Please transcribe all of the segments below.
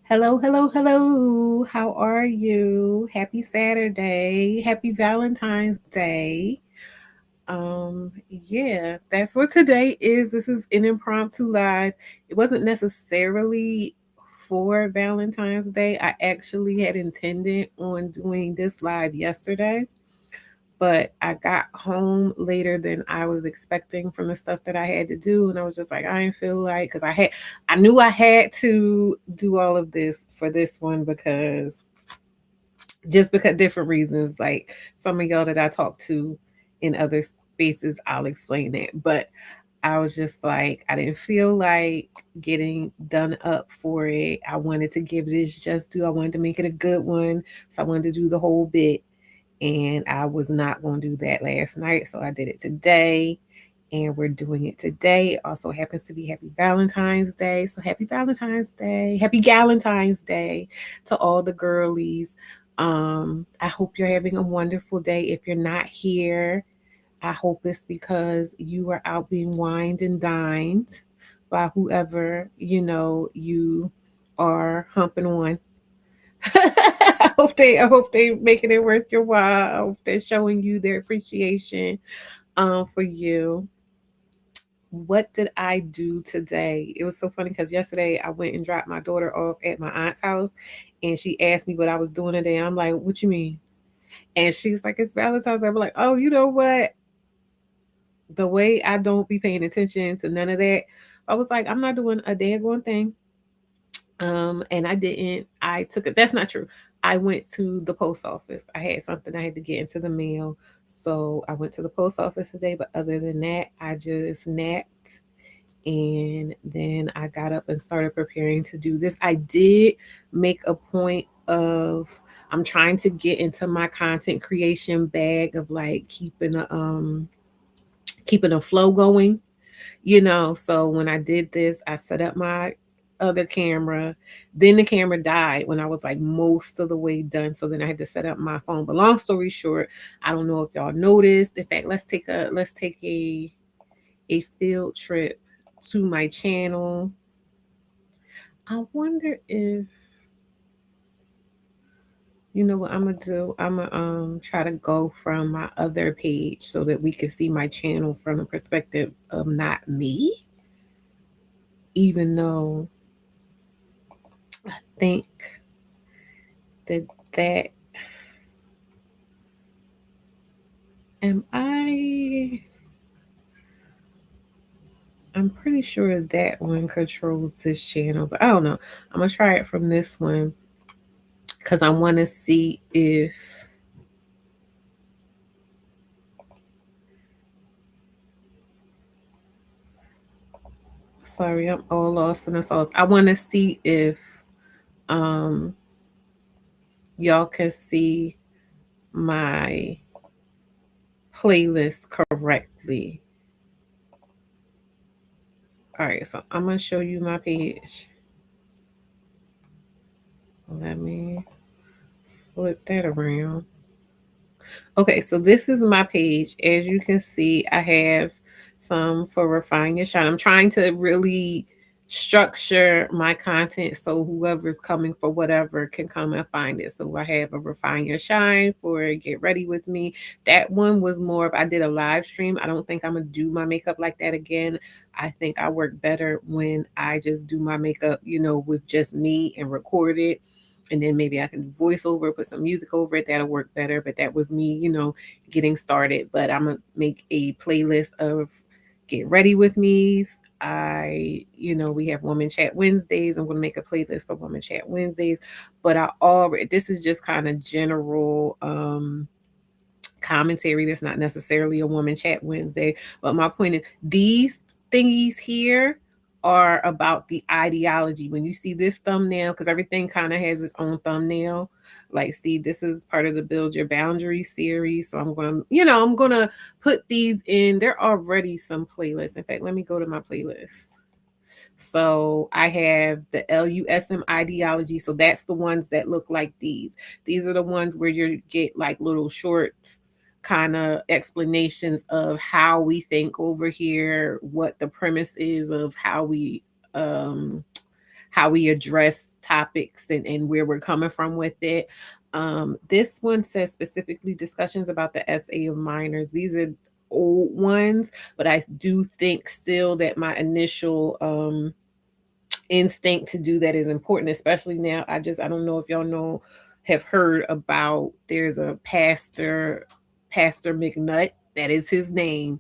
Hello, hello, hello. How are you? Happy Saturday. Happy Valentine's Day. Yeah, that's what today is. This is an impromptu live. It wasn't necessarily for Valentine's Day. I actually had intended on doing this live yesterday, but I got home later than I was expecting from the stuff that I had to do, and I was just like, I didn't feel like because I knew I had to do all of this for this one because different reasons, like some of y'all that I talked to in other spaces, I'll explain that. But I was just like, I didn't feel like getting done up for it. I wanted to give this just due. I wanted to make it a good one, so I wanted to do the whole bit, and I was not going to do that last night, so I did it today, and we're doing it today. It also happens to be Happy Valentine's Day, so Happy Valentine's Day, Happy Galentine's Day to all the girlies. I hope you're having a wonderful day. If you're not here, I hope it's because you are out being wined and dined by whoever you are humping on. I hope they making it worth your while. I hope they're showing you their appreciation for you. What did I do today? It was so funny because yesterday I went and dropped my daughter off at my aunt's house, and she asked me what I was doing today. I'm like, "What you mean?" And she's like, "It's Valentine's." I'm like, "Oh, you know what? The way I don't be paying attention to none of that, I was like, I'm not doing a daggone thing. And I didn't. I took it. That's not true. I went to the post office. I had something I had to get into the mail. So I went to the post office today. But other than that, I just napped. And then I got up and started preparing to do this. I did make a point of I'm trying to get into my content creation bag of like keeping a flow going, so when I did this, I set up my other camera. Then the camera died when I was like most of the way done, so then I had to set up my phone. But long story short, I don't know if y'all noticed. In fact, let's take a field trip to my channel. I wonder if you know what I'm gonna do. I'm gonna try to go from my other page so that we can see my channel from the perspective of not me, even though think that that am I'm pretty sure that one controls this channel, but I don't know. I'm gonna try it from this one because I want to see if sorry, I'm all lost in the sauce. I want to see if um y'all can see my playlist correctly. All right, so I'm gonna show you my page. Let me flip that around. Okay, so this is my page. As you can see, I have some for Refine Your Shine. I'm trying to really structure my content so whoever's coming for whatever can come and find it. So I have a Refine Your Shine for Get Ready With Me. That one was more of I did a live stream. I don't think I'm gonna do my makeup like that again. I think I work better when I just do my makeup, with just me and record it, and then maybe I can voice over, put some music over it. That'll work better. But that was me, getting started. But I'm gonna make a playlist of Get Ready With Me's. We have Woman Chat Wednesdays. I'm gonna make a playlist for Woman Chat Wednesdays. But this is just kind of general commentary. That's not necessarily a Woman Chat Wednesday. But my point is these thingies here are about the ideology. When you see this thumbnail, because everything kind of has its own thumbnail. Like, see, this is part of the Build Your Boundaries series. So I'm gonna put these in. There are already some playlists. In fact, let me go to my playlist. So I have the LUSM ideology. So that's the ones that look like these. These are the ones where you get like little shorts kind of explanations of how we think over here, what the premise is of um how we address topics and where we're coming from with it. This one says specifically discussions about the SA of minors. These are old ones, but I do think still that my initial instinct to do that is important, especially now. I don't know if y'all know, have heard about, there's a Pastor McNutt, that is his name.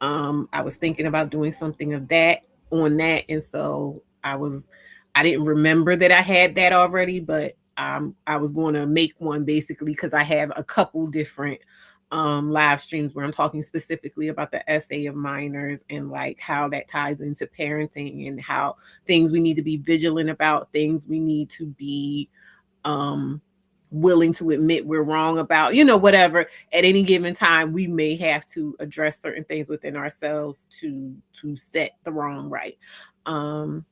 I was thinking about doing something of that on that, and so I didn't remember that I had that already, but I was going to make one basically because I have a couple different live streams where I'm talking specifically about the SA of minors and like how that ties into parenting and how things we need to be vigilant about, things we need to be um willing to admit we're wrong about, whatever. At any given time we may have to address certain things within ourselves to set the wrong right. um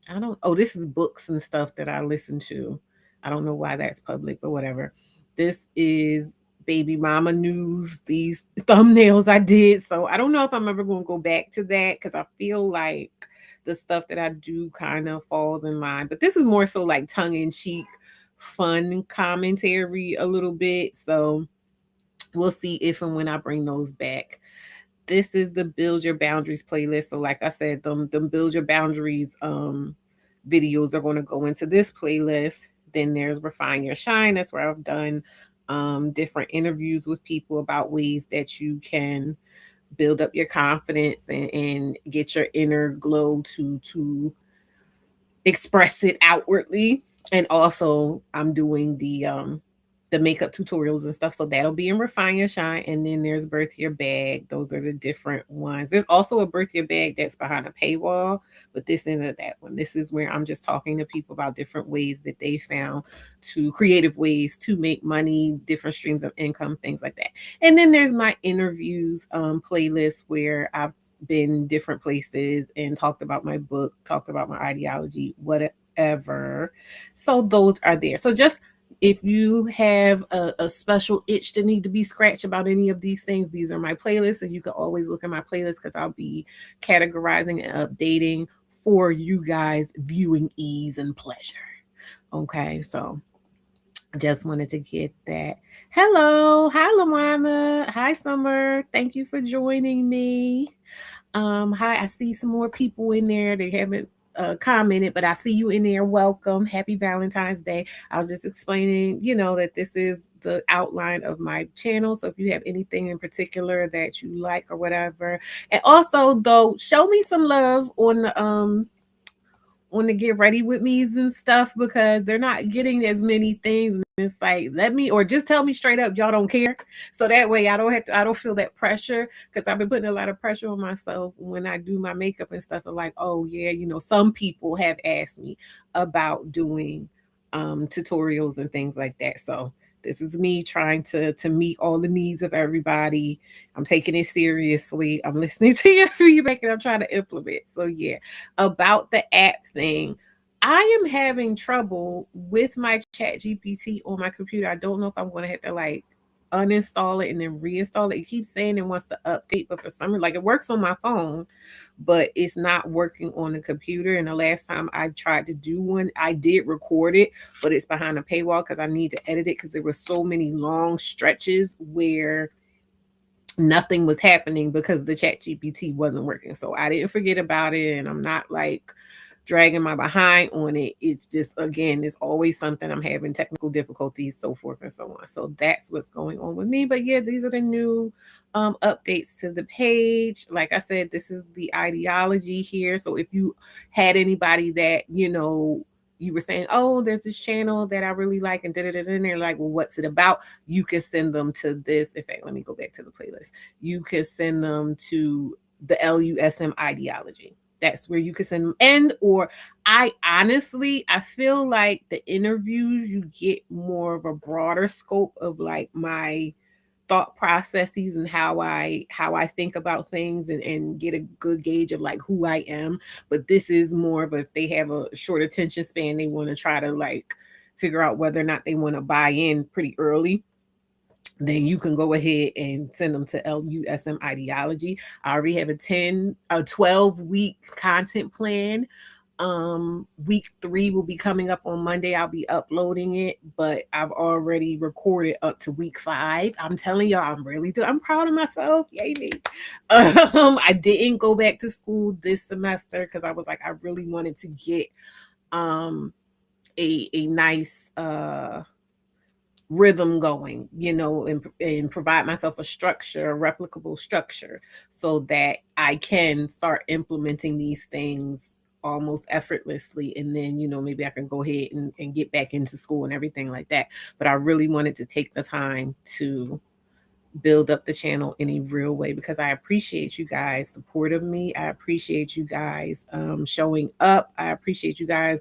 I don't, oh, this is books and stuff that I listen to. I don't know why that's public, but whatever. This is baby mama news, these thumbnails I did. So I don't know if I'm ever going to go back to that because I feel like the stuff that I do kind of falls in line. But this is more so like tongue in cheek, fun commentary a little bit. So we'll see if and when I bring those back. This is the Build Your Boundaries playlist. So like I said, them Build Your Boundaries videos are going to go into this playlist. Then there's Refine Your Shine. That's where I've done different interviews with people about ways that you can build up your confidence and get your inner glow to express it outwardly. And also I'm doing the makeup tutorials and stuff, so that'll be in Refine Your Shine. And then there's Birth Your Bag. Those are the different ones. There's also a Birth Your Bag that's behind a paywall, but this isn't that one. This is where I'm just talking to people about different ways that they found, to creative ways to make money, different streams of income, things like that. And then there's my interviews playlist where I've been different places and talked about my book, talked about my ideology, whatever. So those are there. So just, if you have a special itch that need to be scratched about any of these things, these are my playlists, and you can always look at my playlist because I'll be categorizing and updating for you guys viewing ease and pleasure. Okay, so just wanted to get that. Hello, hi Lawana, hi Summer. Thank you for joining me. Hi, I see some more people in there. They haven't commented, but I see you in there. Welcome. Happy Valentine's Day. I was just explaining, that this is the outline of my channel. So if you have anything in particular that you like or whatever. And also though, show me some love on the get ready with me's and stuff, because they're not getting as many things, and it's like, let me, or just tell me straight up y'all don't care, so that way I don't feel that pressure, because I've been putting a lot of pressure on myself when I do my makeup and stuff, and like, oh yeah, some people have asked me about doing tutorials and things like that. So this is me trying to meet all the needs of everybody. I'm taking it seriously. I'm listening to your feedback and I'm trying to implement. So yeah, about the app thing, I am having trouble with my chat GPT on my computer. I don't know if I'm going to have to like uninstall it and then reinstall it. It keeps saying it wants to update, but for some reason, like, it works on my phone, but it's not working on the computer. And the last time I tried to do one, I did record it, but it's behind a paywall because I need to edit it because there were so many long stretches where nothing was happening because the chat GPT wasn't working. So I didn't forget about it, and I'm not like dragging my behind on it. It's just, again, it's always something, I'm having technical difficulties, so forth and so on. So that's what's going on with me. But yeah, these are the new updates to the page. Like I said, this is the ideology here. So if you had anybody that you were saying, oh, there's this channel that I really like, and and they're like, well, what's it about? You can send them to this. In fact, let me go back to the playlist. You can send them to the LUSM ideology. That's where you can send them. And or I honestly, I feel like the interviews, you get more of a broader scope of like my thought processes and how I think about things, and get a good gauge of like who I am. But this is more of a, if they have a short attention span, they want to try to like figure out whether or not they want to buy in pretty early, then you can go ahead and send them to LUSM ideology. I already have a 12-week content plan Week 3 will be coming up on Monday. I'll be uploading it, but I've already recorded up to week 5. I'm telling y'all, I'm proud of myself. Yay me. I didn't go back to school this semester because I was like, I really wanted to get um a nice rhythm going, and provide myself a structure, a replicable structure, so that I can start implementing these things almost effortlessly. And then, maybe I can go ahead and get back into school and everything like that. But I really wanted to take the time to build up the channel in a real way because I appreciate you guys' support of me. I appreciate you guys showing up. I appreciate you guys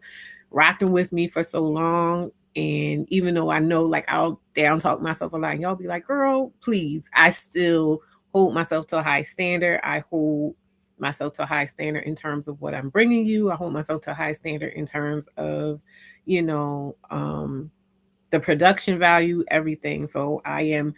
rocking with me for so long. And even though I know like I'll down talk myself a lot, and y'all be like, girl, please, I still hold myself to a high standard. I hold myself to a high standard in terms of what I'm bringing you. I hold myself to a high standard in terms of, you know, the production value, everything. So I am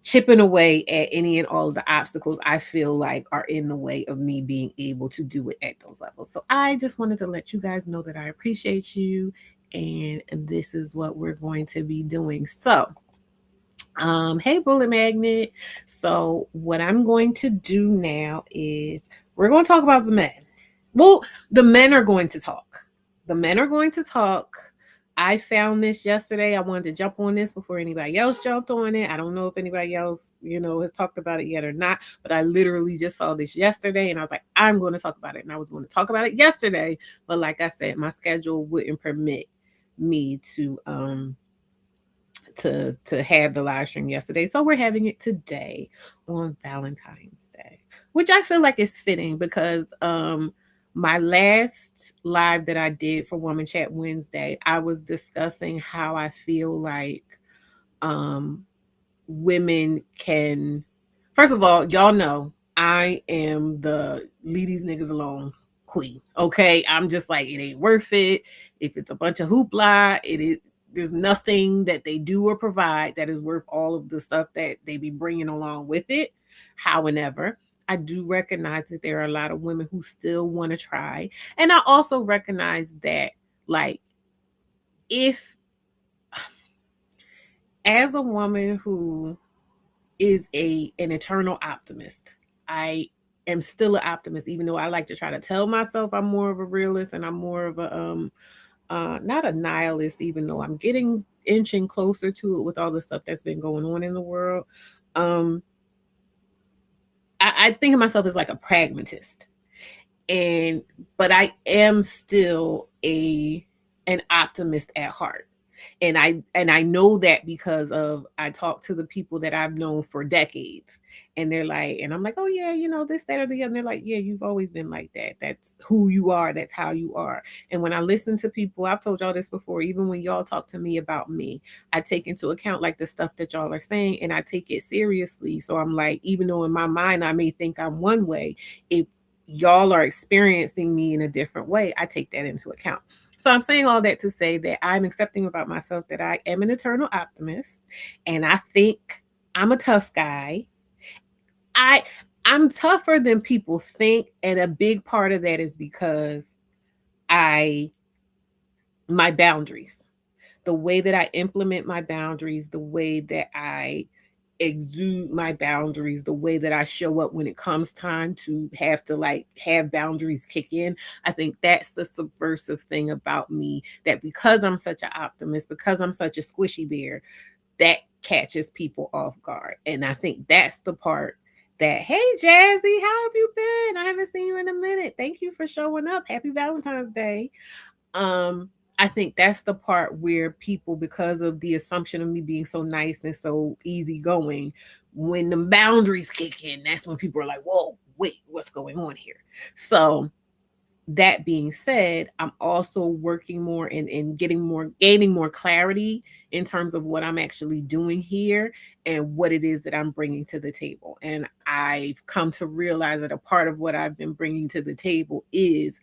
chipping away at any and all of the obstacles I feel like are in the way of me being able to do it at those levels. So I just wanted to let you guys know that I appreciate you, and this is what we're going to be doing. So, hey, Bullet Magnet. So, what I'm going to do now is we're going to talk about the men. Well, the men are going to talk. The men are going to talk. I found this yesterday. I wanted to jump on this before anybody else jumped on it. I don't know if anybody else, has talked about it yet or not, but I literally just saw this yesterday and I was like, I'm going to talk about it. And I was going to talk about it yesterday, but like I said, my schedule wouldn't permit me to have the live stream yesterday. So we're having it today on Valentine's Day, which I feel like is fitting because my last live that I did for Woman Chat Wednesday, I was discussing how I feel like um women can, first of all, y'all know I am the leave these niggas alone queen. Okay. I'm just like, it ain't worth it. If it's a bunch of hoopla, it is, there's nothing that they do or provide that is worth all of the stuff that they be bringing along with it. However, I do recognize that there are a lot of women who still want to try. And I also recognize that, like, if as a woman who is an eternal optimist. I am still an optimist, even though I like to try to tell myself I'm more of a realist and I'm more of a not a nihilist, even though I'm getting inching closer to it with all the stuff that's been going on in the world. Um I think of myself as like a pragmatist. And but I am still an optimist at heart. And I know that because of I talk to the people that I've known for decades, and they're like, and I'm like, oh yeah, this, that, or the other. And they're like, yeah, you've always been like that. That's who you are. That's how you are. And when I listen to people, I've told y'all this before, even when y'all talk to me about me, I take into account like the stuff that y'all are saying, and I take it seriously. So I'm like, even though in my mind I may think I'm one way, if y'all are experiencing me in a different way, I take that into account. So I'm saying all that to say that I'm accepting about myself that I am an eternal optimist, and I think I'm a tough guy. I I'm tougher than people think, and a big part of that is because I my boundaries, the way that I implement my boundaries, the way that I exude my boundaries, the way that I show up when it comes time to have boundaries kick in. I think that's the subversive thing about me, that because I'm such an optimist, because I'm such a squishy bear, that catches people off guard. And I think that's the part that, hey Jazzy, how have you been? I haven't seen you in a minute. Thank you for showing up. Happy Valentine's Day. I think that's the part where people, because of the assumption of me being so nice and so easygoing, when the boundaries kick in, that's when people are like, whoa, wait, what's going on here? So that being said, I'm also working more and gaining more clarity in terms of what I'm actually doing here and what it is that I'm bringing to the table. And I've come to realize that a part of what I've been bringing to the table is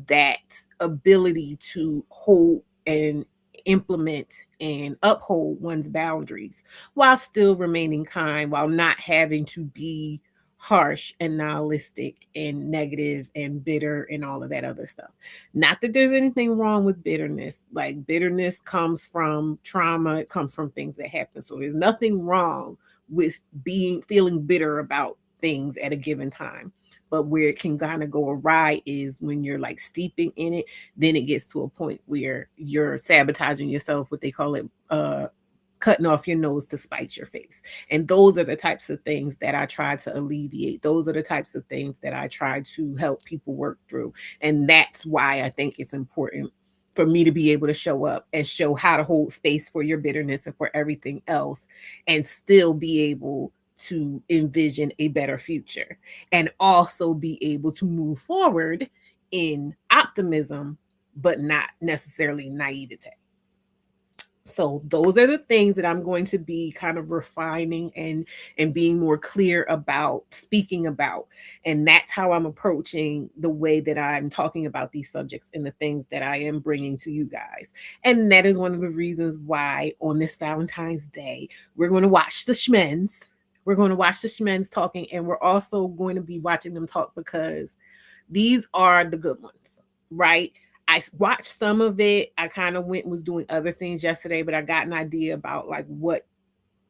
that ability to hold and implement and uphold one's boundaries while still remaining kind, while not having to be harsh and nihilistic and negative and bitter and all of that other stuff. Not that there's anything wrong with bitterness. Like bitterness comes from trauma, it comes from things that happen. So there's nothing wrong with being feeling bitter about things at a given time. But where it can kind of go awry is when you're like steeping in it, then it gets to a point where you're sabotaging yourself, what they call it, cutting off your nose to spite your face. And those are the types of things that I try to alleviate. Those are the types of things that I try to help people work through. And that's why I think it's important for me to be able to show up and show how to hold space for your bitterness and for everything else and still be able to envision a better future and also be able to move forward in optimism, but not necessarily naivete. So those are the things that I'm going to be kind of refining and being more clear about speaking about. And that's how I'm approaching the way that I'm talking about these subjects and the things that I am bringing to you guys. And that is one of the reasons why on this Valentine's Day we're going to watch the Schmens. We're going to watch the Schmens talking, and we're also going to be watching them talk because these are the good ones, right? I watched some of it. I kind of went and was doing other things yesterday, but I got an idea about like what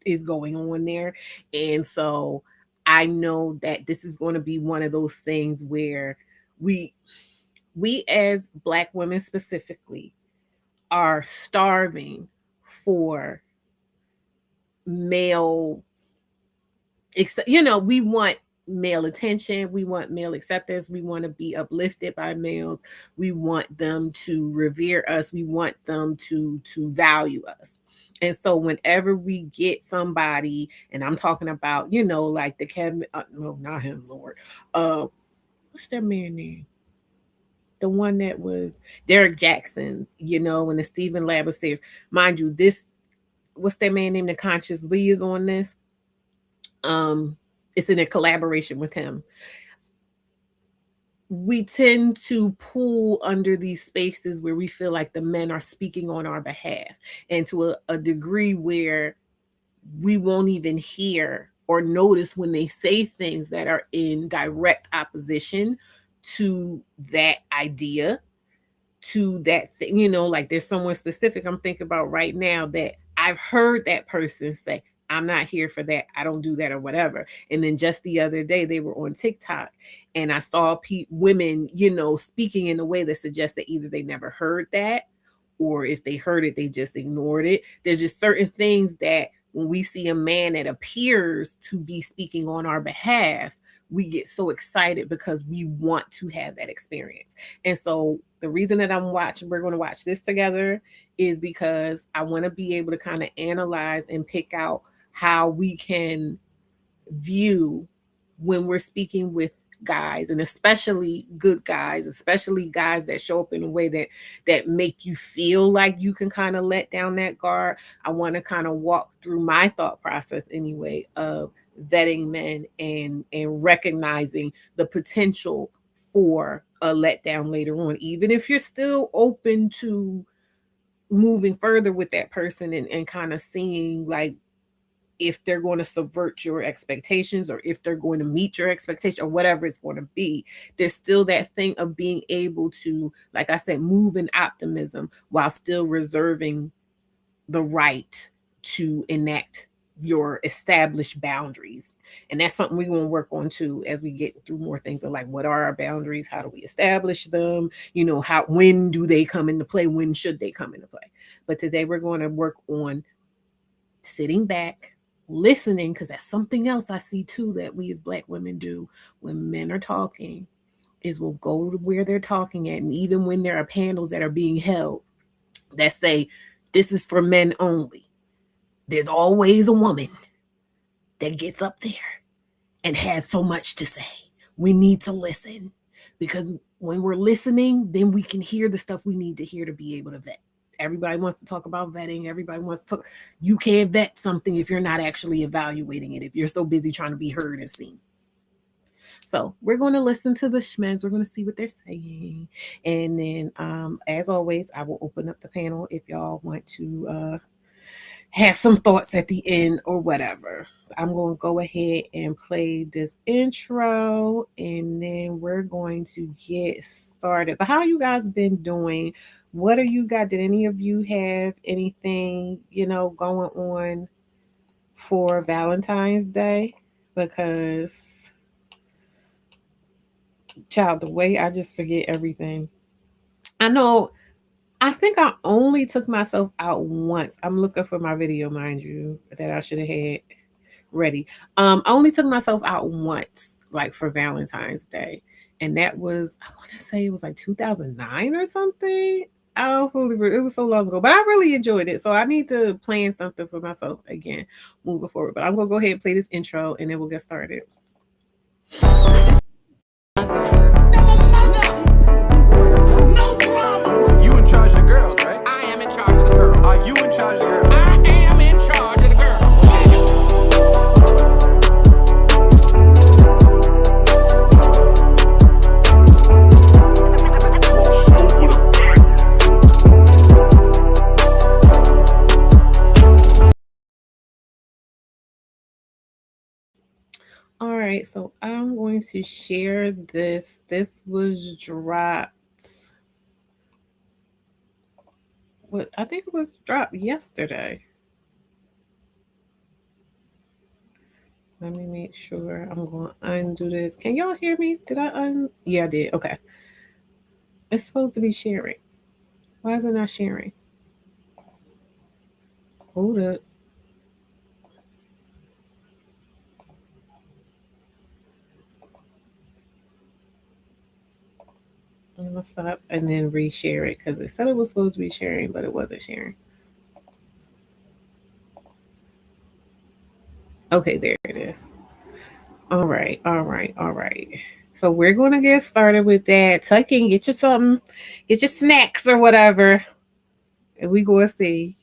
is going on there. And so I know that this is going to be one of those things where we we as Black women specifically are starving for male, we want male attention, we want male acceptance, we want to be uplifted by males, we want them to revere us, we want them to value us. And so whenever we get somebody, and I'm talking about, like the Kevin, no, not him, Lord, what's that man name, the one that was Derek Jackson's, and the Stephen Labber series. Mind you, this, what's that man named, the Conscious Lee is on this. It's in a collaboration with him. We tend to pull under these spaces where we feel like the men are speaking on our behalf, and to a degree where we won't even hear or notice when they say things that are in direct opposition to that idea, to that thing, like there's someone specific I'm thinking about right now that I've heard that person say, I'm not here for that, I don't do that, or whatever. And then just the other day they were on TikTok, and I saw women, speaking in a way that suggests that either they never heard that, or if they heard it, they just ignored it. There's just certain things that when we see a man that appears to be speaking on our behalf, we get so excited because we want to have that experience. And so the reason that we're going to watch this together is because I want to be able to kind of analyze and pick out how we can view when we're speaking with guys, and especially good guys, especially guys that show up in a way that make you feel like you can kind of let down that guard. I want to kind of walk through my thought process anyway of vetting men and recognizing the potential for a letdown later on, even if you're still open to moving further with that person and kind of seeing like if they're going to subvert your expectations or if they're going to meet your expectation or whatever it's going to be. There's still that thing of being able to, like I said, move in optimism while still reserving the right to enact your established boundaries. And that's something we're going to work on too as we get through more things of like, what are our boundaries? How do we establish them? When do they come into play? When should they come into play? But today we're going to work on sitting back, listening, because that's something else I see too that we as Black women do when men are talking, is we'll go to where they're talking at, and even when there are panels that are being held that say this is for men only, there's always a woman that gets up there and has so much to say. We need to listen, because when we're listening, then we can hear the stuff we need to hear to be able to vet. Everybody wants to talk about vetting. Everybody wants to talk. You can't vet something if you're not actually evaluating it, if you're so busy trying to be heard and seen. So we're going to listen to the Schmens. We're going to see what they're saying. And then, as always, I will open up the panel if y'all want to have some thoughts at the end or whatever. I'm going to go ahead and play this intro and then we're going to get started. But how you guys been doing? What are you guys? Did any of you have anything, going on for Valentine's Day? Because, child, the way I just forget everything. I know, I think I only took myself out once. I'm looking for my video, mind you, that I should have had ready. I only took myself out once, like for Valentine's Day, and that was, I want to say it was like 2009 or something. I don't fully it was so long ago, but I really enjoyed it. So I need to plan something for myself again moving forward. But I'm gonna go ahead and play this intro, and then we'll get started. No problem. You in charge of the girls, right? I am in charge of the girls. Are you in charge of the girls? I am in charge of the girls. All right, so I'm going to share this. This was dropped. What I think it was dropped yesterday. Let me make sure. I'm going to undo this. Can y'all hear me? Did I Yeah, I did. Okay. It's supposed to be sharing. Why is it not sharing? Hold up. I'm gonna stop and then reshare it because it said it was supposed to be sharing, but it wasn't sharing. Okay, there it is. All right, all right, all right. So we're gonna get started with that. Tuck in, get you something, get your snacks or whatever, and we gonna see.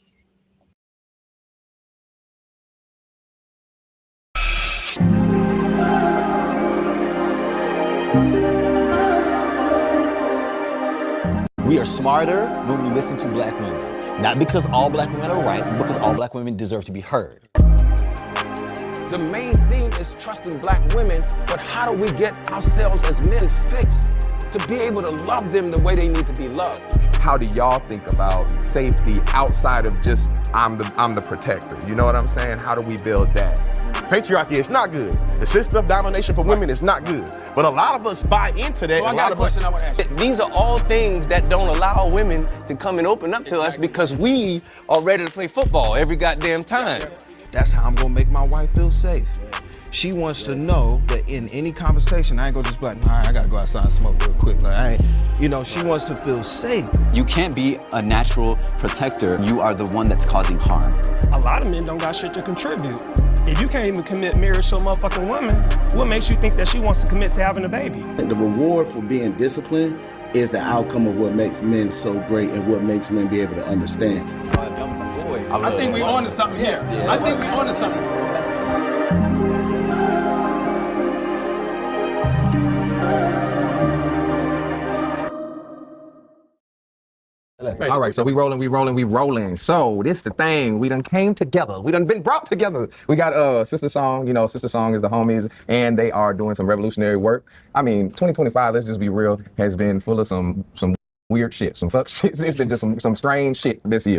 We are smarter when we listen to black women. Not because all black women are right, but because all black women deserve to be heard. The main thing is trusting black women, but how do we get ourselves as men fixed to be able to love them the way they need to be loved? How do y'all think about safety outside of just I'm the protector? You know what I'm saying? How do we build that? Patriarchy is not good. The system of domination for women is not good. But a lot of us buy into that. So I got a question I want to ask you. These are all things that don't allow women to come and open up to us because we are ready to play football every goddamn time. That's how I'm gonna make my wife feel safe. She wants to know that in any conversation, I ain't gonna just be like, nah, I gotta go outside and smoke real quick. Like, she wants to feel safe. You can't be a natural protector. You are the one that's causing harm. A lot of men don't got shit to contribute. If you can't even commit marriage to a motherfucking woman, what makes you think that she wants to commit to having a baby? The reward for being disciplined is the outcome of what makes men so great and what makes men be able to understand. I think we on to something here. I think we on to something. All right, so we rolling. So this the thing. We done came together. We done been brought together. We got Sister Song. Sister Song is the homies, and they are doing some revolutionary work. I mean, 2025. Let's just be real. Has been full of some weird shit, some fuck shit. It's been just some strange shit this year.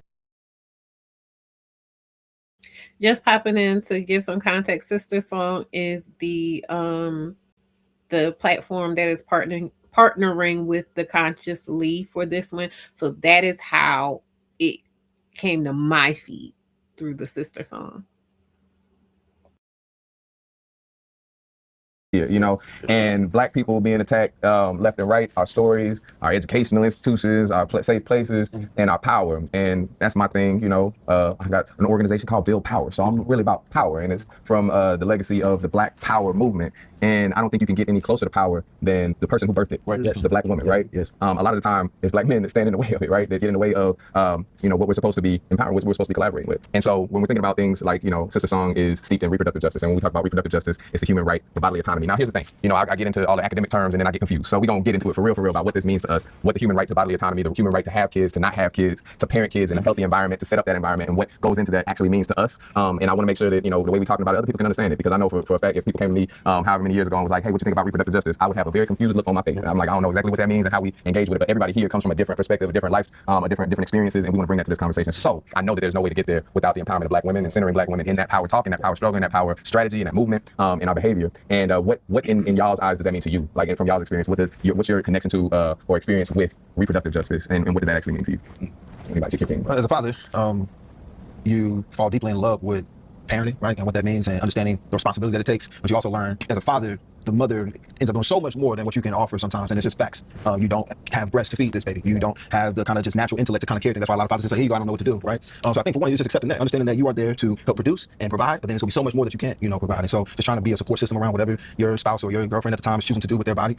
Just popping in to give some context. Sister Song is the platform that is partnering with the Consciously for this one. So that is how it came to my feed, through the Sister Song. And black people being attacked left and right, our stories, our educational institutions, our safe places, and our power. And that's my thing. I got an organization called Build Power. So I'm really about power, and it's from the legacy of the Black Power movement. And I don't think you can get any closer to power than the person who birthed it, right? Yes. The black woman, right? Yes. A lot of the time, it's black men that stand in the way of it, right? That get in the way of, what we're supposed to be empowering, what we're supposed to be collaborating with. And so when we're thinking about things like, Sister Song is steeped in reproductive justice. And when we talk about reproductive justice, it's the human right to bodily autonomy. Now, here's the thing. I get into all the academic terms and then I get confused. So we're going to get into it for real about what this means to us, what the human right to bodily autonomy, the human right to have kids, to not have kids, to parent kids in a healthy environment, to set up that environment, and what goes into that actually means to us. And I want to make sure that, the way we're talking about it, other people can understand it. Because I know for a fact, if people came to me however many years ago and was like, hey, what you think about reproductive justice? I would have a very confused look on my face. And I'm like, I don't know exactly what that means and how we engage with it. But everybody here comes from a different perspective, a different life, a different experiences, and we want to bring that to this conversation. So I know that there's no way to get there without the empowerment of black women and centering black women in that power talk, in that power struggle, in that power strategy, in that movement, in our behavior. And what in y'all's eyes does that mean to you? Like, from y'all's experience, what's your connection to or experience with reproductive justice, and what does that actually mean to you? Anybody take your thing? As a father, you fall deeply in love with parenting, right? And what that means and understanding the responsibility that it takes. But you also learn, as a father, the mother ends up doing so much more than what you can offer sometimes, and it's just facts. You don't have breast to feed this baby. You don't have the kind of just natural intellect to kind of care. That's why a lot of fathers just say, "Here you go, I don't know what to do," right? So I think for one, you're just accepting that, understanding that you are there to help produce and provide, but then there's gonna be so much more that you can't, provide. And so just trying to be a support system around whatever your spouse or your girlfriend at the time is choosing to do with their body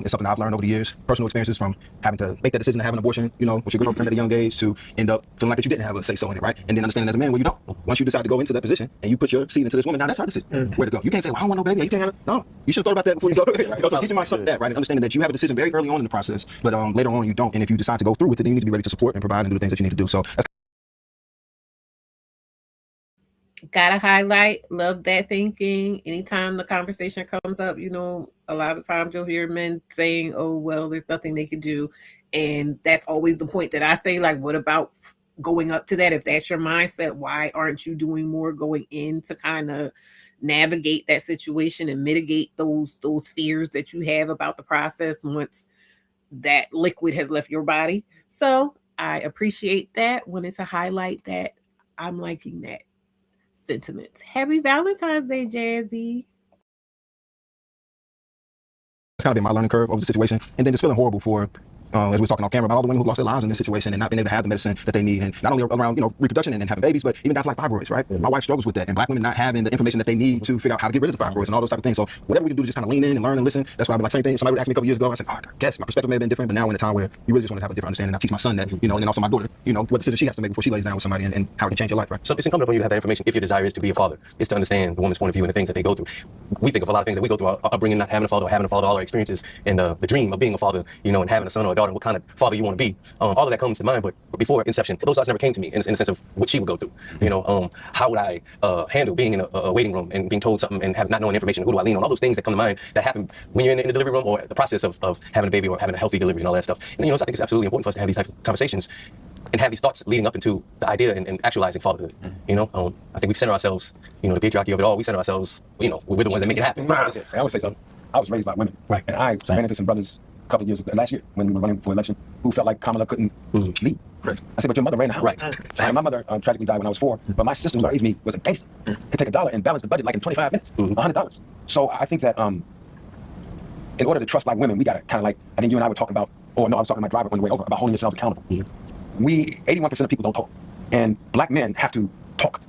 is something I've learned over the years. Personal experiences from having to make that decision to have an abortion, with your girlfriend at a young age, to end up feeling like that you didn't have a say so in it, right? And then understanding as a man, well, you don't. Once you decide to go into that position and you put your seed into this woman, now that's her decision. Where to go? You can't say, "Well, I don't want no baby." You can't have it. No, you should have thought about that before you go. So teaching my son that, right, and understanding that you have a decision very early on in the process, but later on you don't. And if you decide to go through with it, then you need to be ready to support and provide and do the things that you need to do. So that's Gotta highlight, love that thinking. Anytime the conversation comes up, a lot of times you'll hear men saying, "Oh, well, there's nothing they could do." And that's always the point that I say, like, what about going up to that? If that's your mindset, why aren't you doing more going in to kind of navigate that situation and mitigate those fears that you have about the process once that liquid has left your body? So I appreciate that. Wanted to highlight that. I'm liking that sentiment. Happy Valentine's Day, Jazzy. kind of been my learning curve over the situation, and then just feeling horrible for as we were talking on camera about all the women who lost their lives in this situation and not being able to have the medicine that they need, and not only around reproduction and having babies, but even down to like fibroids, right? My wife struggles with that, and black women not having the information that they need to figure out how to get rid of the fibroids and all those type of things. So whatever we can do to just kind of lean in and learn and listen. That's why I've been like, same thing. Somebody would ask me a couple years ago, I said, I guess my perspective may have been different, but now we're in a time where you really just want to have a different understanding. I teach my son that, and then also my daughter, what decision she has to make before she lays down with somebody, and how it can change your life, right? So it's incumbent upon you to have that information if your desire is to be a father, is to understand the woman's point of view and the things that they go through. We think of a lot of things that we go through, our upbringing, not having a father, or having a father, all our experiences, and the dream of being a father, and having a son or a daughter, what kind of father you want to be. All of that comes to mind, but before inception, those thoughts never came to me in the sense of what she would go through. How would I handle being in a waiting room and being told something and not knowing information? Who do I lean on? All those things that come to mind that happen when you're in the delivery room or the process of having a baby or having a healthy delivery and all that stuff. And so I think it's absolutely important for us to have these type of conversations and have these thoughts leading up into the idea and actualizing fatherhood. I think we center ourselves, the patriarchy of it all. We center ourselves, we're the ones that make it happen. I always say something. I was raised by women, right? And I ran into some brothers a couple of years ago, last year, when we were running for election, who felt like Kamala couldn't lead. Right. I said, but your mother ran the house. Right. And my mother tragically died when I was 4, but my sister who raised me was a gangster. Could take $1 and balance the budget like in 25 minutes, $100. So I think that in order to trust black women, we gotta kind of like, I think you and I were talking about, or no, I was talking to my driver on the way over, about holding yourselves accountable. 81% of people don't talk. And black men have to talk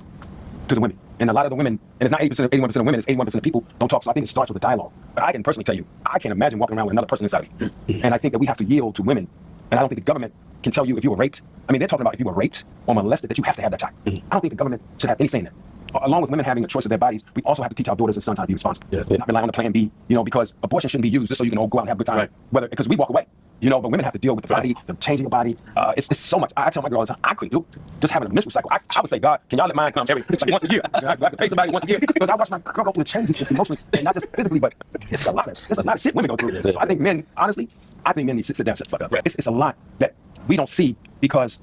to the women. And a lot of the women, and it's not 81% of women, it's 81% of people don't talk. So I think it starts with a dialogue. But I can personally tell you, I can't imagine walking around with another person inside of me. And I think that we have to yield to women. And I don't think the government can tell you if you were raped. I mean, they're talking about if you were raped or molested, that you have to have that child. I don't think the government should have any say in that. Along with women having a choice of their bodies, we also have to teach our daughters and sons how to be responsible. Not rely on the plan B, because abortion shouldn't be used just so you can all go out and have a good time. Right. Because we walk away. But women have to deal with the body, the changing your body. It's so much. I tell my girl all the time, I couldn't do it. Just having a menstrual cycle. I would say, God, can y'all let mine come like once a year? I have to pay somebody once a year because I watch my girl go through the changes emotionally, and not just physically, but it's a lot of shit women go through. So I think men, honestly, need to sit down and shut the fuck up. It's a lot that we don't see because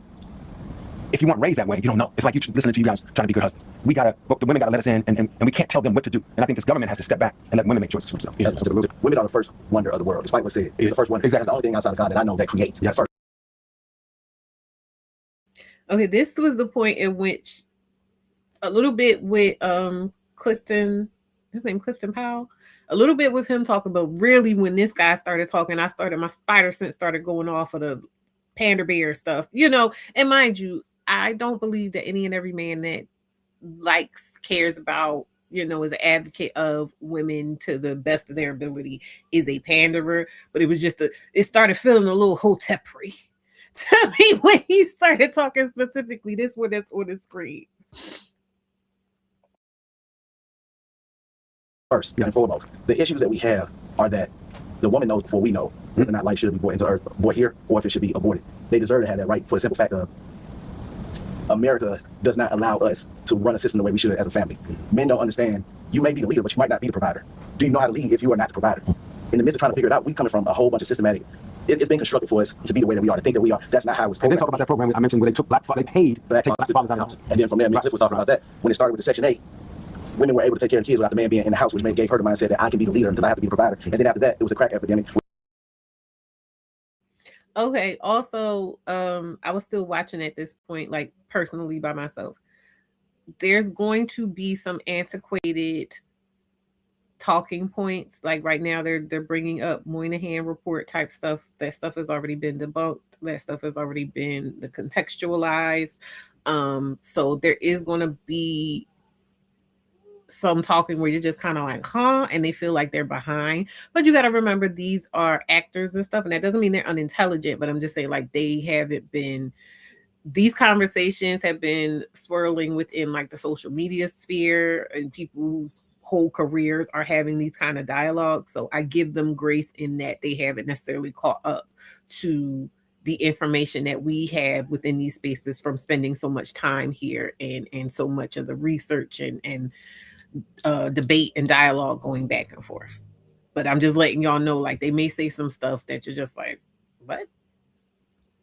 if you weren't raised that way, you don't know. It's like you listening to you guys trying to be good husbands. The women got to let us in, and we can't tell them what to do. And I think this government has to step back and let women make choices for themselves. Yeah, women are the first wonder of the world. Despite what's said, it's the first wonder. Exactly. That's the only thing outside of God that I know that creates. Yes. Okay, this was the point in which a little bit with Clifton, his name Clifton Powell, a little bit with him talking about really when this guy started talking, my spider sense started going off of the panda bear stuff, and mind you, I don't believe that any and every man that cares about, you know, is an advocate of women to the best of their ability, is a panderer. But it was just it started feeling a little hotepery to me when he started talking specifically this one that's on the screen. First and foremost, the issues that we have are that the woman knows before we know whether or not life should be brought into earth, brought here, or if it should be aborted. They deserve to have that right for the simple fact of America does not allow us to run a system the way we should as a family. Men don't understand. You may be the leader, but you might not be the provider. Do you know how to lead if you are not the provider? In the midst of trying to figure it out, we're coming from a whole bunch of systematic. It's been constructed for us to be the way that we are, to think that we are. That's not how it was programmed. And then talk about that program I mentioned where they took they paid to take black fathers out of the house. And then from there, Cliff was talking about that. When it started with the Section 8, women were able to take care of kids without the man being in the house, which gave her the mindset that I can be the leader until I have to be the provider. And then after that, it was a crack epidemic. Okay, also, I was still watching at this point, like personally by myself. There's going to be some antiquated talking points. Like right now, they're bringing up Moynihan report type stuff. That stuff has already been debunked. That stuff has already been contextualized. So there is going to be some talking where you're just kind of like, huh? And they feel like they're behind. But you got to remember, these are actors and stuff. And that doesn't mean they're unintelligent, but I'm just saying, like, they haven't been, these conversations have been swirling within like the social media sphere, and people whose whole careers are having these kind of dialogues. So I give them grace in that they haven't necessarily caught up to the information that we have within these spaces from spending so much time here, and so much of the research and debate and dialogue going back and forth. But I'm just letting y'all know, like, they may say some stuff that you're just like, what?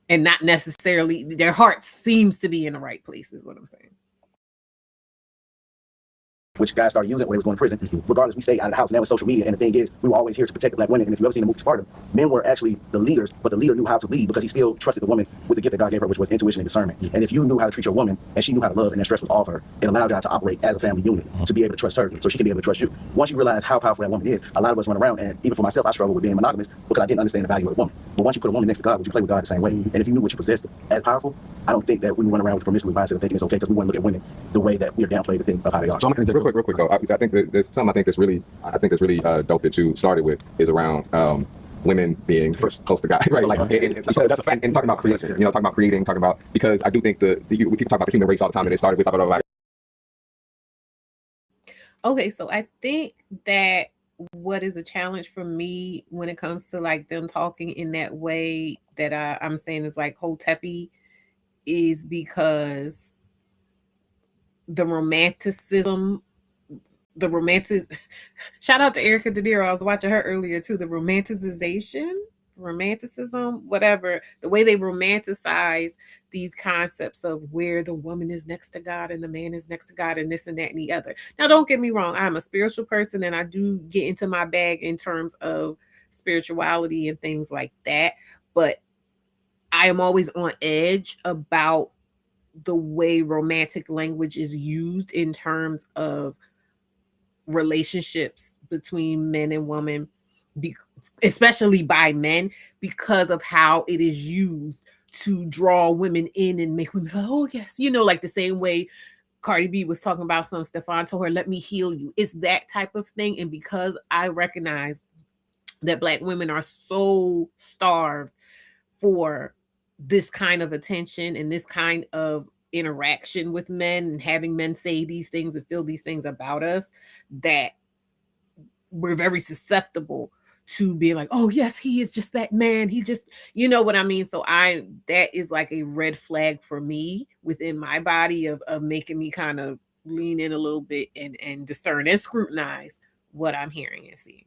And not necessarily, their heart seems to be in the right place, is what I'm saying. Which guys started using when they was going to prison. Regardless, we stayed out of the house. Now with social media, and the thing is, we were always here to protect the black women. And if you ever seen the movie Sparta, men were actually the leaders, but the leader knew how to lead because he still trusted the woman with the gift that God gave her, which was intuition and discernment. And if you knew how to treat your woman, and she knew how to love, and that stress was off her, it allowed y'all to operate as a family unit, to be able to trust her, so she can be able to trust you. Once you realize how powerful that woman is, a lot of us run around, and even for myself, I struggle with being monogamous because I didn't understand the value of a woman. But once you put a woman next to God, would you play with God the same way? And if you knew what you possessed as powerful, I don't think that we would run around with the promiscuous mindset of thinking it's okay because we wouldn't look at women the way that we're downplayed to think of how they are. So real quick though, I think there's something I think that's really dope that you started with is around women being first close to God, right? Like, and talking about creation, talking about creating, talking about, because I do think people talk about the human race all the time, and it started with like. Okay, so I think that what is a challenge for me when it comes to like them talking in that way that I'm saying is like hotepi, is because the romanticism, shout out to Erica De Niro, I was watching her earlier too, the romanticism, whatever, the way they romanticize these concepts of where the woman is next to God and the man is next to God and this and that and the other. Now, don't get me wrong, I'm a spiritual person and I do get into my bag in terms of spirituality and things like that, but I am always on edge about the way romantic language is used in terms of relationships between men and women, especially by men, because of how it is used to draw women in and make women feel, oh yes, like the same way Cardi B was talking about Stefan told her, let me heal you. It's that type of thing. And because I recognize that Black women are so starved for this kind of attention and this kind of interaction with men and having men say these things and feel these things about us, that we're very susceptible to being like, oh yes, he is just that man. He just, you know what I mean? So that is like a red flag for me within my body of making me kind of lean in a little bit and discern and scrutinize what I'm hearing and seeing.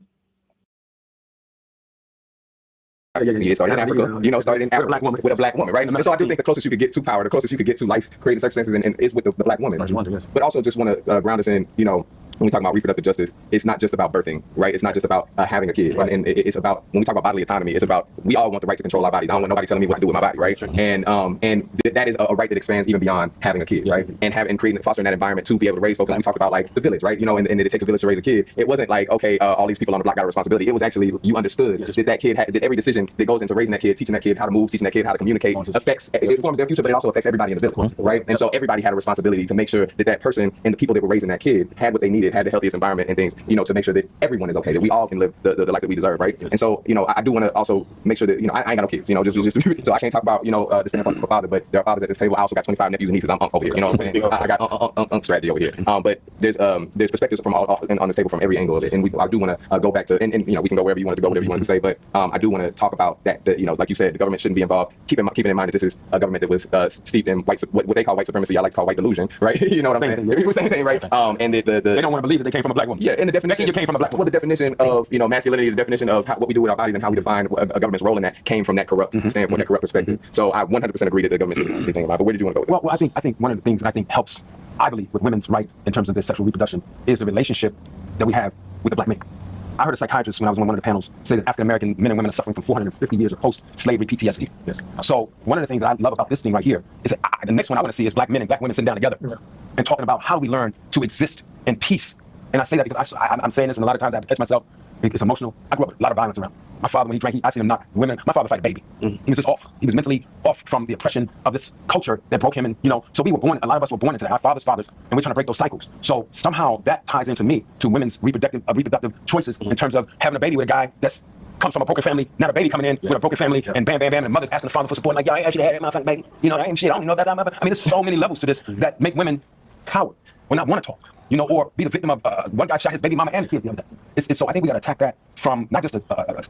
It started in Africa, started in Africa with a black woman, right? And so I do think the closest you could get to power, the closest you could get to life, creating circumstances, and is with the black woman. But also just want to ground us in, when we talk about reproductive justice, it's not just about birthing, right? It's not just about having a kid, right? And it's about, when we talk about bodily autonomy, it's about, we all want the right to control our bodies. I don't want nobody telling me what to do with my body, right? And that is a right that expands even beyond having a kid, right? And creating, fostering that environment to be able to raise folks. Like we talked about, like the village, right? And it takes a village to raise a kid. It wasn't like, okay, all these people on the block got a responsibility. It was actually, you understood that kid that every decision that goes into raising that kid, teaching that kid how to move, teaching that kid how to communicate, it forms their future, but it also affects everybody in the village, right? And so everybody had a responsibility to make sure that person and the people that were raising that kid had what they needed they've had the healthiest environment and things, you know, to make sure that everyone is okay, that we all can live the life that we deserve, right? And so, you know, I do want to also make sure that, you know, I ain't got no kids, you know, just so I can't talk about, you know, the standpoint of a father, but there are fathers at this table. I also got 25 nephews and nieces. I'm over here, you know what I'm saying? I got strategy over here. But there's perspectives from all on this table from every angle of it, and I do want to go back to, and you know, we can go wherever you want to go, whatever you want to say, but I do want to talk about that, you know, like you said, the government shouldn't be involved. Keeping in mind that this is a government that was steeped in what they call white supremacy. I like to call white delusion, right? You know what I'm saying? It was the same thing, right? And they don't want to believe that they came from a black woman. Yeah, and the definition you came from a black woman. Well, the definition of, you know, masculinity, the definition of what we do with our bodies and how we define a government's role in that came from that corrupt standpoint, that corrupt perspective. So I 100% agree that the government shouldn't be anything about. But where did you want to go with? Well, I think one of the things that I think helps, I believe, with women's right in terms of their sexual reproduction is the relationship that we have with the black man. I heard a psychiatrist when I was on one of the panels say that African American men and women are suffering from 450 years of post-slavery PTSD. Yes. So one of the things that I love about this thing right here is that the next one I want to see is black men and black women sitting down together and talking about how do we learn to exist in peace. And I say that because I'm saying this, and a lot of times I have to catch myself. It's emotional. I grew up with a lot of violence around. My father, when he drank, I seen him knock women. My father fight a baby. He was just off. He was mentally off from the oppression of this culture that broke him. And, you know, so we were born, a lot of us were born into that. Our fathers, and we're trying to break those cycles. So somehow that ties into me, to women's reproductive choices in terms of having a baby with a guy that's comes from a broken family, not a baby coming in with a broken family, and bam, bam, bam, and mother's asking the father for support, like, yo, I actually had that motherfucking baby. You know, I ain't shit. I don't know that. I mean, there's so many levels to this that make women coward or not want to talk. You know, or be the victim of one guy shot his baby mama and kid the other day. So I think we got to attack that from not just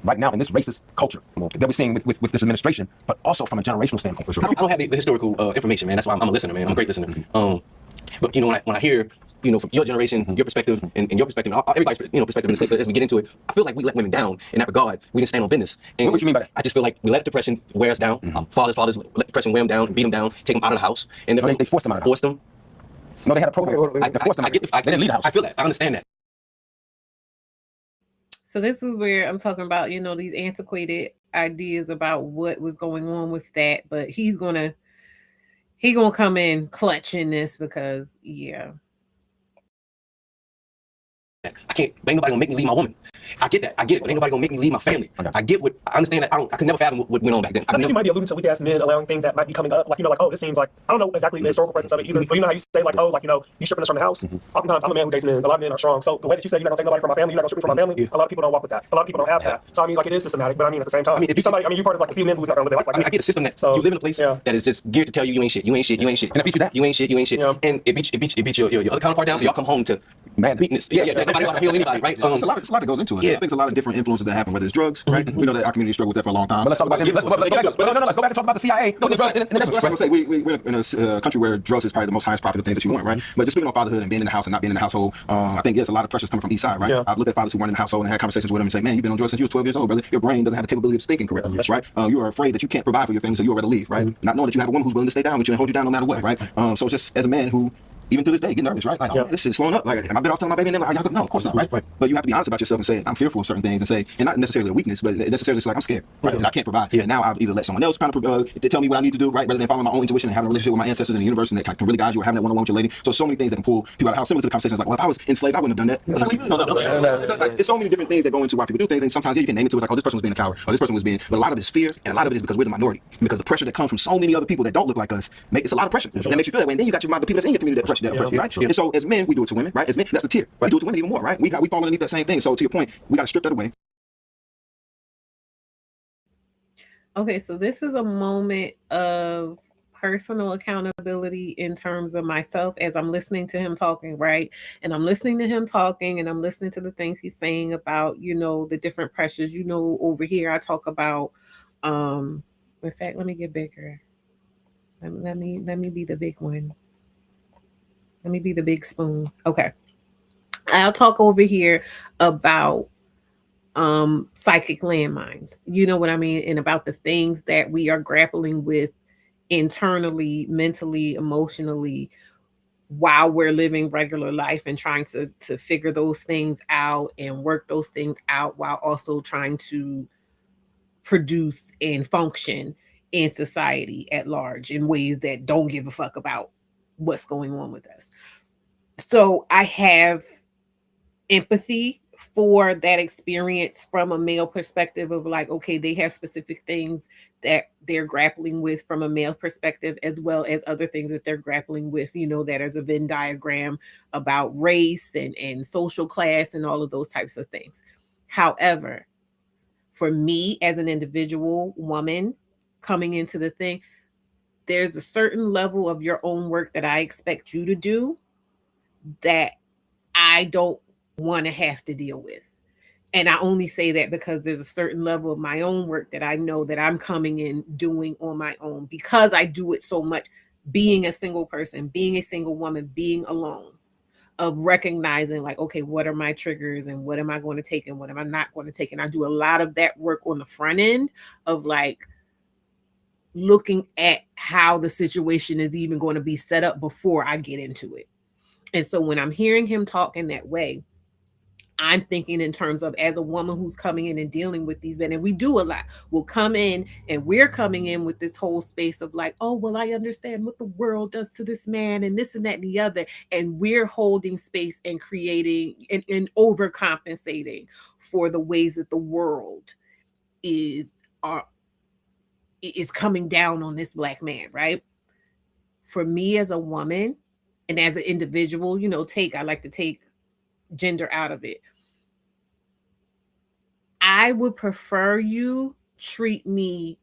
right now in this racist culture that we're seeing with this administration, but also from a generational standpoint. For sure. I don't have the historical information, man. That's why I'm a listener, man. I'm a great listener. But you know, when I hear, you know, from your generation, your perspective, and your perspective, everybody's, you know, perspective in the sense that as we get into it, I feel like we let women down in that regard. We didn't stand on business. And what you mean by that? I just feel like we let depression wear us down. Fathers let depression wear them down, beat them down, take them out of the house, and they forced them out of the house. Forced them. No, they had a program. They forced them. They didn't leave the house. I feel that. I understand that. So this is where I'm talking about, you know, these antiquated ideas about what was going on with that, but he's gonna come in clutching this because, yeah. I can't. Ain't nobody gonna make me leave my woman. I get that. I get it. But ain't nobody gonna make me leave my family. I get what. I understand that. I could never fathom what went on back then. I think you might be alluding to weak ass men allowing things that might be coming up. Like, you know, like, oh, this seems like, I don't know exactly the historical presence of it either. But you know how you say, like, oh, like, you know, you stripping us from the house. Oftentimes, I'm a man who dates men. A lot of men are strong. So the way that you say you're not gonna take nobody from my family, you're not gonna strip me from my family. A lot of people don't walk with that. A lot of people don't have that. So I mean, like, it is systematic. But I mean, at the same time, you're part of like a few men who's not gonna live their life like that. I get the system that you live in a place that is just geared to tell you ain't shit. You ain't shit. You ain't shit. And it beats you that. You ain't shit. You ain't shit. And it beats your other counterpart down. So y'all come home to madness. Yeah. Nobody want to heal anybody, right? It's a lot that goes into it. I think there's a lot of different influences that happen, whether it's drugs, right? We know that our community struggled with that for a long time. But let's talk about let's go back and talk about the CIA. We're in a country where drugs is probably the most highest profit thing that you want, right? But just speaking on fatherhood and being in the house and not being in the household, I think there's a lot of pressures coming from east side, right? I've looked at fathers who weren't in the household and had conversations with them and say, man, you've been on drugs since you were 12 years old, brother. Your brain doesn't have the capability of thinking correctly, right? You are afraid that you can't provide for your family, so you'll rather leave, right? Not knowing that you have a woman who's willing to stay down with you and hold you down no matter what, right? So just as a man who, even to this day, get nervous, right? Like, oh, man, this shit's slowing up. Like, am I better off telling my baby? And then, like, no, of course not, right? But you have to be honest about yourself and say, I'm fearful of certain things, and say, and not necessarily a weakness, but necessarily just like, I'm scared, right? And I can't provide. And now I've either let someone else kind of tell me what I need to do, right? Rather than following my own intuition and having a relationship with my ancestors in the universe and that can really guide you, or having that one-on-one with your lady. So many things that can pull people out of the house. Similar to the conversations like, well, if I was enslaved, I wouldn't have done that. It's like, no. It's so many different things that go into why people do things, and sometimes you can name it to it, like, oh, this person was being a coward, or this person was being, but a lot of it is fears, and a lot of it is because we're the minority. Because the pressure that comes from so many other people that don't look like us, it's a lot of pressure. That makes you feel that way. And then you got the people that's in your community that pressure, right? And so as men, we do it to women, right? As men, that's the tier. We do it to women even more, right? We fall underneath that same thing. So to your point, we got to strip that away. Okay, so this is a moment of personal accountability in terms of myself as I'm listening to him talking, right? And I'm listening to him talking and I'm listening to the things he's saying about, you know, the different pressures. You know, over here I talk about in fact, let me get bigger. Let me be the big one. Let me be the big spoon. Okay. I'll talk over here about psychic landmines. You know what I mean? And about the things that we are grappling with internally, mentally, emotionally, while we're living regular life and trying to figure those things out and work those things out while also trying to produce and function in society at large in ways that don't give a fuck about what's going on with us. So I have empathy for that experience from a male perspective of like, okay, they have specific things that they're grappling with from a male perspective, as well as other things that they're grappling with, you know, that is a Venn diagram about race and social class and all of those types of things. However, for me as an individual woman coming into the thing, there's a certain level of your own work that I expect you to do that I don't want to have to deal with. And I only say that because there's a certain level of my own work that I know that I'm coming in doing on my own, because I do it so much, being a single person, being a single woman, being alone, of recognizing like, okay, what are my triggers and what am I going to take and what am I not going to take? And I do a lot of that work on the front end of like looking at how the situation is even going to be set up before I get into it. And so when I'm hearing him talk in that way, I'm thinking in terms of, as a woman who's coming in and dealing with these men, and we do a lot, we'll come in and we're coming in with this whole space of like, oh, well, I understand what the world does to this man and this and that and the other. And we're holding space and creating and overcompensating for the ways that the world is coming down on this Black man, right? For me as a woman and as an individual, you know, I like to take gender out of it. I would prefer you treat me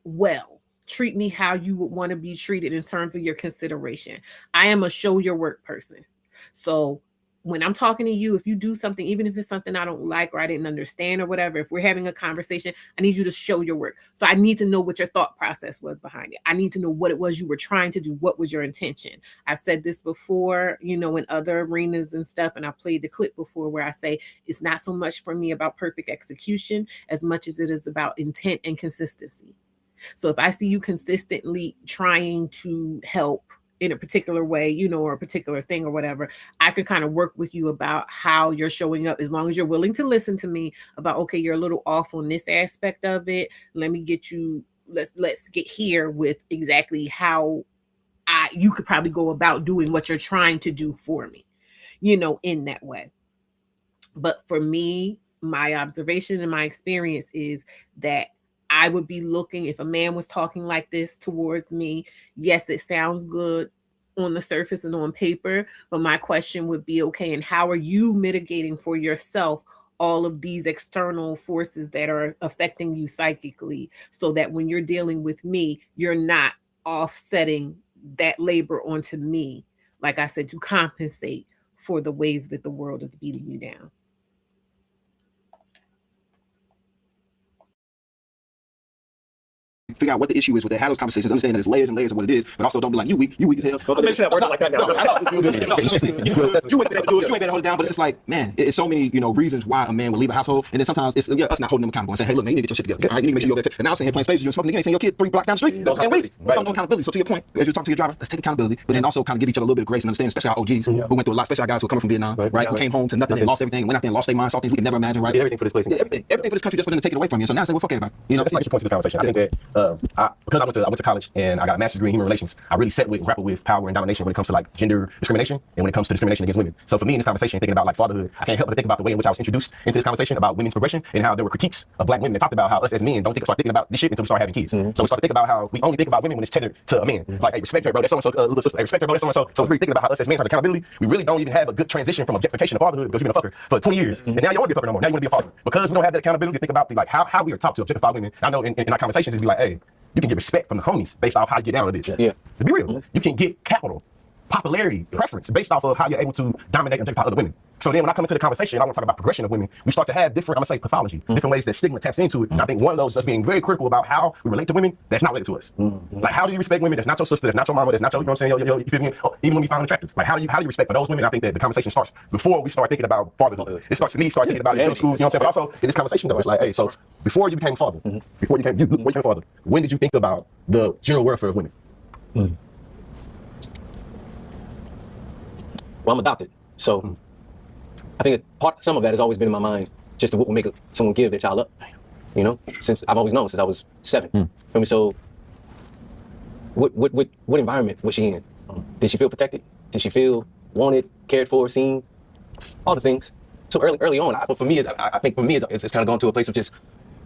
well. Treat me how you would want to be treated in terms of your consideration. I am a show your work person. So when I'm talking to you, if you do something, even if it's something I don't like or I didn't understand or whatever, if we're having a conversation, I need you to show your work. So I need to know what your thought process was behind it. I need to know what it was you were trying to do. What was your intention? I've said this before, you know, in other arenas and stuff, and I've played the clip before where I say it's not so much for me about perfect execution as much as it is about intent and consistency. So if I see you consistently trying to help in a particular way, you know, or a particular thing or whatever, I could kind of work with you about how you're showing up, as long as you're willing to listen to me about, okay, you're a little off on this aspect of it. Let me get you, let's get here with exactly how you could probably go about doing what you're trying to do for me, you know, in that way. But for me, my observation and my experience is that I would be looking, if a man was talking like this towards me, yes, it sounds good on the surface and on paper, but my question would be, okay, and how are you mitigating for yourself all of these external forces that are affecting you psychically, so that when you're dealing with me, you're not offsetting that labor onto me, like I said, to compensate for the ways that the world is beating you down. Figure out what the issue is with that. Have those conversations. Understand that there's layers and layers of what it is, but also don't be like, you weak as hell. Don't make sure that word like that now. You ain't been able to hold it down, but it's just like, man, it's so many, you know, reasons why a man would leave a household, and then sometimes it's us not holding them accountable and saying, hey, look, man, you need to get your shit together. All right, you need to make sure you're there. And now I'm saying, playing spades, you're smoking, you ain't saying your kid 3 blocks down the street. And wait, no accountability. So to your point, as you're talking to your driver, let's take accountability, but then also kind of give each other a little bit of grace and understand, especially our OGs who went through a lot, especially our guys who are coming from Vietnam, right? Who came home to nothing and lost everything, went out there and lost their mind, saw things we could never imagine, right? Did everything for this place. Everything for this country just for them to take it away from you. So now I say, well, fuck everybody. You know, that's my point to this conversation. I think that because I went to college and I got a master's degree in human relations, I really set with and grapple with power and domination when it comes to like gender discrimination and when it comes to discrimination against women. So for me in this conversation, thinking about like fatherhood, I can't help but think about the way in which I was introduced into this conversation about women's progression and how there were critiques of Black women that talked about how us as men don't start thinking about this shit until we start having kids. So we start to think about how we only think about women when it's tethered to a man. Like, hey, respect her, bro. That's so-and-so, little sister. Hey, respect her, bro. That's so-and-so. So it's really thinking about how us as men have accountability. We really don't even have a good transition from objectification of fatherhood because you've been a fucker for 20 years. And now you don't want to be a fucker no more. Now you want to be a father. Because we don't have that accountability to think about like how we are taught to objectify women. I know in our conversations, it'd be like, hey, you can get respect from the homies based off how you get down with it. Yeah. To be real, you can get capital, popularity, preference based off of how you're able to dominate and objectify other women. So then when I come into the conversation, I want to talk about progression of women. We start to have different, I'm gonna say pathology, different ways that stigma taps into it. And I think one of those is just being very critical about how we relate to women that's not related to us. Like, how do you respect women that's not your sister, that's not your mama, that's not your, you know what I'm saying, you feel me? Even when we find them attractive. Like, how do you respect for those women? I think that the conversation starts before we start thinking about fatherhood. It starts to me, start thinking about it in middle school, you know what I'm saying? But also in this conversation though, it's like, hey, so before you became a father, before you became a father, when did you think about the general welfare of women? Well, I'm adopted, so I think some of that has always been in my mind, just what will make someone give their child up. You know, since I've always known since I was 7. I mean, so what environment was she in? Did she feel protected? Did she feel wanted, cared for, seen? All the things. So early on, for me, I think for me, it's kind of gone to a place of just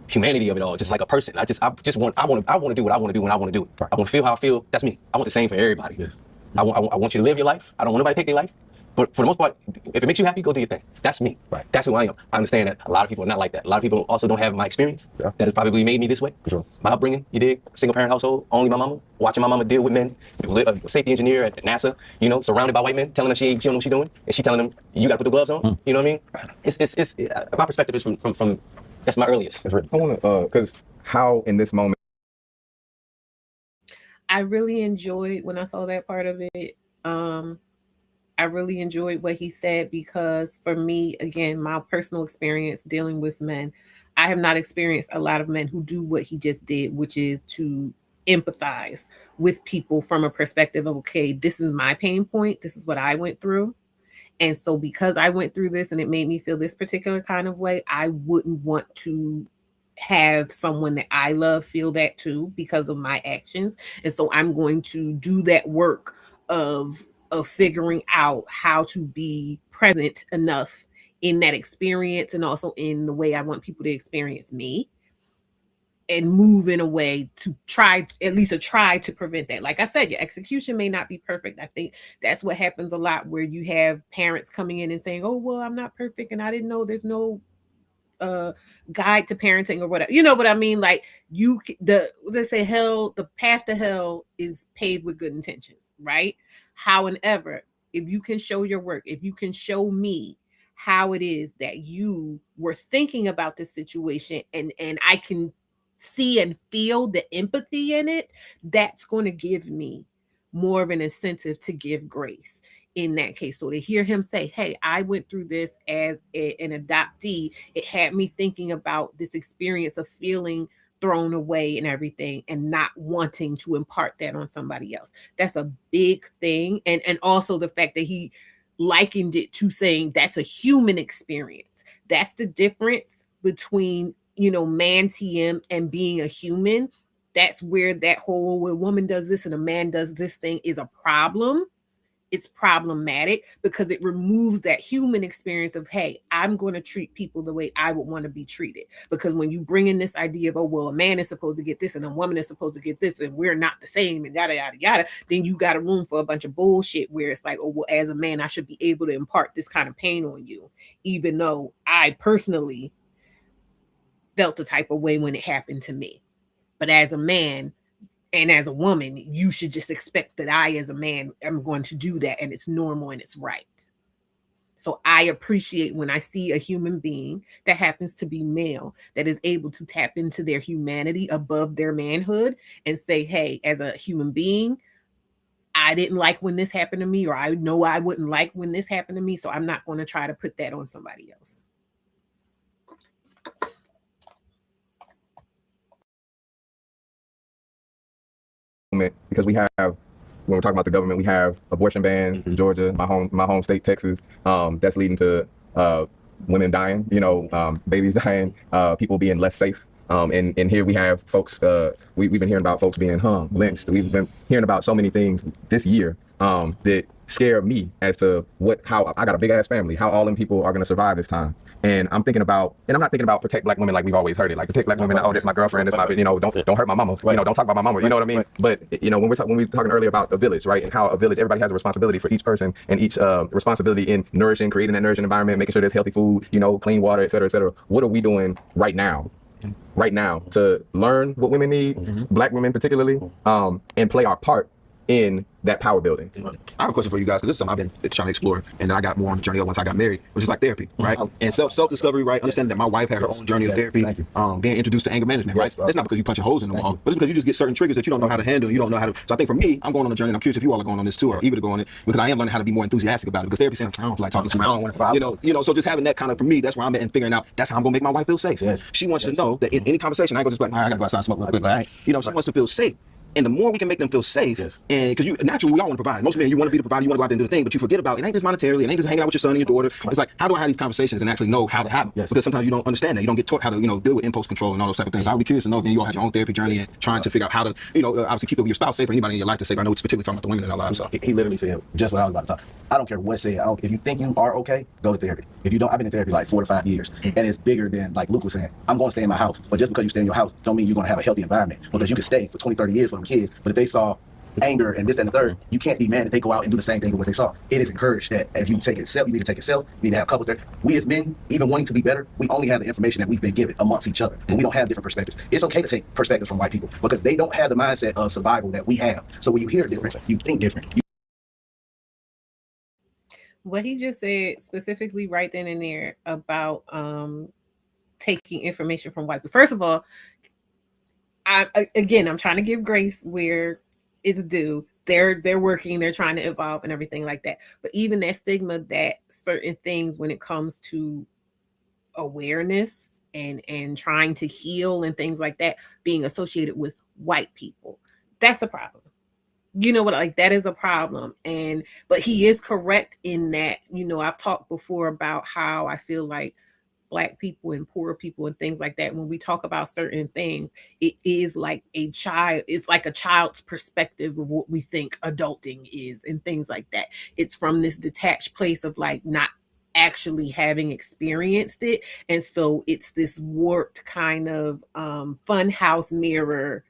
humanity of it all, just like a person. I want to do what I want to do when I want to do it. I want to feel how I feel. That's me. I want the same for everybody. Yes. I want you to live your life. I don't want nobody to take their life. But for the most part, if it makes you happy, go do your thing. That's me. Right. That's who I am. I understand that a lot of people are not like that. A lot of people also don't have my experience. Yeah. That has probably made me this way. For sure. My upbringing, you dig? Single parent household, only my mama. Watching my mama deal with men. A safety engineer at NASA, surrounded by white men, telling her she don't know what she's doing. And she telling them, you got to put the gloves on. You know what I mean? It's my perspective is from that's my earliest. I want to, because how in this moment. I really enjoyed when I saw that part of it. I really enjoyed what he said because for me, again, my personal experience dealing with men, I have not experienced a lot of men who do what he just did, which is to empathize with people from a perspective of, okay, this is my pain point. This is what I went through. And so because I went through this and it made me feel this particular kind of way, I wouldn't want to have someone that I love feel that too because of my actions. And so I'm going to do that work of figuring out how to be present enough in that experience and also in the way I want people to experience me and move in a way to try to prevent that. Like I said, your execution may not be perfect. I think that's what happens a lot where you have parents coming in and saying, oh, well, I'm not perfect and I didn't know there's no guide to parenting or whatever, but I mean, like they say the path to hell is paved with good intentions, right? However, if you can show your work, if you can show me how it is that you were thinking about this situation and I can see and feel the empathy in it, that's going to give me more of an incentive to give grace in that case. So to hear him say, hey, I went through this as an adoptee, it had me thinking about this experience of feeling thrown away and everything and not wanting to impart that on somebody else. That's a big thing. And also the fact that he likened it to saying that's a human experience. That's the difference between, man TM and being a human. That's where that whole a woman does this and a man does this thing is a problem. It's problematic because it removes that human experience of, hey, I'm going to treat people the way I would want to be treated. Because when you bring in this idea of, oh, well, a man is supposed to get this and a woman is supposed to get this and we're not the same and yada, yada, yada, then you got a room for a bunch of bullshit where it's like, oh, well, as a man, I should be able to impart this kind of pain on you, even though I personally felt the type of way when it happened to me. But as a man, and as a woman, you should just expect that I, as a man, am going to do that. And it's normal and it's right. So I appreciate when I see a human being that happens to be male that is able to tap into their humanity above their manhood and say, hey, as a human being, I didn't like when this happened to me, or I know I wouldn't like when this happened to me. So I'm not going to try to put that on somebody else. Because we have, when we're talking about the government, we have abortion bans in Georgia, my home state, Texas. That's leading to women dying, babies dying, people being less safe. And here we have folks, we've been hearing about folks being hung, lynched. We've been hearing about so many things this year that scare me as to how I got a big ass family, how all them people are going to survive this time. And I'm thinking about, and I'm not thinking about protect black women like we've always heard it, like protect black women. Oh, this my girlfriend, this my, don't hurt my mama, don't talk about my mama, you know what I mean? But when we were talking earlier about a village, right, and how a village, everybody has a responsibility for each person and each responsibility in nourishing, creating that nourishing environment, making sure there's healthy food, clean water, et cetera, et cetera. What are we doing right now to learn what women need, black women particularly, and play our part in that power building? I have a question for you guys, because this is something I've been trying to explore, and then I got more on the journey of once I got married, which is like therapy, right? And self-discovery, right? Understanding that my wife had her own journey of therapy, being introduced to anger management, right? It's not because you punching holes in the wall, but it's because you just get certain triggers that you don't know how to handle, you don't know how to. So I think for me, I'm going on a journey, and I'm curious if you all are going on this too, or even to go on it, because I am learning how to be more enthusiastic about it, because therapy saying, I don't feel like talking to somebody, I don't want to, so just having that kind of, for me, that's where I'm at, and figuring out that's how I'm going to make my wife feel safe. She wants to know that in any conversation, I ain't going to just be like, I got to go outside and smoke real quick, she wants to feel safe. And the more we can make them feel safe, and because you naturally we all want to provide. Most men, you want to be the provider, you want to go out there and do the thing, but you forget about it ain't just monetarily, it ain't just hanging out with your son and your daughter. It's like, how do I have these conversations and actually know how to have them? Because sometimes you don't understand that. You don't get taught how to, deal with impulse control and all those type of things. I would be curious to know if you all have your own therapy journey and trying to figure out how to, obviously keep your spouse safe or anybody in your life to safe. I know it's particularly talking about the women in our lives. So. He literally said just what I was about to talk. I don't care what said. If you think you are okay, go to therapy. If you don't, I've been in therapy like 4 to 5 years, and it's bigger than, like Luke was saying, I'm going to stay in my house. But just because you stay in your house don't mean you're going to have a healthy environment, because you can stay for 20, 30 years for them kids. But if they saw anger and this, that, and the third, you can't be mad that they go out and do the same thing with what they saw. It is encouraged that if you take it self, you need to take it self. You need to have couples there. We as men, even wanting to be better, we only have the information that we've been given amongst each other, but we don't have different perspectives. It's okay to take perspectives from white people because they don't have the mindset of survival that we have. So when you hear different, you think different. What he just said specifically right then and there about taking information from white people. First of all, I'm trying to give grace where it's due. They're working, they're trying to evolve and everything like that. But even that stigma that certain things when it comes to awareness and trying to heal and things like that being associated with white people, that's a problem. You know what, like that is a problem. But he is correct in that, I've talked before about how I feel like Black people and poor people and things like that, when we talk about certain things, it is like it's like a child's perspective of what we think adulting is and things like that. It's from this detached place of like not actually having experienced it. And so it's this warped kind of funhouse mirror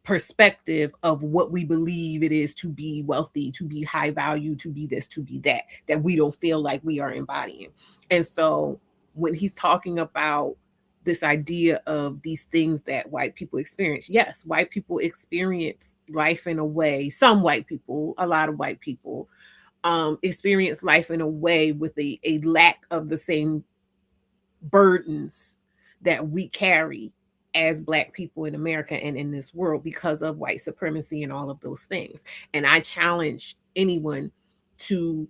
perspective of what we believe it is to be wealthy, to be high value, to be this, to be that we don't feel like we are embodying. And so when he's talking about this idea of these things that white people experience, yes, white people experience life in a way, some white people, a lot of white people experience life in a way with a lack of the same burdens that we carry as Black people in America and in this world because of white supremacy and all of those things. And I challenge anyone to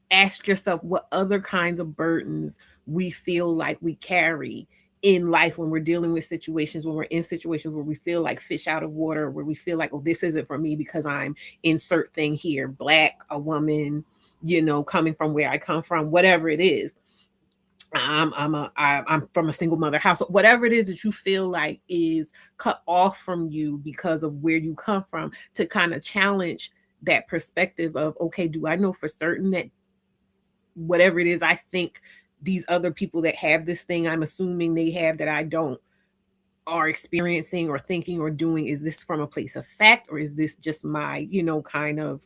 ask yourself what other kinds of burdens we feel like we carry in life when we're dealing with situations, when we're in situations where we feel like fish out of water, where we feel like, oh, this isn't for me because I'm insert thing here, Black, a woman, coming from where I come from, whatever it is. I'm from a single mother household, whatever it is that you feel like is cut off from you because of where you come from, to kind of challenge that perspective of, okay, do I know for certain that whatever it is I think these other people that have this thing I'm assuming they have that I don't are experiencing or thinking or doing, is this from a place of fact, or is this just my, kind of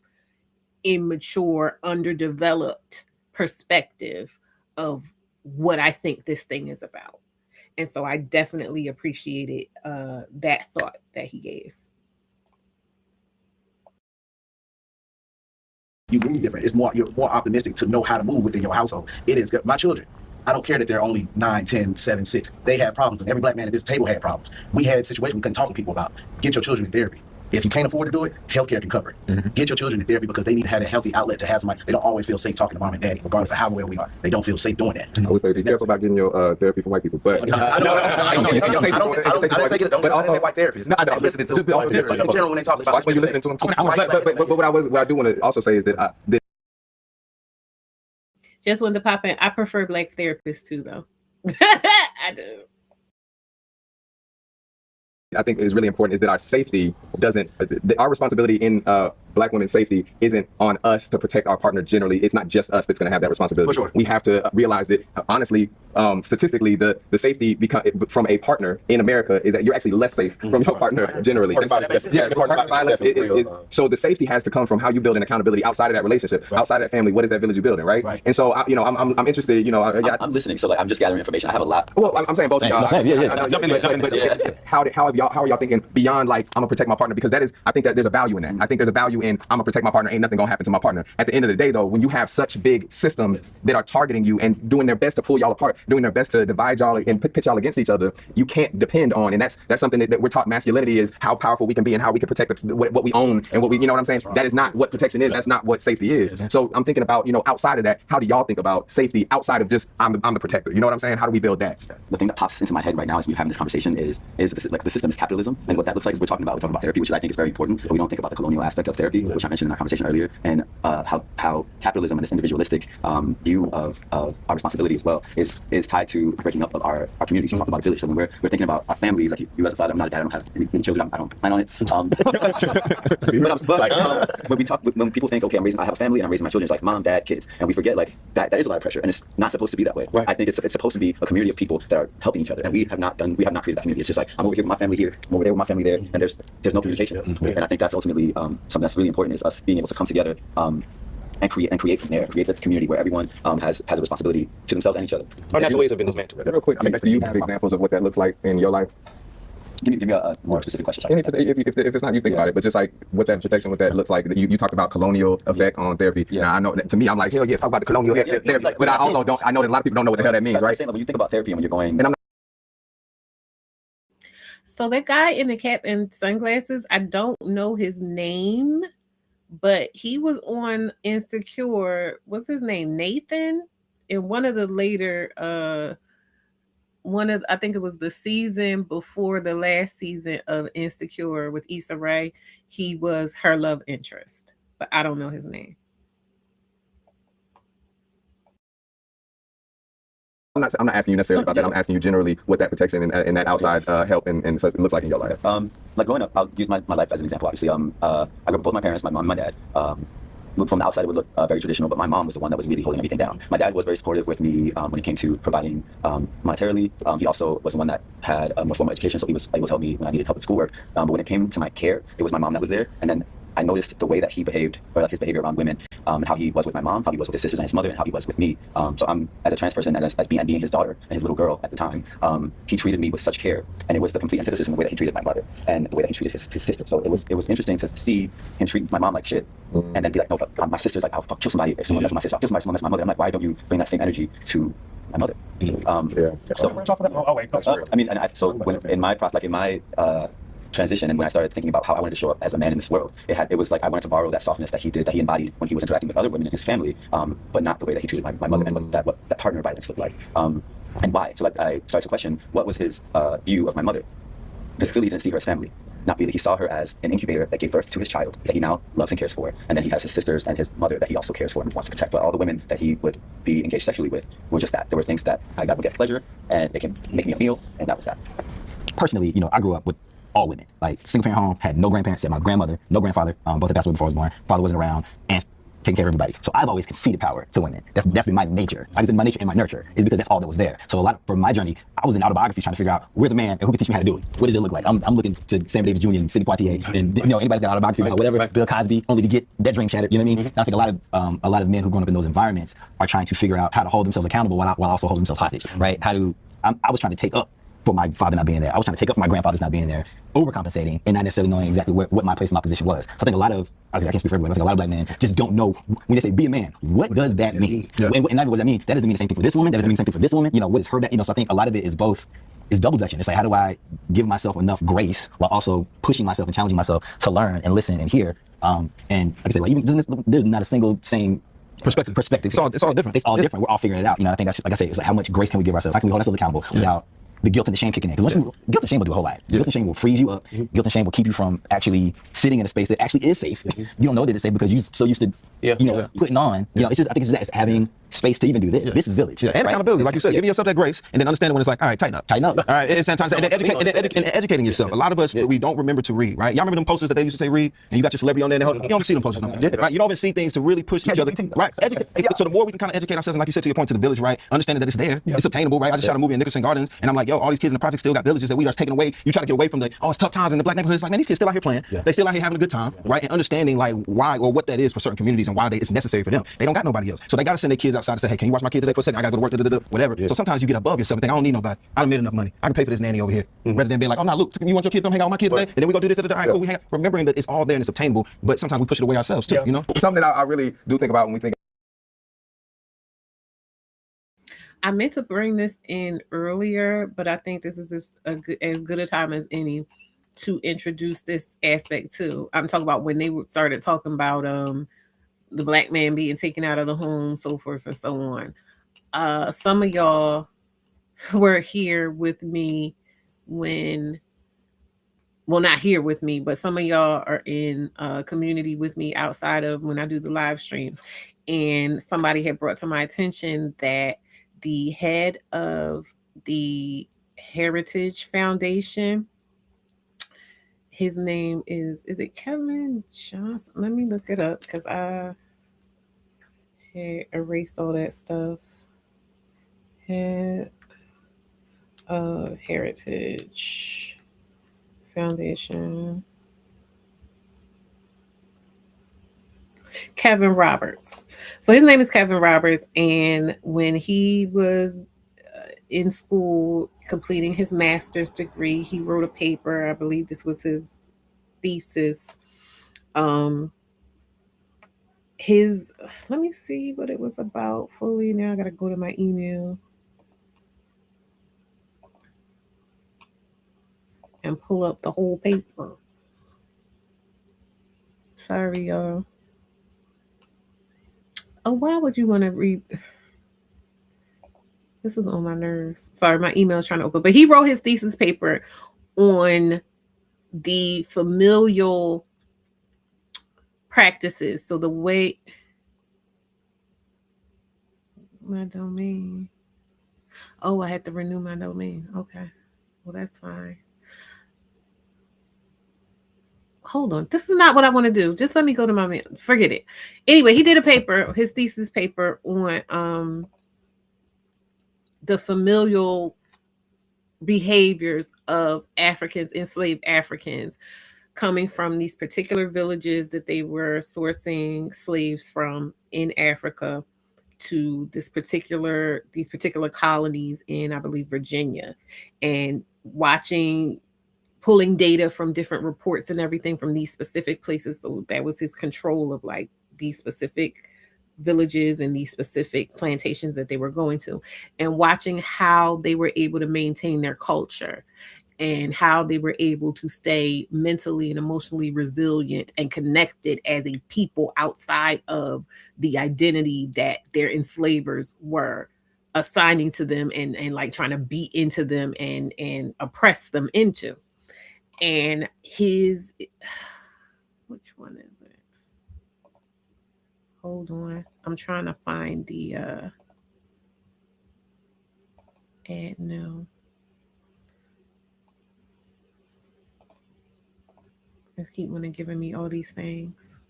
immature, underdeveloped perspective of what I think this thing is about? And so I definitely appreciated that thought that he gave. You move different. You're more optimistic to know how to move within your household. It is my children. I don't care that they're only 9, 10, 7, 6. They have problems, and every Black man at this table had problems. We had situations we couldn't talk to people about. Get your children in therapy. If you can't afford to do it, healthcare can cover it. Mm-hmm. Get your children in therapy because they need to have a healthy outlet to have somebody. They don't always feel safe talking to mom and daddy, regardless of how well we are. They don't feel safe doing that. I would say be careful about getting your therapy from white people. But I didn't say get it. Don't say white therapists. No, I know. Listening to in general when they talk about. When you listen to them. But what I do want to also say is that just when the pop in, I prefer Black therapists too, though. I do. I think is really important is that our safety our responsibility in Black women's safety isn't on us to protect our partner generally. It's not just us that's going to have that responsibility. For sure. We have to realize that, honestly, statistically, the safety from a partner in America is that you're actually less safe from your partner generally. Partner violence is so the safety has to come from how you build an accountability outside of that relationship, outside of that family. What is that village you're building, right? And so, I'm interested. I'm listening, so I'm just gathering information. I have a lot. Well, I'm saying both of y'all. Jump in. How are y'all thinking beyond like I'm gonna protect my partner? Because I think that there's a value in that. I think there's a value and I'm gonna protect my partner, ain't nothing gonna happen to my partner. At the end of the day though, when you have such big systems that are targeting you and doing their best to pull y'all apart, doing their best to divide y'all and pit y'all against each other, you can't depend on, and that's something that we're taught. Masculinity is how powerful we can be and how we can protect what we own and what we, you know what I'm saying? That is not what protection is. That's not what safety is. So I'm thinking about, you know, outside of that, how do y'all think about safety outside of just I'm the protector? You know what I'm saying? How do we build that? The thing that pops into my head right now as we're having this conversation is the system is capitalism, and what that looks like is we're talking about therapy, which I think is very important, but we don't think about the colonial aspect of therapy, which I mentioned in our conversation earlier, and how capitalism and this individualistic view of our responsibility as well is tied to breaking up of our communities. You talk about a village, so when we're thinking about our families, like you as a father, I'm not a dad, I don't have any children, I don't plan on it. When people think, okay, I have a family and I'm raising my children, it's like mom, dad, kids, and we forget like that is a lot of pressure, and it's not supposed to be that way. Right. I think it's supposed to be a community of people that are helping each other, and we have not created that community. It's just like I'm over here with my family here, I'm over there with my family there, and there's no communication. And I think that's ultimately something that's really important, is us being able to come together and create from there, create the community where everyone has a responsibility to themselves and each other. Our natural ways have been dismantled. Real quick, do you have examples of what that looks like in your life? Give me a more specific question. If it's not, you think about it, but just like what that protection, what that looks like. You talked about colonial effect on therapy. Now I know that to me, I'm like, hell yeah, talk about the colonial effect therapy. But I also don't. I know that a lot of people don't know what the hell that means, right? When you think about therapy and when you're going, and I'm So that guy in the cap and sunglasses, I don't know his name, but he was on Insecure. What's his name? Nathan? In one of the later I think it was the season before the last season of Insecure with Issa Rae. He was her love interest, but I don't know his name. I'm not asking you necessarily about that. I'm asking you generally what that protection and that outside help and so it looks like in your life. Like growing up, I'll use my life as an example. Obviously, I grew up with both my parents, my mom and my dad. From the outside, it would look very traditional, but my mom was the one that was really holding everything down. My dad was very supportive with me when it came to providing monetarily. He also was the one that had a more formal education, so he was able to help me when I needed help with schoolwork. But when it came to my care, it was my mom that was there. And then I noticed the way that he behaved, or like his behavior around women, and how he was with my mom, how he was with his sisters and his mother, and how he was with me. So I'm, as a trans person, and as being his daughter and his little girl at the time, he treated me with such care, and it was the complete antithesis in the way that he treated my mother and the way that he treated his sister. So it was interesting to see him treat my mom like shit, and then be like, no, but my sister's like, I'll kill somebody if someone that's my sister. I'll kill somebody if someone that's my mother. I'm like, why don't you bring that same energy to my mother? So in my transition, and when I started thinking about how I wanted to show up as a man in this world, it was like I wanted to borrow that softness that he embodied when he was interacting with other women in his family, but not the way that he treated my mother, and what that partner violence looked like, and why. So like I started to question what was his view of my mother, because clearly he didn't see her as family. Not really. He saw her as an incubator that gave birth to his child that he now loves and cares for, and then he has his sisters and his mother that he also cares for and wants to protect. But all the women that he would be engaged sexually with were just that. There were things that I would get pleasure, and they can make me a meal, and that was that. Personally, I grew up with all women, like single parent home, had no grandparents, had my grandmother, no grandfather, both passed away before I was born, father wasn't around, and taking care of everybody. So I've always conceded power to women. That's been my nature. Like I said, my nature and my nurture is because that's all that was there. So for my journey, I was in autobiographies trying to figure out where's a man and who can teach me how to do it. What does it look like? I'm looking to Sammy Davis Jr. and Sidney Poitier, and anybody's got autobiography about whatever, Bill Cosby, only to get that dream shattered. You know what I mean? And I think a lot of men who've grown up in those environments are trying to figure out how to hold themselves accountable while also holding themselves hostage. Right? I was trying to take up for my father not being there. I was trying to take up for my grandfather's not being there, overcompensating and not necessarily knowing exactly what my place and my position was. So I think I can't speak for everybody, I think a lot of black men just don't know when they say be a man, what does that mean? Yeah. And what does that mean? That doesn't mean the same thing for this woman, that doesn't mean the same thing for this woman. What is her, so I think a lot of it is double dutching. It's like, how do I give myself enough grace while also pushing myself and challenging myself to learn and listen and hear? And like I said, like there's not a single same perspective. It's all different. It's all different. We're all figuring it out. I think that's, like I say, it's like how much grace can we give ourselves? How can we hold ourselves accountable without the guilt and the shame kicking in? Because guilt and shame will do a whole lot. Guilt and shame will freeze you up. Guilt and shame will keep you from actually sitting in a space that actually is safe. You don't know that it's safe because you're so used to putting on. I think it's having space to even do this. This is village. And accountability, like you said, giving yourself that grace, and then understanding when it's like, all right, tighten up. All right, and sometimes and educating yourself. A lot of us, we don't remember to read, right? Y'all remember them posters that they used to say read, and you got your celebrity on there, and you don't see them posters no more, right? You don't even see things to really push each other, right? So the more we can kind of educate ourselves, and like you said, to your point, to the village, right? Understanding that it's there, it's obtainable, right? I just shot a movie in Nicholson Gardens, and I'm like, yo, all these kids in the project still got villages that we are taking away. You try to get away from it's tough times in the black neighborhoods. Like, man, these kids still out here playing. They still out here having a good time, right? And understanding like why or what that is for certain communities and why it's necessary for them. They don't got nobody else, so they got to send their kids outside and say, hey, can you watch my kid today for a second? I gotta go to work, whatever. Yeah. So sometimes you get above yourself and think, I don't need nobody. I done made enough money. I can pay for this nanny over here. Rather than being like, oh, no, look, you want your kid to come hang out with my kid today? And then we go do this, all right, cool, we hang out. Remembering that it's all there and it's obtainable, but sometimes we push it away ourselves too, you know? Something that I really do think about when we think. I meant to bring this in earlier, but I think this is just as good a time as any to introduce this aspect too. I'm talking about when they started talking about the black man being taken out of the home, so forth and so on. Some of y'all were here with me when, well, not here with me, but some of y'all are in community with me outside of when I do the live streams. And somebody had brought to my attention that the head of the Heritage Foundation, his name is it Kevin Johnson? Let me look it up because I had erased all that stuff. Head of Heritage Foundation. Kevin Roberts. So his name is Kevin Roberts. And when he was in school completing his master's degree, he wrote a paper. I believe this was his thesis. His, let me see what it was about fully. Now I got to go to my email and pull up the whole paper. Sorry, y'all. Oh, why would you want to read? This is on my nerves. Sorry, my email is trying to open. But he wrote his thesis paper on the familial practices. So the way my domain. Oh, I had to renew my domain. Okay. Well, that's fine. Hold on. This is not what I want to do. Just let me go to my mail. Forget it. Anyway, he did a paper, his thesis paper on the familial behaviors of Africans, enslaved Africans, coming from these particular villages that they were sourcing slaves from in Africa to these particular colonies in, I believe, Virginia, and pulling data from different reports and everything from these specific places. So that was his control of like these specific villages and these specific plantations that they were going to, and watching how they were able to maintain their culture and how they were able to stay mentally and emotionally resilient and connected as a people outside of the identity that their enslavers were assigning to them and like trying to beat into them and oppress them into. And his, which one is it? Hold on. I'm trying to find the ad no. They keep wanting giving me all these things.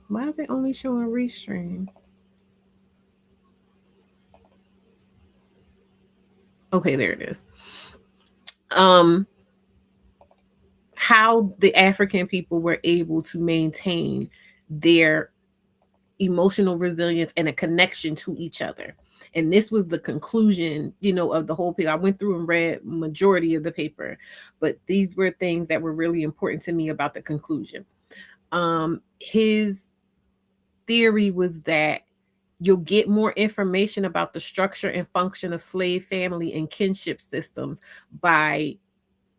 Why is it only showing restream? Okay, there it is. How the African people were able to maintain their emotional resilience and a connection to each other. And this was the conclusion, of the whole paper. I went through and read majority of the paper, but these were things that were really important to me about the conclusion. His theory was that you'll get more information about the structure and function of slave family and kinship systems by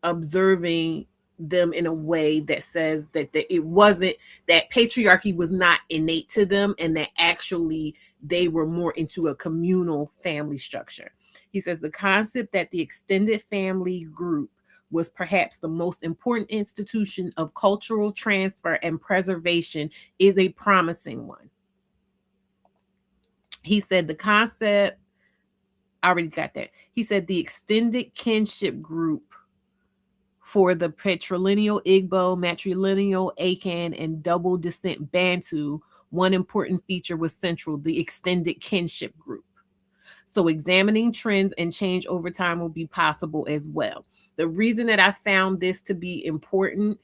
observing them in a way that says that it wasn't, that patriarchy was not innate to them, and that actually they were more into a communal family structure. He says the concept that the extended family group was perhaps the most important institution of cultural transfer and preservation is a promising one. He said the concept, I already got that. He said the extended kinship group for the patrilineal Igbo, matrilineal Akan, and double descent Bantu, one important feature was central, the extended kinship group. So examining trends and change over time will be possible as well. The reason that I found this to be important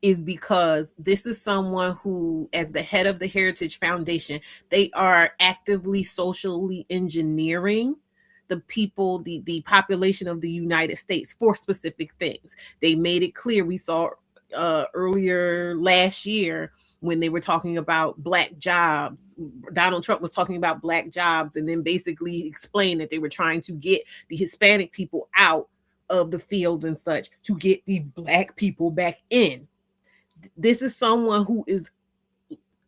is because this is someone who, as the head of the Heritage Foundation, they are actively socially engineering the people, the population of the United States for specific things. They made it clear. We saw earlier last year when they were talking about black jobs. Donald Trump was talking about black jobs and then basically explained that they were trying to get the Hispanic people out of the fields and such to get the black people back in. This is someone who is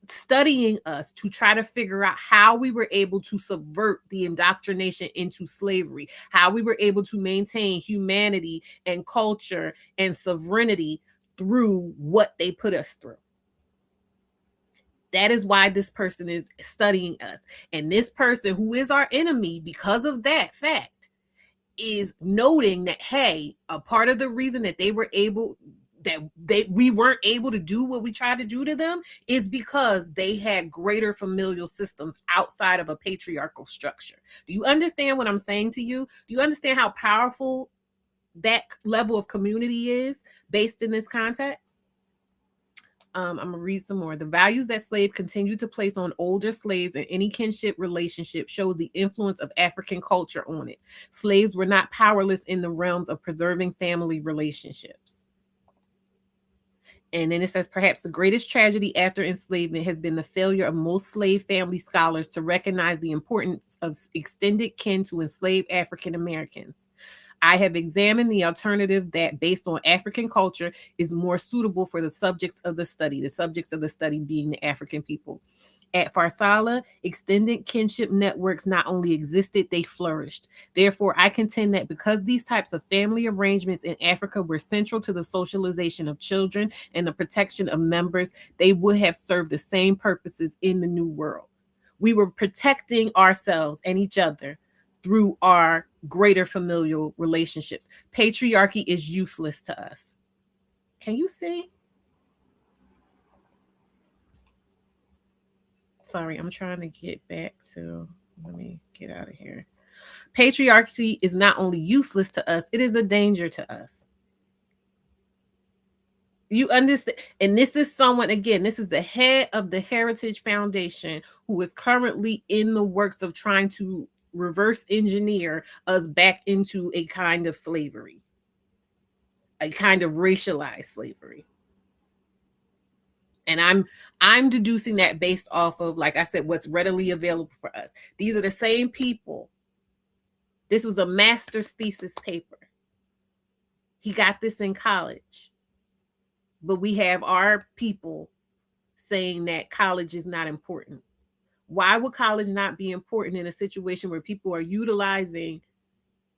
studying us to try to figure out how we were able to subvert the indoctrination into slavery, how we were able to maintain humanity and culture and sovereignty through what they put us through. That is why this person is studying us. And this person, who is our enemy because of that fact, is noting that, hey, a part of the reason that we weren't able to do what we tried to do to them is because they had greater familial systems outside of a patriarchal structure. Do you understand what I'm saying to you? Do you understand how powerful that level of community is based in this context? I'm gonna read some more. The values that slaves continue to place on older slaves in any kinship relationship shows the influence of African culture on it. Slaves were not powerless in the realms of preserving family relationships. And then it says, perhaps the greatest tragedy after enslavement has been the failure of most slave family scholars to recognize the importance of extended kin to enslaved African Americans. I have examined the alternative that, based on African culture, is more suitable for the subjects of the study being the African people. At Farsala, extended kinship networks not only existed, they flourished. Therefore, I contend that because these types of family arrangements in Africa were central to the socialization of children and the protection of members, they would have served the same purposes in the New World. We were protecting ourselves and each other through our greater familial relationships. Patriarchy is useless to us. Can you see? Sorry, I'm trying to get back to, let me get out of here. Patriarchy is not only useless to us, it is a danger to us. You understand? And this is someone, again, this is the head of the Heritage Foundation who is currently in the works of trying to reverse engineer us back into a kind of slavery, a kind of racialized slavery. And I'm deducing that based off of, like I said, what's readily available for us. These are the same people. This was a master's thesis paper. He got this in college. But we have our people saying that college is not important. Why would college not be important in a situation where people are utilizing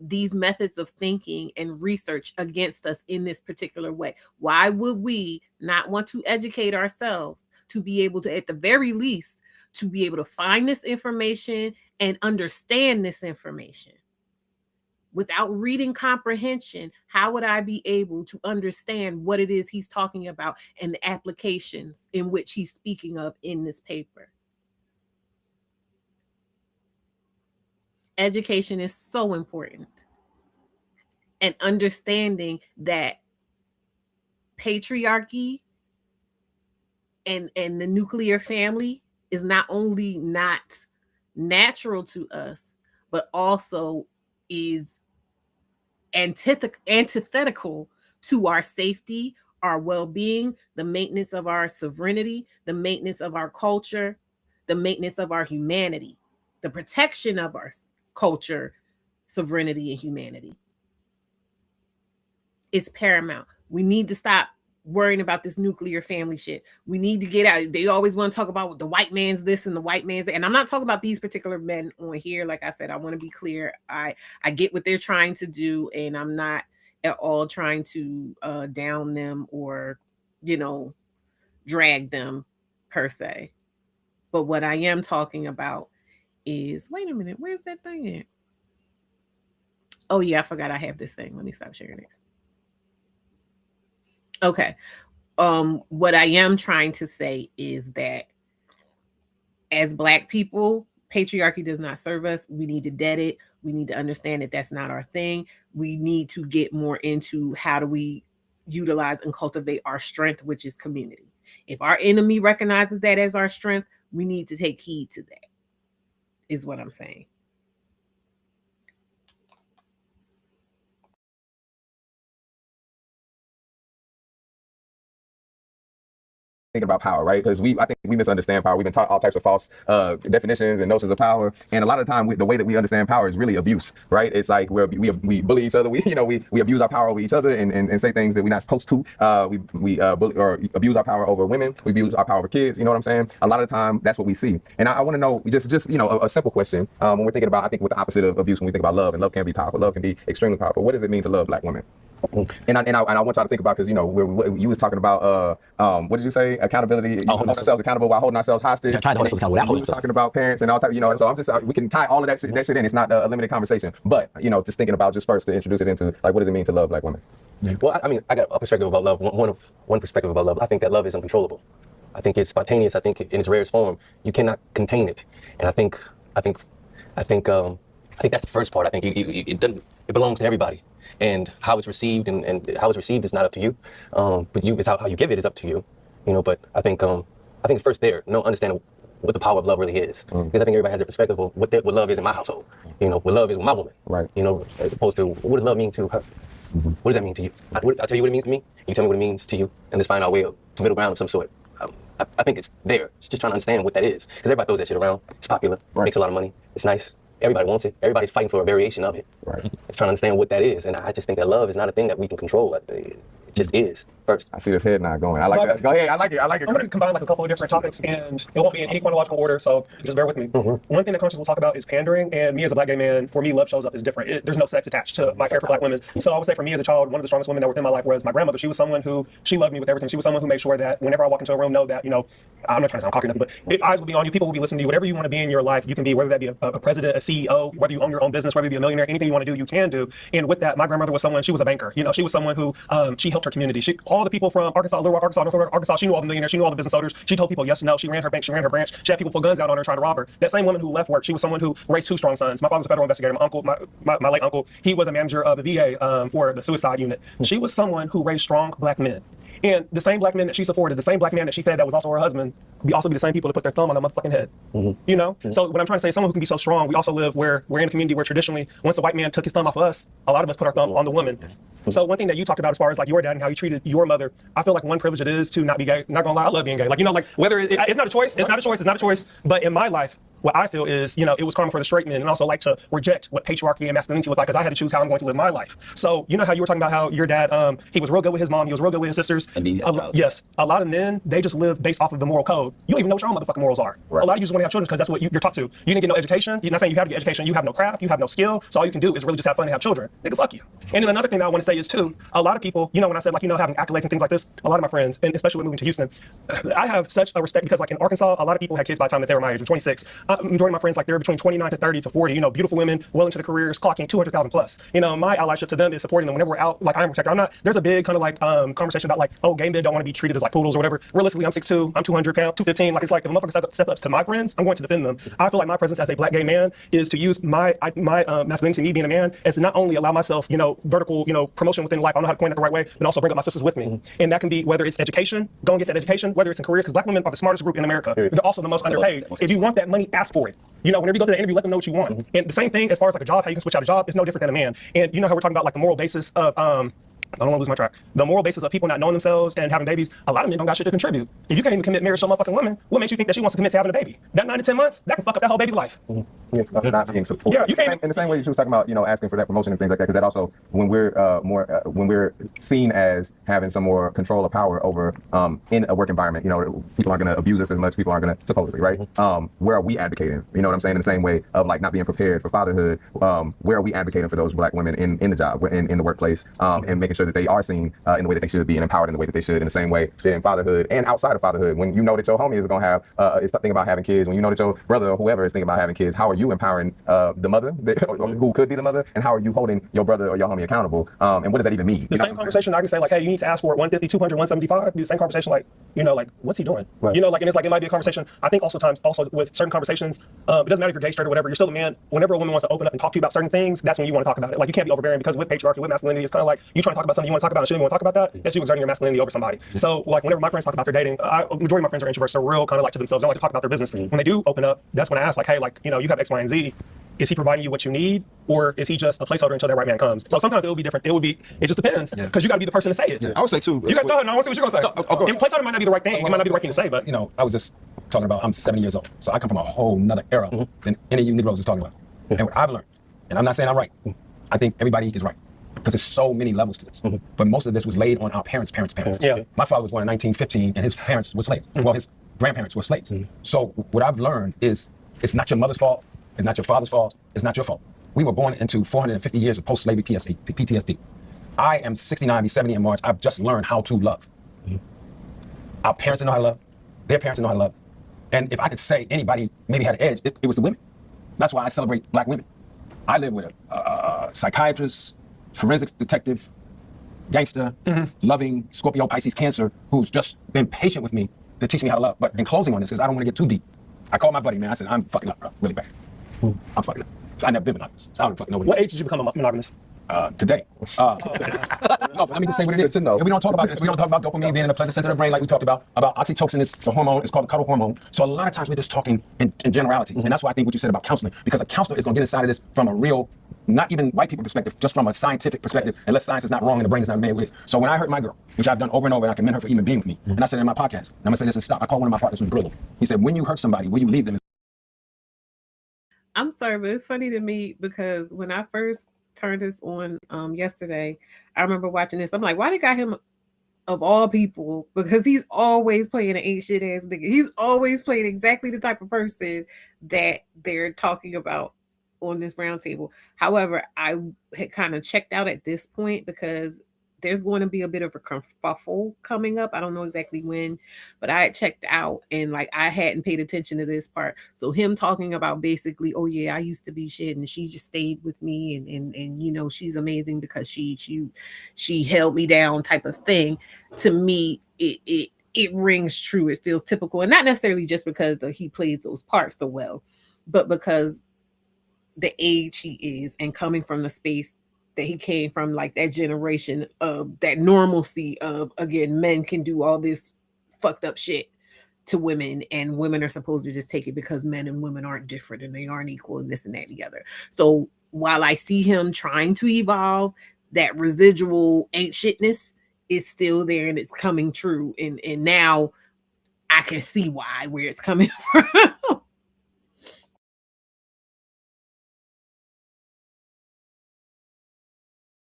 these methods of thinking and research against us in this particular way? Why would we not want to educate ourselves to be able to, at the very least, to be able to find this information and understand this information? Without reading comprehension, how would I be able to understand what it is he's talking about and the applications in which he's speaking of in this paper? Education is so important. And understanding that patriarchy and the nuclear family is not only not natural to us, but also is antithetical to our safety, our well-being, the maintenance of our sovereignty, the maintenance of our culture, the maintenance of our humanity, the protection of our culture, sovereignty, and humanity is paramount. We need to stop worrying about this nuclear family shit. We need to get out. They always want to talk about the white man's this and the white man's that. And I'm not talking about these particular men on here. Like I said, I want to be clear. I get what they're trying to do, and I'm not at all trying to down them or, drag them per se. But what I am talking about is, wait a minute, where's that thing at? Oh yeah, I forgot I have this thing. Let me stop sharing it. Okay. What I am trying to say is that as Black people, patriarchy does not serve us. We need to dead it. We need to understand that that's not our thing. We need to get more into how do we utilize and cultivate our strength, which is community. If our enemy recognizes that as our strength, we need to take heed to that, is what I'm saying. Thinking about power, right? Because I think we misunderstand power. We've been taught all types of false definitions and notions of power, and a lot of the time, the way that we understand power is really abuse, right? It's like we bully each other. We abuse our power over each other and say things that we're not supposed to. We bully or abuse our power over women. We abuse our power over kids. You know what I'm saying? A lot of the time, that's what we see. And I want to know just a simple question when we're thinking about, I think, with the opposite of abuse, when we think about love, and love can be powerful. Love can be extremely powerful. What does it mean to love Black women? And I want y'all to think about, because you was talking about what did you say? Accountability. Holding ourselves accountable while holding ourselves hostage. Trying to hold ourselves accountable without holding ourselves. Talking about parents and all type. So I'm just we can tie all of that shit in. It's not a limited conversation, but just thinking about, just first to introduce it into, like, what does it mean to love Black women? Well, I mean, I got a perspective about love. One perspective about love. I think that love is uncontrollable. I think it's spontaneous. I think in its rarest form, you cannot contain it. And I think that's the first part. I think it belongs to everybody. And how it's received and how it's received is not up to you. But it's how you give it is up to you. But I think it's first there. Understanding what the power of love really is. Because I think everybody has a perspective of what love is in my household. What love is with my woman. Right. As opposed to what does love mean to her. What does that mean to you? I'll tell you what it means to me. You tell me what it means to you, and let's find our way to middle ground of some sort. I think it's there. It's just trying to understand what that is. Because everybody throws that shit around. It's popular. Right. Makes a lot of money. It's nice. Everybody wants it. Everybody's fighting for a variation of it. Right. It's trying to understand what that is. And I just think that love is not a thing that we can control. It just is first. I see this head nod going. I like that. Go ahead. I like it. I'm going to combine like a couple of different topics, and it won't be in any chronological order, so just bear with me. One thing that conscious will talk about is pandering, and me as a Black gay man, for me, love shows up as different. There's no sex attached to my care for Black women. So I would say for me as a child, one of the strongest women that were within my life was my grandmother. She was someone who, she loved me with everything. She was someone who made sure that whenever I walk into a room, know that, I'm not trying to sound cocky or nothing, but eyes will be on you, people will be listening to you. Whatever you want to be in your life, you can be, whether that be a president, a CEO, whether you own your own business, whether you be a millionaire, anything you want to do, you can do. And with that, my grandmother was someone, she was a banker. She was someone who, she helped her community. All the people from Arkansas, Little Rock, Arkansas, North Arkansas, she knew all the millionaires, she knew all the business owners. She told people yes and no. She ran her bank, she ran her branch. She had people pull guns out on her trying to rob her. That same woman who left work, she was someone who raised 2 strong sons. My father's a federal investigator. My uncle, my late uncle, he was a manager of the VA for the suicide unit. She was someone who raised strong Black men. And the same Black men that she supported, the same Black man that she fed that was also her husband, also be the same people that put their thumb on their motherfucking head. So what I'm trying to say is someone who can be so strong. We also live where we're in a community where traditionally, once a white man took his thumb off of us, a lot of us put our thumb on the woman. So one thing that you talked about as far as like your dad and how you treated your mother, I feel like one privilege it is to not be gay. Not gonna lie, I love being gay. Whether it's not a choice, it's not a choice. But in my life, what I feel is, it was karma for the straight men, and also like to reject what patriarchy and masculinity look like, because I had to choose how I'm going to live my life. So how you were talking about how your dad, he was real good with his mom, he was real good with his sisters. Yes, a lot of men, they just live based off of the moral code. You don't even know what your own motherfucking morals are. Right. A lot of you just want to have children because that's what you're taught to. You didn't get no education. You're not saying you have to get education. You have no craft. You have no skill. So all you can do is really just have fun and have children. Nigga, fuck you. And then another thing that I want to say is too, a lot of people, when I said having accolades and things like this, a lot of my friends, and especially when moving to Houston, I have such a respect because in Arkansas, a lot of people had kids by the time that they were my age, 26. Majority of my friends, they're between 29 to 30 to 40, beautiful women, well into the careers, clocking 200,000 plus. My allyship to them is supporting them whenever we're out, I'm a protector. There's a big kind of conversation about gay men don't want to be treated as like poodles or whatever. Realistically, I'm 6'2", I'm 200 pounds, 215. It's like if a motherfucker step up to my friends, I'm going to defend them. I feel like my presence as a Black gay man is to use my masculinity, me being a man, as to not only allow myself, vertical, promotion within life. I don't know how to point that the right way, but also bring up my sisters with me. And that can be whether it's education, go and get that education, whether it's in careers, because Black women are the smartest group in America. They're also the most underpaid. If you want that money, ask for it. Whenever you go to the interview, let them know what you want. And the same thing as far as like a job, how you can switch out a job, is no different than a man. And how we're talking about like the moral basis of I don't want to lose my track. The moral basis of people not knowing themselves and having babies, a lot of men don't got shit to contribute. If you can't even commit marriage to a motherfucking woman, what makes you think that she wants to commit to having a baby? That 9 to 10 months, that can fuck up that whole baby's life. Not being supported. Yeah, you can't. In the same way that she was talking about, asking for that promotion and things like that, because that also, when we're seen as having some more control or power over in a work environment, people aren't going to abuse us as much. People aren't going to, supposedly, right? Where are we advocating? You know what I'm saying? In the same way of like not being prepared for fatherhood, where are we advocating for those Black women in the job, in the workplace, and making sure that they are seen in the way that they should be and empowered in the way that they should, in the same way that in fatherhood and outside of fatherhood, when you know that your homie is going to have, is thinking about having kids, when you know that your brother or whoever is thinking about having kids, how are you empowering the mother who could be the mother, and how are you holding your brother or your homie accountable, and what does that even mean? The same conversation I can say like, hey, you need to ask for 150, 200, 175, the same conversation like, what's he doing? Right. And it's like, it might be a conversation. I think also with certain conversations, it doesn't matter if you're gay, straight, or whatever, you're still a man. Whenever a woman wants to open up and talk to you about certain things, that's when you want to talk about it. Like, you can't be overbearing, because with patriarchy, with masculinity, it's kind of like you trying to talk about about something you want to talk about and shouldn't want to talk about that, that's you exerting your masculinity over somebody. So like whenever my friends talk about their dating, majority of my friends are introverts. They're real kind of like to themselves. They don't like to talk about their business. When they do open up, that's when I ask like, hey, like, you know, you have X, Y, and Z. Is he providing you what you need, or is he just a placeholder until that right man comes? So sometimes it will be different. It just depends, because you got to be the person to say it. Yeah, I would say too. You got to go ahead. I want to see what you're going to say. No, And placeholder might not be the right thing. It might not be the right thing to say, but you know, I was just talking about I'm 70 years old, so I come from a whole nother era than any of you Negroes is talking about. And what I've learned, and I'm not saying I'm right, I think everybody is right, because there's so many levels to this. But most of this was laid on our parents. Yeah. My father was born in 1915, and his parents were slaves. Well, his grandparents were slaves. So what I've learned is it's not your mother's fault, it's not your father's fault, it's not your fault. We were born into 450 years of post-slavery PTSD. I am 69, be 70 in March. I've just learned how to love. Our parents didn't know how to love. Their parents didn't know how to love. And if I could say anybody maybe had an edge, it was the women. That's why I celebrate black women. I live with a psychiatrist, forensics detective, gangster, loving Scorpio, Pisces, Cancer, who's just been patient with me to teach me how to love. But in closing on this, because I don't want to get too deep, I called my buddy, man. I said, I'm fucking up, bro, really bad. I'm fucking up. So I never been monogamous. So I don't fucking know what age did you become monogamous? Today. No, but let me just say what it is. We don't talk about this. We don't talk about dopamine being in the pleasure center of the brain like we talked about oxytocin is the hormone. It's called the cuddle hormone. So a lot of times we're just talking in generalities. And that's why I think what you said about counseling, because a counselor is going to get inside of this from a real, not even white people perspective, just from a scientific perspective, unless science is not wrong and the brain is not made with this. So when I hurt my girl, which I've done over and over, and I commend her for even being with me, and I said it in my podcast, and I'm going to say this and stop. I called one of my partners who's brilliant. He said, when you hurt somebody, will you leave them? I'm sorry, but it's funny to me because when I first turned this on yesterday, I remember watching this. I'm like, why they got him of all people? Because he's always playing an ain't shit ass nigga. He's always playing exactly the type of person that they're talking about on this roundtable. However, I had kind of checked out at this point because there's going to be a bit of a kerfuffle coming up. I don't know exactly when, but I had checked out and like I hadn't paid attention to this part. So him talking about basically, oh yeah, I used to be shit and she just stayed with me and you know she's amazing because she held me down type of thing. To me, it rings true. It feels typical, and not necessarily just because he plays those parts so well, but because the age he is and coming from the space that he came from, like that generation of that normalcy of, again, men can do all this fucked up shit to women and women are supposed to just take it because men and women aren't different and they aren't equal and this and that and the other. So while I see him trying to evolve, that residual ain't shitness is still there and it's coming true. And now I can see where it's coming from.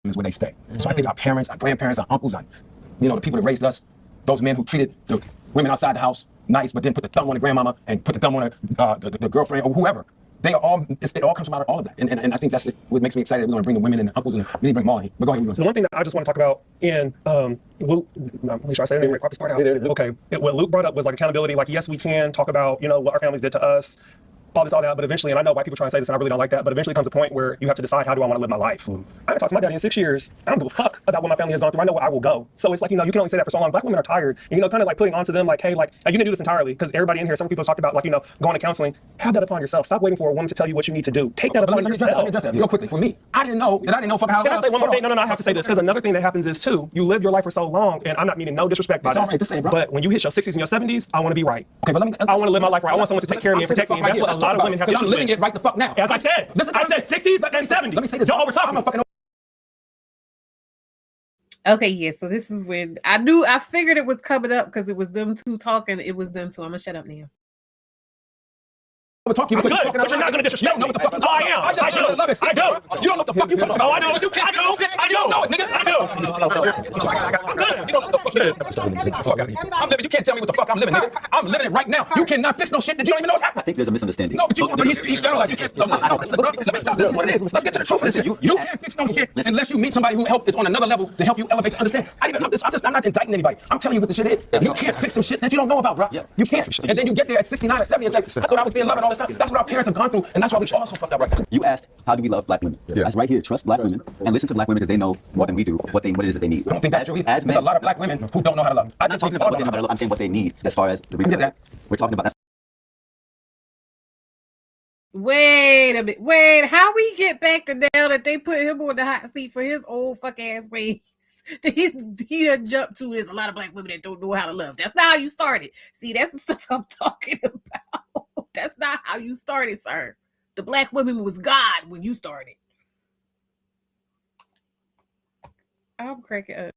Is where they stay. So I think our parents, our grandparents, our uncles, the people that raised us, those men who treated the women outside the house nice, but then put the thumb on the grandmama and put the thumb on the girlfriend or whoever. They are all. It all comes from out of all of that, and I think that's what makes me excited. We're going to bring the women and the uncles and really bring them all in. But go ahead. The one thing that I just want to talk about in Luke, make sure I say it right, this part out. Okay, what Luke brought up was like accountability. Like, yes, we can talk about what our families did to us, all that, but eventually, and I know white people try and say this, and I really don't like that, but eventually comes a point where you have to decide, how do I want to live my life? I haven't talked to my daddy in 6 years. I don't give a fuck about what my family has gone through. I know where I will go. So it's like, you can only say that for so long. Black women are tired, and, kind of like putting onto them, like, hey, like, you can do this entirely, because everybody in here, some people have talked about, like, going to counseling. Have that upon yourself. Stop waiting for a woman to tell you what you need to do. Take that upon yourself. Let me address that real quickly. For me, I didn't know fucking how to Can I say one more thing? No, I have to say this, because another thing that happens is, too, you live your life for so long, and I'm not meaning no disrespect by this, right to say, bro. But when you hit your 60s and your 70s, I want to be right. Okay, but I want to live my life right. I want someone to take care of me and protect me, and that's what a lot of women have to do. It right the fuck now. As I said, I said 60s and 70s. Let me say this. Y'all over talking. Okay, yeah. So this is when I figured it was coming up because it was them two talking. It was them two. I'm gonna shut up now. But you're not going to disrespect me. You don't know what the fuck I am. I do. I do. You don't know what the fuck you talking about. Oh, I do. I do know it, nigga. I do. I'm good. You don't know what the fuck I'm living. You can't tell me what the fuck I'm living, nigga. I'm living it right now. You cannot fix no shit that you don't even know what's happening. I think there's a misunderstanding. No, but he's generalizing. You can't. Let me stop this. What it is. Let's get to the truth of this. You can't fix no shit unless you meet somebody who is on another level to help you elevate to understand. I'm not indicting anybody. I'm telling you what the shit is. You can't fix some shit that you don't know about, bro. You can't. And then you get there at 69 or 70 and say, I thought I was being loved and all this stuff. That's what our parents have gone through, and that's why we all so fucked up right now. You asked, how do we love black women? That's right here. Trust black women and listen to black women because they know more than we do what it is that they need. I don't think that's true. There's a lot of black women who don't know how to love. I'm not talking about what they know how to love. I'm saying what they need as far as the get that. We're talking about. Wait a minute. Wait, how we get back to now that they put him on the hot seat for his old fuck ass ways? He done jumped to. There's a lot of black women that don't know how to love. That's not how you started. See, that's the stuff I'm talking about. That's not how you started, sir. The black woman was God when you started. I'm cracking up.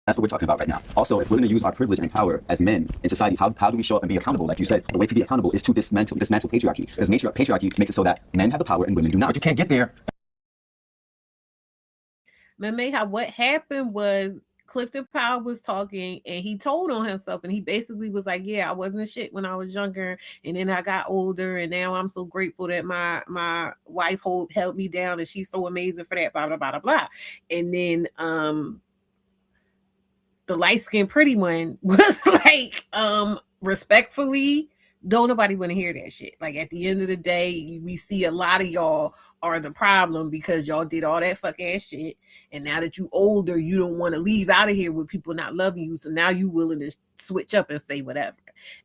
That's what we're talking about right now. Also, if we're going to use our privilege and power as men in society, how do we show up and be accountable? Like you said, the way to be accountable is to dismantle patriarchy. Because patriarchy makes it so that men have the power and women do not. But you can't get there. What happened was Clifton Powell was talking and he told on himself and he basically was like, yeah, I wasn't shit when I was younger and then I got older and now I'm so grateful that my wife held me down and she's so amazing for that, blah, blah, blah, blah, blah. And then the light-skinned pretty one was like, respectfully, don't nobody want to hear that shit. Like at the end of the day, we see a lot of y'all are the problem because y'all did all that fuck ass shit. And now that you older, you don't want to leave out of here with people not loving you. So now you willing to switch up and say whatever.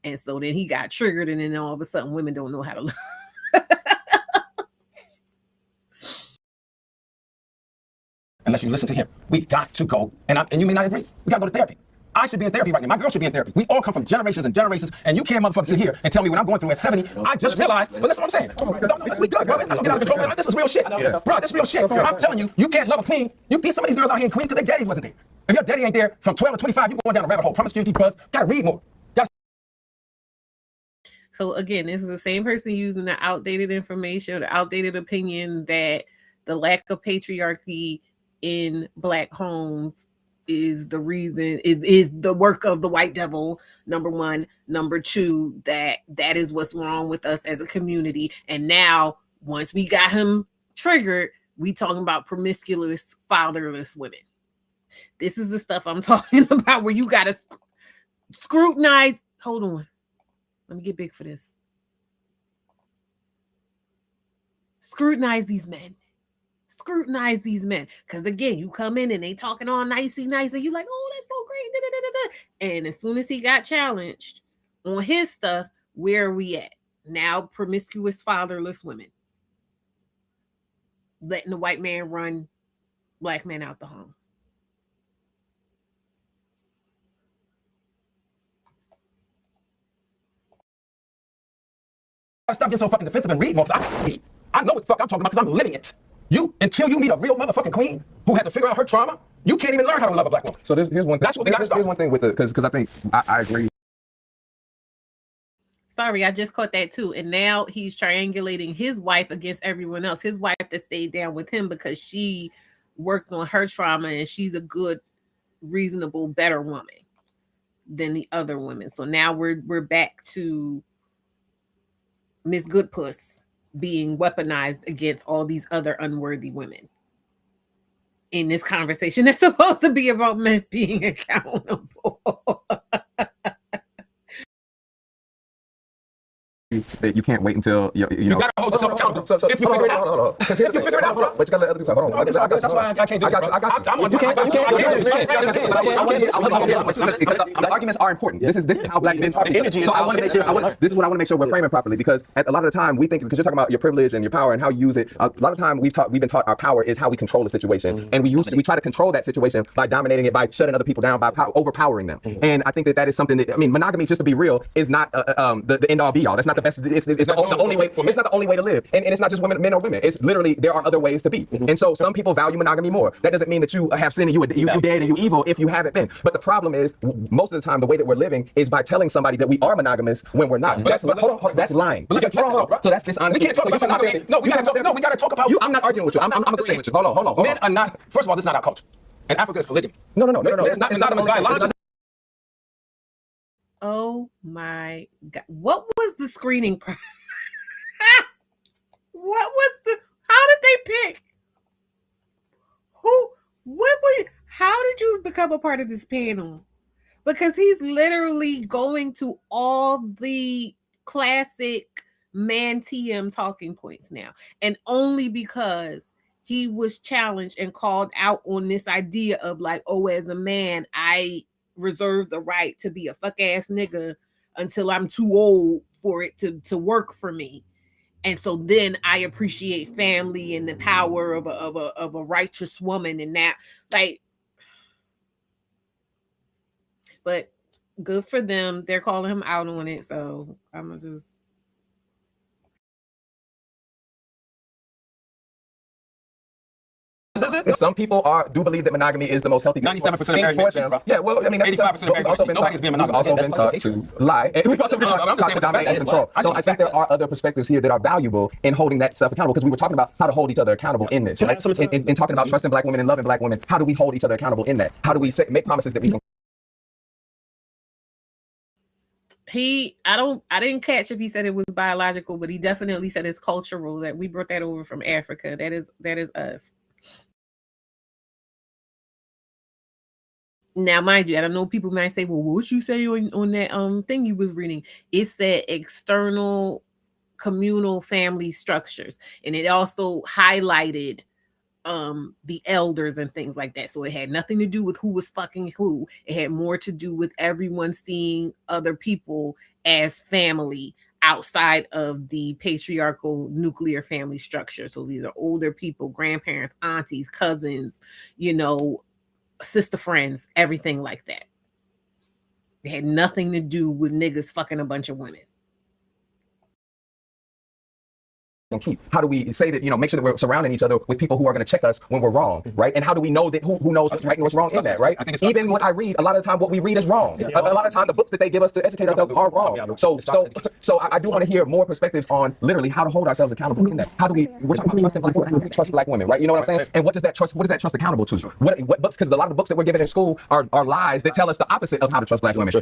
And so then he got triggered and then all of a sudden women don't know how to love. Unless you listen to him. We got to go, and you may not agree. We got to go to therapy. I should be in therapy right now. My girl should be in therapy. We all come from generations and generations, and you can't motherfuckers sit here and tell me what I'm going through at 70. I just realized, well, that's what I'm saying. We good, bro. It's not get out of control. This is real shit. Bro, this is real shit. I'm telling you, you can't love a queen. You see some of these girls out here in Queens because their daddies wasn't there. If your daddy ain't there from 12 to 25, you're going down a rabbit hole. Promiscuity, drugs. Gotta read more. So again, this is the same person using the outdated information, the outdated opinion that the lack of patriarchy in black homes is the reason, is the work of the white devil, number one. Number two, that is what's wrong with us as a community. And now, once we got him triggered, we talking about promiscuous, fatherless women. This is the stuff I'm talking about where you got to scrutinize. Hold on. Let me get big for this. Scrutinize these men. Scrutinize these men. Because again, you come in and they talking all nicey, and you like, oh, that's so great. Da, da, da, da. And as soon as he got challenged on his stuff, where are we at? Now promiscuous, fatherless women. Letting the white man run black men out the home. Stop getting so fucking defensive and read more. I know what the fuck I'm talking about because I'm living it. Until you meet a real motherfucking queen who had to figure out her trauma, you can't even learn how to love a black woman. So here's one thing. That's what we got to start. Here's one thing with the, because I think I agree. Sorry, I just caught that too. And now he's triangulating his wife against everyone else. His wife that stayed down with him because she worked on her trauma and she's a good, reasonable, better woman than the other women. So now we're back to Miss Goodpuss being weaponized against all these other unworthy women in this conversation that's supposed to be about men being accountable. That you can't wait until you gotta hold yourself accountable. If you figure it out, if you figure it out, bro. But you gotta let other people talk. Hold on. That's why I can't do it. I got you. The arguments are important. This is how black men talk. Energy is. I want to make sure. This is what I want to make sure we're framing properly, because a lot of the time we think, because you're talking about your privilege and your power and how you use it. A lot of time we've been taught our power is how we control the situation, and we try to control that situation by dominating it, by shutting other people down, by overpowering them. And I think that is something that, I mean, monogamy, just to be real, is not the end all be all. That's not the best. It's the only way. It's not the only way to live, and it's not just men or women. It's literally, there are other ways to be. And so some people value monogamy more. That doesn't mean that you have sin and you dead and you evil if you haven't been. But the problem is, most of the time, the way that we're living is by telling somebody that we are monogamous when we're not. That's lying. So that's dishonest. We can't talk about monogamy. No, we gotta talk about. I'm not arguing with you. I'm just saying with you. Hold on. Men are not. First of all, this is not our culture. In Africa, it's polygamy. No. It's not monogamous biology. Oh my God. What was the screening process? How did they pick? How did you become a part of this panel? Because he's literally going to all the classic man TM talking points now. And only because he was challenged and called out on this idea of like, oh, as a man, I reserve the right to be a fuck ass nigga until I'm too old for it to work for me. And so then I appreciate family and the power of a righteous woman and that, like, but good for them. They're calling him out on it. So I'm gonna just. Some people do believe that monogamy is the most healthy. 97% of married for men, them. bro. Yeah, well, I mean, 85% of married men. Nobody's being monogamous. We've also been taught to lie, and we've also been taught to dominate and control. So I think there are other perspectives here that are valuable in holding that self accountable, because we were talking about how to hold each other accountable in this, right? In talking about trusting Black women and loving Black women, how do we hold each other accountable in that? How do we make promises that we can? I didn't catch if he said it was biological, but he definitely said it's cultural, that we brought that over from Africa. That is us. Now, mind you, I don't know, people might say, well, what you say on that thing you was reading? It said external communal family structures, and it also highlighted the elders and things like that. So it had nothing to do with who was fucking who. It had more to do with everyone seeing other people as family outside of the patriarchal nuclear family structure. So these are older people, grandparents, aunties, cousins, sister friends, everything like that. It had nothing to do with niggas fucking a bunch of women. Keep? How do we say that, make sure that we're surrounding each other with people who are going to check us when we're wrong, right? And how do we know that who knows what's right and what's wrong in that, right? Even when I read, a lot of the time what we read is wrong. A lot of the time the books that they give us to educate ourselves are wrong. So I do want to hear more perspectives on literally how to hold ourselves accountable in that. How do we're talking about trusting Black women, how do we trust Black women, right? You know what I'm saying? And what does that trust accountable to? What books, because a lot of the books that we're given in school are lies that tell us the opposite of how to trust Black women.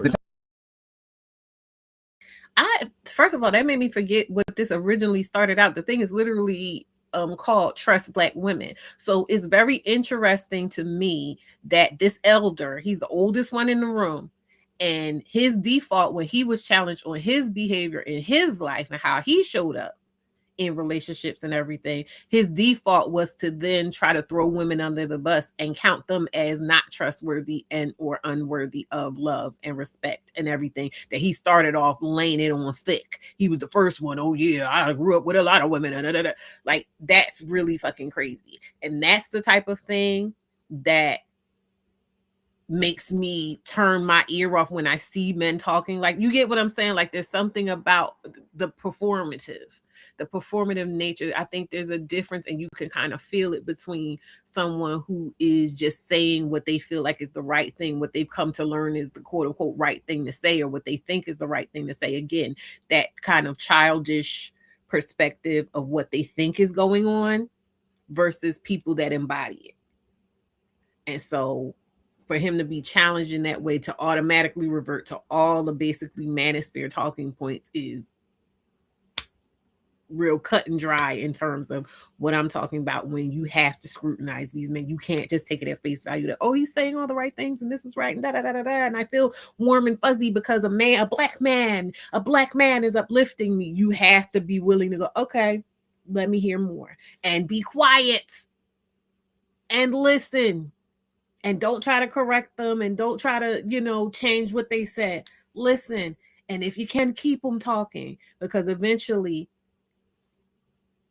First of all, that made me forget what this originally started out. The thing is literally called Trust Black Women. So it's very interesting to me that this elder, he's the oldest one in the room, and his default when he was challenged on his behavior in his life and how he showed up in relationships and everything, his default was to then try to throw women under the bus and count them as not trustworthy and or unworthy of love and respect and everything, that he started off laying it on thick. He was the first one. Oh yeah, I grew up with a lot of women. Like, that's really fucking crazy. And that's the type of thing that makes me turn my ear off when I see men talking. Like, you get what I'm saying? Like, there's something about the performative nature. I think there's a difference, and you can kind of feel it between someone who is just saying what they feel like is the right thing, what they've come to learn is the quote unquote right thing to say, or what they think is the right thing to say. Again, that kind of childish perspective of what they think is going on versus people that embody it. And so for him to be challenged in that way, to automatically revert to all the basically manosphere talking points, is real cut and dry in terms of what I'm talking about. When you have to scrutinize these men, you can't just take it at face value that, oh, he's saying all the right things and this is right and da da da da da, and I feel warm and fuzzy because a black man is uplifting me. You have to be willing to go, okay, let me hear more, and be quiet and listen. And don't try to correct them, and don't try to, change what they said. Listen. And if you can, keep them talking, because eventually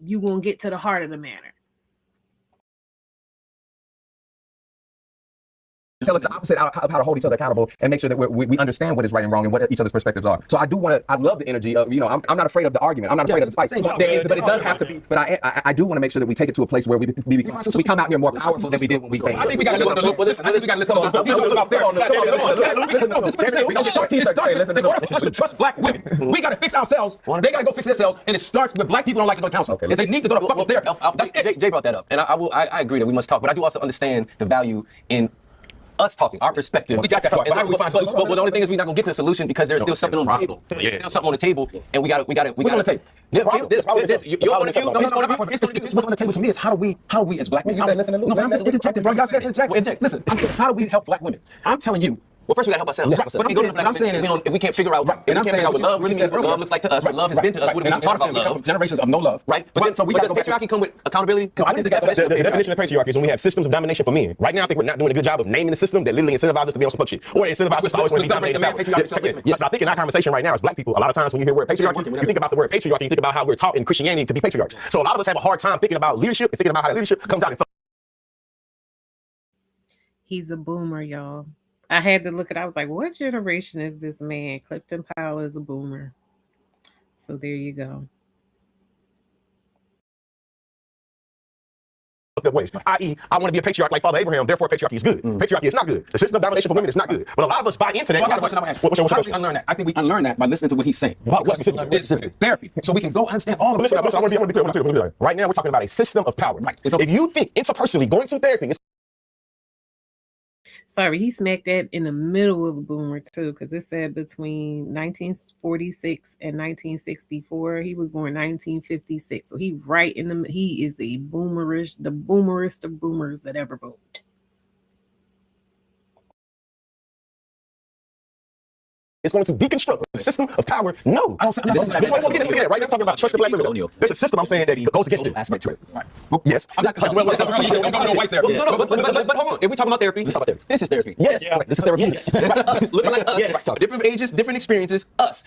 you won't get to the heart of the matter. Tell us the opposite of how to hold each other accountable and make sure that we understand what is right and wrong and what each other's perspectives are. So I love the energy of, I'm not afraid of the argument. I'm not afraid of the fight. But it does have to be, but I do want to make sure that we take it to a place where we come out here more powerful than we did when we came. I think we got to listen to Luke. I think we got to listen to Luke. These are out there. We got to talk t-shirt. Listen, in order for us to trust Black women, we got to fix ourselves. They got to go fix themselves, and it starts with Black people don't like to go to counsel. If they need to go to fuck with their health. Jay brought that up, and I agree that we must talk, but I do also understand the value in us talking, our perspective. We got that far. But the only thing is, we're not gonna get to the solution because there's still something on the table. There's still something on the table, and we got to. What's on the table? Your point of view. What's on the table to me is how do we as Black men? No, but I'm just interjecting, bro. Y'all said interject. Listen, how do we help Black women? I'm telling you, Well, first we gotta help ourselves. Yeah, But I'm saying is, if we can't figure out, if we can't figure out what love really means, what love looks like to us, what love has been to us, what do we talk about love? Generations of no love. Right? But then, so does patriarchy come with accountability? No, I think the definition of patriarchy is when we have systems of domination for men. Right now, I think we're not doing a good job of naming the system that literally incentivizes us to be on some fuck shit, or incentivizes us to always want to be dominated. Yes, I think in our conversation right now as black people, a lot of times when you hear the word patriarchy, you think about the word patriarchy, you think about how we're taught in Christianity to be patriarchs. So a lot of us have a hard time thinking about leadership and thinking about how that leadership comes out in. He's a boomer, y'all. I had to look at. I was like, "What generation is this man?" Clifton Powell is a boomer. So there you go. Ways, i.e., I want to be a patriarch like Father Abraham, therefore patriarchy is good. Patriarchy is not good. The system of domination for women is not good. But a lot of us buy into that. How do we unlearn that? I think we unlearn that by listening to what he's saying. Therapy. So we can go understand all of this. I want to be clear. Right now, we're talking about a system of power. Right. If you think interpersonally going to therapy is Sorry, he smacked that in the middle of a boomer too, because it said between 1946 and 1964. He was born 1956, so he right in the. He is the boomerest of boomers that ever boomed. it's going to deconstruct the system of power. No. I don't say this. Right now, I'm talking about trusted black women. There's a system I'm saying that goes against it. Aspect to it. Right. Yes. But hold on. If we talking about therapy, this is therapy. Yes. This is therapy. Us, looking like us. Yes. Different ages, different experiences. Us.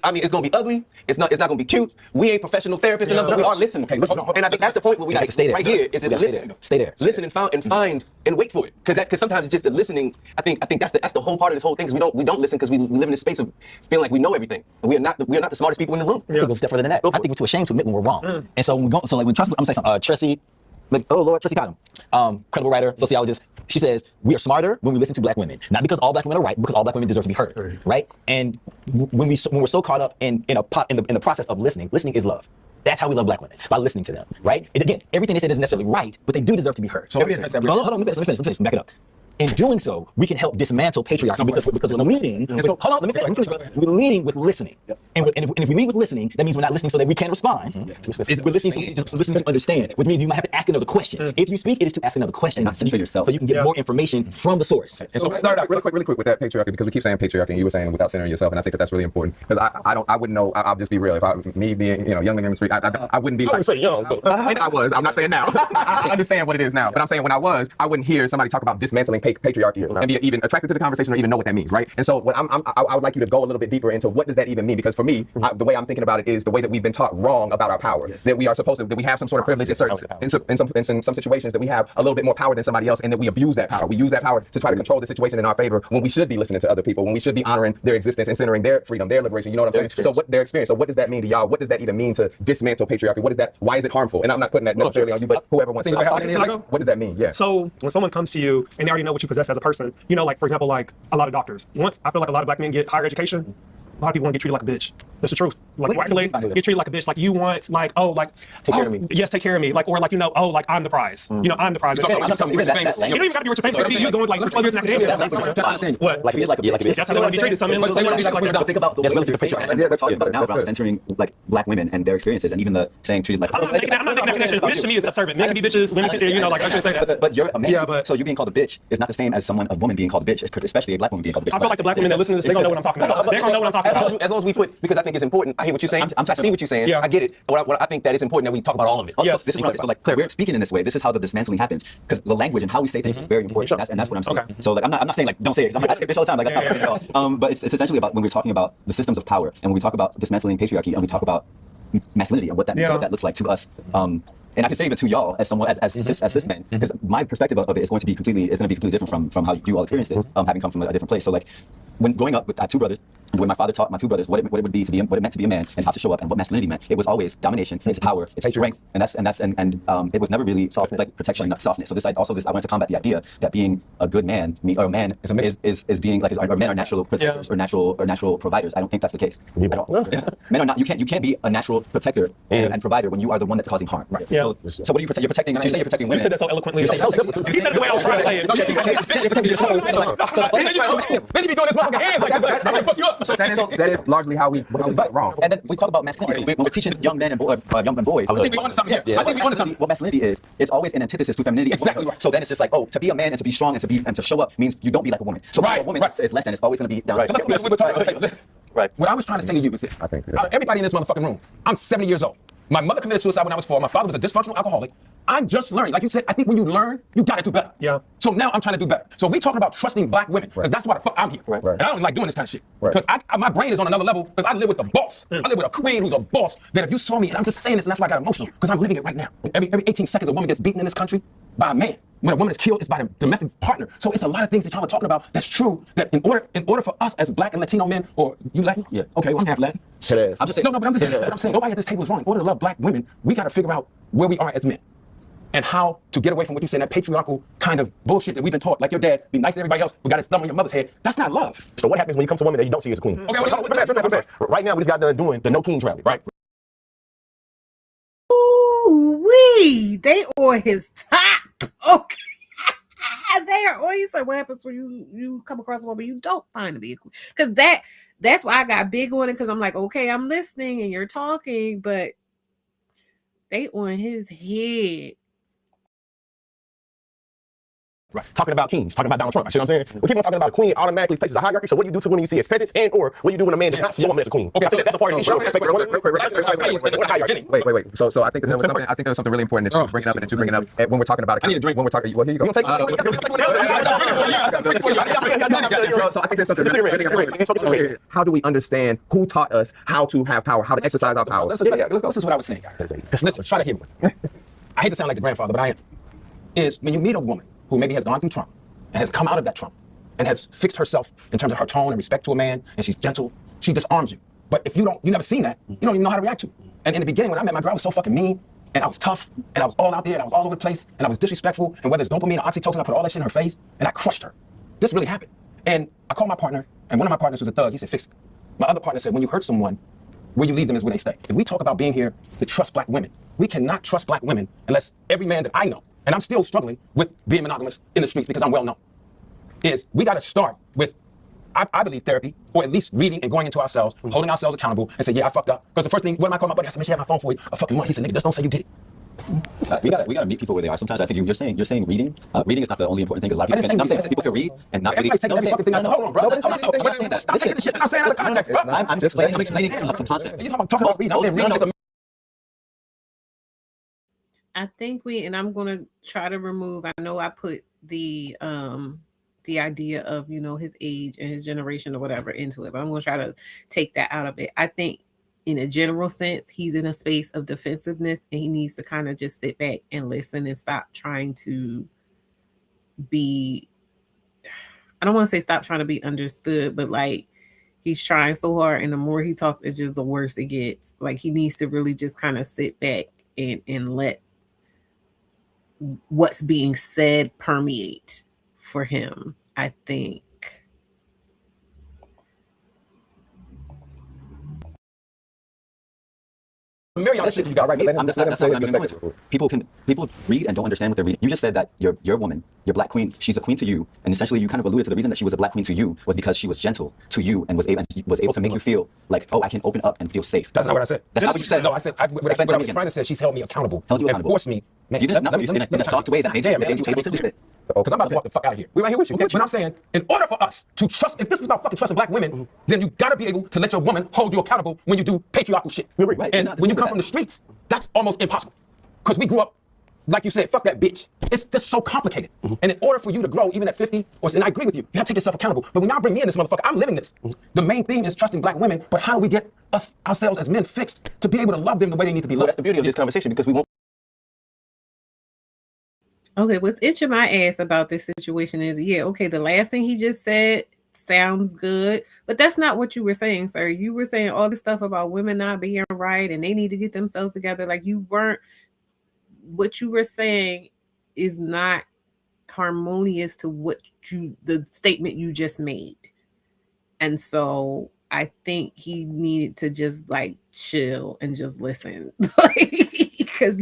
I mean, it's gonna be ugly. It's not gonna be cute. We ain't professional therapists enough, but we are listening. Okay, listen. And I think that's the point where we gotta stay there. Right here is just listen. Stay there. Listen and find and wait for it. Because sometimes it's just the listening. I think that's the whole part of this whole thing. Because we don't listen because we live in this space of feeling like we know everything. And we are not the smartest people in the room. I think we'll step further than that. I think we're too ashamed to admit when we're wrong. And so when we go, so like when I'm saying something, Tracy Cottom, credible writer, sociologist. She says we are smarter when we listen to black women, not because all black women are right, because all black women deserve to be heard, right? And when we're so caught up in the process of listening is love. That's how we love black women, by listening to them, right? And again, everything they said isn't necessarily right, but they do deserve to be heard. So hold on, let me finish, back it up. In doing so, we can help dismantle patriarchy because we're leading. Hold on, let me finish. We're leading with listening, and if we lead with listening, that means we're not listening so that we can respond. We're listening to understand, which means you might have to ask another question. If you speak, it is to ask another question, not censor yourself, so you can get more information from the source. And so let's start out really quick with that patriarchy, because we keep saying patriarchy, and you were saying without centering yourself, and I think that's really important. Because I wouldn't know. I'll just be real. If me being young and in the street, I wouldn't be. I would say young. I was. I'm not saying now. I understand what it is now, but I'm saying when I was, I wouldn't hear somebody talk about dismantling patriarchy. And be even attracted to the conversation or even know what that means, right? And so what I would like you to go a little bit deeper into what does that even mean? Because for me, the way I'm thinking about it is the way that we've been taught wrong about our power. That we are supposed to, that we have some sort of privilege in some situations, that we have a little bit more power than somebody else, and that we abuse that power. We use that power to try to control the situation in our favor when we should be listening to other people, when we should be honoring their existence and centering their freedom, their liberation. You know what I'm saying? So what their experience. So what does that mean to y'all? What does that even mean to dismantle patriarchy? What is that? Why is it harmful? And I'm not putting that necessarily on you, but whoever wants to. What does that mean? Yeah. So when someone comes to you and they already know what you possess as a person, like for example, like a lot of doctors. Once I feel like a lot of black men get higher education, a lot of people want to get treated like a bitch. That's the truth. Like accolades, get treated like a bitch. Like you want, take care of me. Yes, take care of me. Like I'm the prize. I'm the prize. You don't even gotta be rich or famous. You going like 12 years in academia. What? Like a bitch. That's how they want to be treated. Some men look like think about the talking about now about centering like black women and their experiences, and even the saying treated like. I'm not making that connection. Bitch to me is subservient. Men can be bitches. Women can, I shouldn't say that. But you're a man. Yeah, but so you being called a bitch is not the same as a woman being called a bitch, especially a black woman being called a bitch. I feel like the black women that listen to this, they don't know what I'm talking about. They don't know what I'm talking about. As long as we put, because I think it's important. I hear what you're saying. I see what you're saying. Yeah. I get it. What I think that it's important that we talk about all of it. Yes. This is like Claire, we're speaking in this way. This is how the dismantling happens, because the language and how we say things is very important. And that's what I'm saying. Okay. So like I'm not saying like don't say it. I say bitch all the time. Like that's not at all. But it's essentially about when we're talking about the systems of power, and when we talk about dismantling patriarchy, and we talk about masculinity and what that looks like to us. And I can say even to y'all as someone as cis men, because my perspective of it is going to be completely different from how you all experienced it, having come from a different place. So like when growing up, I had two brothers. When my father taught my two brothers what it would be to be what it meant to be a man and how to show up and what masculinity meant, it was always domination, it's power, it's strength, and it was never really softness, like protection, not softness. So I wanted to combat the idea that being a good man or a man is being like or men are natural protectors or natural providers. I don't think that's the case at all. Men are not. You can't be a natural protector and provider when you are the one that's causing harm. Right. Yeah. So what are you protecting? You're protecting. You say you're protecting women. You said that so eloquently. He said it the way I was trying to say it. Then you be doing this motherfucking hands like I'm gonna fuck you up. that is largely how we wrong. And then we talk about masculinity. When we're teaching young men and boys, I think we on something here. I think we on something. What masculinity is, it's always an antithesis to femininity. Exactly right. So then it's just like, oh, to be a man and to be strong and to show up means you don't be like a woman. So a woman is less than, it's always going to be down. Listen. Right. What I was trying to say to you is this. Everybody in this motherfucking room, I'm 70 years old. My mother committed suicide when I was 4. My father was a dysfunctional alcoholic. I'm just learning. Like you said, I think when you learn, you gotta do better. Yeah. So now I'm trying to do better. So we talking about trusting black women, because that's why the fuck I'm here. And I don't like doing this kind of shit. Because my brain is on another level, because I live with the boss. I live with a queen who's a boss, that if you saw me, and I'm just saying this, and that's why I got emotional, because I'm living it right now. Every 18 seconds, a woman gets beaten in this country by a man. When a woman is killed, it's by a domestic partner. So it's a lot of things that y'all are talking about that's true, that in order for us as black and Latino men, or you Latin? Yeah. Okay, well, I'm half Latin. I'm just saying. No, but I'm just saying, what I'm saying, nobody at this table is wrong. In order to love black women, we got to figure out where we are as men and how to get away from what you say, that patriarchal kind of bullshit that we've been taught. Like your dad, be nice to everybody else, but got his thumb on your mother's head. That's not love. So what happens when you come to a woman that you don't see as a queen? Okay, Right now, we just got done doing the No Kings rally, right? Ooh-wee, they on his top. Okay. They are always say what happens when you come across a woman you don't find to be a queen. Because that's why I got big on it, because I'm like, okay, I'm listening and you're talking, but they on his head. Right. Talking about kings, talking about Donald Trump. You know what I'm saying? We keep on talking about a queen automatically places a hierarchy. So what do you do to when you see as peasants, and or what do you do when a man does not see a woman as a queen? Okay, so that's a part of the Wait. So I think there's something really important that you bring up and that you bring up when we're talking about it. I need a drink. When we're talking, well, here you go. So I think there's something really important. So how do we understand who taught us how to have power, how to exercise our power? This is what I was saying, guys. Listen, try to hear me. I hate to sound like the grandfather, but I am. Is when you meet a woman who maybe has gone through Trump and has come out of that Trump and has fixed herself in terms of her tone and respect to a man, and she's gentle, she disarms you. But if you never seen that, you don't even know how to react to it. And in the beginning, when I met my girl, I was so fucking mean, and I was tough, and I was all out there, and I was all over the place, and I was disrespectful, and whether it's dopamine or oxytocin, I put all that shit in her face, and I crushed her. This really happened. And I called my partner, and one of my partners was a thug. He said, fix it. My other partner said, when you hurt someone, where you leave them is where they stay. If we talk about being here to trust black women, we cannot trust black women unless every man that I know, and I'm still struggling with being monogamous in the streets because I'm well known, is we got to start with, I believe, therapy, or at least reading and going into ourselves, holding ourselves accountable, and say, yeah, I fucked up. Because the first thing, when I call my buddy, I said, man, she had my phone for you a fucking month. He said, nigga, just don't say you did it. We gotta meet people where they are. Sometimes I think you're saying reading. Reading is not the only important thing, because a lot of people. I'm saying people can read and not really. Everybody's taking every fucking thing. Hold on, bro. Stop taking the shit that I'm saying out of context, bro. I'm just explaining some concept. You're talking about reading. I'm saying reading is a. I think and I'm gonna try to remove. I know I put the idea of his age and his generation or whatever into it, but I'm gonna try to take that out of it. I think in a general sense, he's in a space of defensiveness, and he needs to kind of just sit back and listen and stop trying to be. I don't want to say stop trying to be understood, but like he's trying so hard, and the more he talks, it's just the worse it gets. Like he needs to really just kind of sit back and let what's being said permeate for him, I think. That's what I'm going to. People read and don't understand what they're reading. You just said that your woman, your black queen, she's a queen to you, and essentially you kind of alluded to the reason that she was a black queen to you was because she was gentle to you and was able to make you feel like, oh, I can open up and feel safe. That's not what I said. That's not what you said. No, I said what I was trying to say. She's held me accountable. And forced me. Man, you didn't in a soft way that made you able to do it. Because I'm about to walk the fuck out of here. We're right here with you. Okay? But I'm saying, in order for us to trust, if this is about fucking trusting black women, then you gotta be able to let your woman hold you accountable when you do patriarchal shit. Right. And when you come from the streets, that's almost impossible. Because we grew up, like you said, fuck that bitch. It's just so complicated. And in order for you to grow, even at 50, and I agree with you, you have to take yourself accountable. But when y'all bring me in this motherfucker, I'm living this. The main theme is trusting black women, but how do we get ourselves as men fixed to be able to love them the way they need to be loved? That's the beauty of this conversation, because we won't. Okay, what's itching my ass about this situation is, okay, the last thing he just said sounds good, but that's not what you were saying, sir. You were saying all this stuff about women not being right and they need to get themselves together. Like what you were saying is not harmonious to the statement you just made. And so I think he needed to just like chill and just listen. Because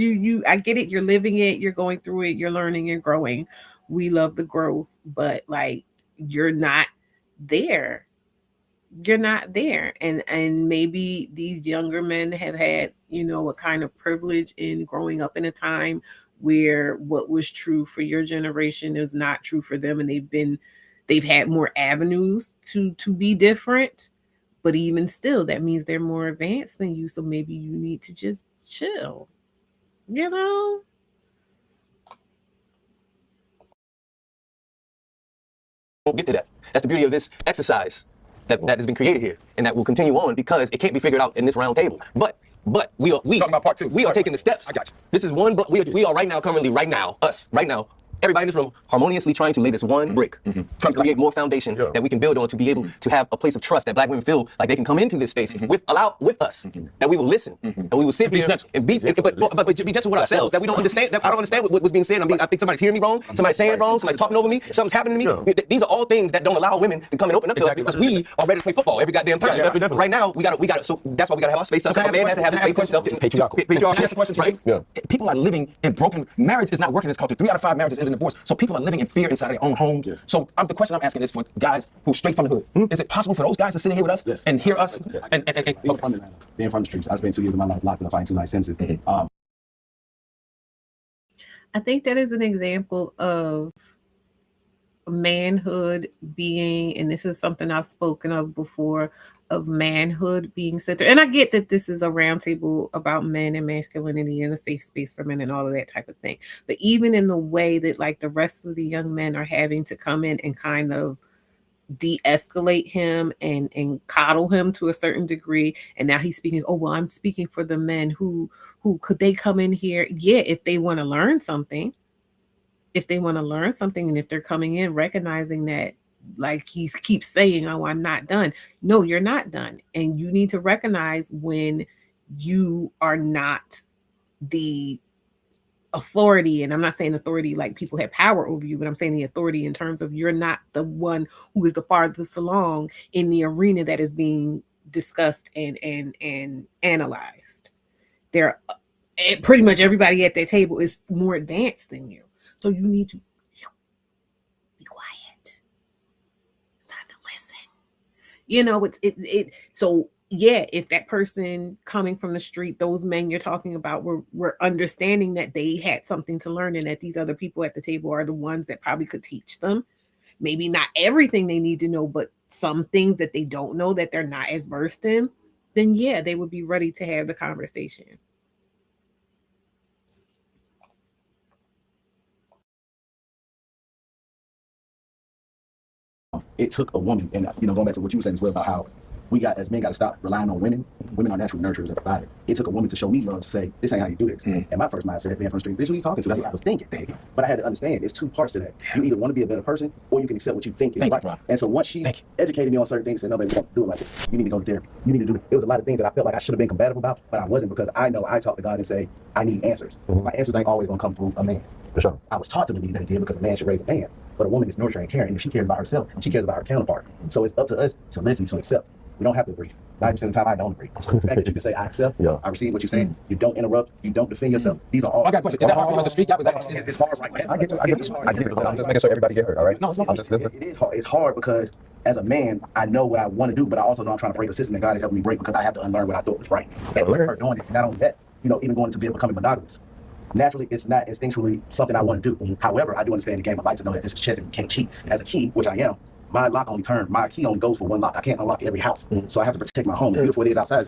I get it, you're living it, you're going through it, you're learning and growing. We love the growth, but like you're not there you're not there. And maybe these younger men have had, you know, a kind of privilege in growing up in a time where what was true for your generation is not true for them, and they've had more avenues to be different. But even still, that means they're more advanced than you, so maybe you need to just chill, you know. Won't get to that. That's the beauty of this exercise that has been created here, and that will continue on because it can't be figured out in this round table. But we talking about part two. We are taking the steps. I got you. This is one. But we are right now, currently, right now, everybody in this room, harmoniously trying to lay this one brick to create more foundation that we can build on, to be able to have a place of trust that Black women feel like they can come into this space with us, that we will listen, and we will sit here and be gentle with ourselves, that we don't understand. That I don't understand what was being said. I think somebody's hearing me wrong. Somebody's saying it wrong. Somebody's talking over me. Something's happening to me. These are all things that don't allow women to come and open up to us, because we are ready to play football every goddamn time. Right now, we got. So that's why we got to have our space. A man has to have his space to himself. Patriarchal. People are living in broken. Marriage is not working in this culture. 3 out of 5 marriages end in divorce. So people are living in fear inside their own home. Yes. So the question I'm asking is for guys who straight from the hood. Is it possible for those guys to sit here with us and hear us? Yes. Being from the streets, I spent 2 years of my life locked up fighting 2 life sentences. I think that is an example of manhood being, and this is something I've spoken of before, of manhood being centered. And I get that this is a roundtable about men and masculinity and a safe space for men and all of that type of thing. But even in the way that like the rest of the young men are having to come in and kind of de-escalate him and coddle him to a certain degree, and now he's speaking, oh well, I'm speaking for the men who could they come in here, if they want to learn something, and if they're coming in recognizing that, like he keeps saying, oh, I'm not done. No, you're not done. And you need to recognize when you are not the authority. And I'm not saying authority like people have power over you, but I'm saying the authority in terms of you're not the one who is the farthest along in the arena that is being discussed and analyzed. There, pretty much everybody at that table is more advanced than you. So you need to be quiet. It's time to listen. You know, so yeah, if that person coming from the street, those men you're talking about were understanding that they had something to learn, and that these other people at the table are the ones that probably could teach them. Maybe not everything they need to know, but some things that they don't know that they're not as versed in, then yeah, they would be ready to have the conversation. It took a woman, and going back to what you were saying as well about how we got, as men, got to stop relying on women. Women are natural nurturers and providers. It took a woman to show me love, to say, this ain't how you do this. And my first mindset, being from the street, bitch, who you talking to? That's what I was thinking. But I had to understand, there's 2 parts to that. You either want to be a better person, or you can accept what you think is right. And so once she educated me on certain things, said, no, baby, we don't do it like this. You need to go to therapy. You need to do it. It was a lot of things that I felt like I should have been combative about, but I wasn't, because I know I talk to God and say, I need answers. My answers ain't always going to come through a man. For sure. I was taught to believe that it did, because a man should raise a man. But a woman is nurturing and caring, and if she cares about herself, she cares about her counterpart. So it's up to us to listen, to accept. We don't have to agree. 90% of the time, I don't agree. So the fact that you can say, I accept, I receive what you're saying, you don't interrupt, you don't defend yourself. These are all. I got a question. Is that hard for us to street guy? It's hard right now. I get it. I'm just making sure everybody get heard, all right? No, it's not. It is hard. It's hard because as a man, I know what I want to do, but I also know I'm trying to break a system that God is helping me break, because I have to unlearn what I thought was right. And her doing it. Not only that, even going to be becoming monogamous. Naturally, it's not instinctually something I want to do. However, I do understand the game of life to know that this is chess and you can't cheat. As a key, which I am, my key only goes for one lock. I can't unlock every house. So I have to protect my home. As beautiful it is outside.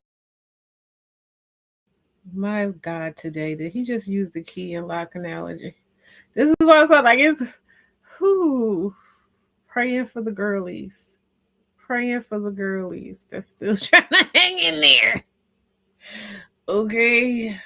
My God, today, did he just use the key and lock analogy? This is what I was like, praying for the girlies. Praying for the girlies that's still trying to hang in there. Okay.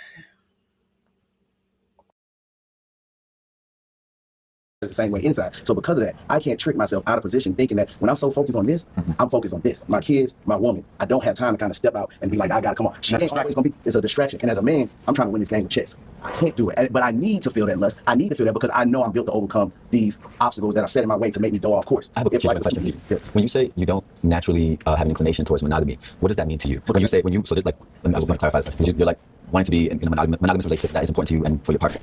The same way inside. So because of that, I can't trick myself out of position thinking that when I'm so focused on this, I'm focused on this. My kids, my woman. I don't have time to kind of step out and be like, I gotta come on. She ain't always gonna be. It's a distraction. And as a man, I'm trying to win this game of chess. I can't do it. But I need to feel that lust. I need to feel that because I know I'm built to overcome these obstacles that are set in my way to make me go off course. I have a question. When you say you don't naturally have an inclination towards monogamy, what does that mean to you? So just like, I was going to clarify, you're like, wanting to be in a monogamous relationship that is important to you and for your partner.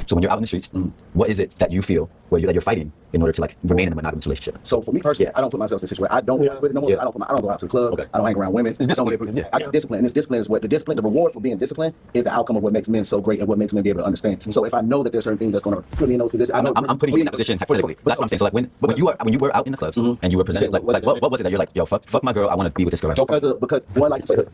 So when you're out in the streets, what is it that you feel that you're fighting in order to like remain in a monogamous relationship? So for me personally, I don't put myself in a situation where I don't with it no more. I don't go out to the club. I don't hang around women. It's discipline. I got discipline. And this discipline is what the reward for being disciplined is the outcome of what makes men so great and what makes men be able to understand. So if I know that there's certain things that's going to put me in those positions, I'm putting you in that position hypothetically. That's what I'm saying. So like when you were out in the clubs and you were presented like what was it that you're like, yo, fuck my girl, I want to be with this girl? Because one, like you said, it's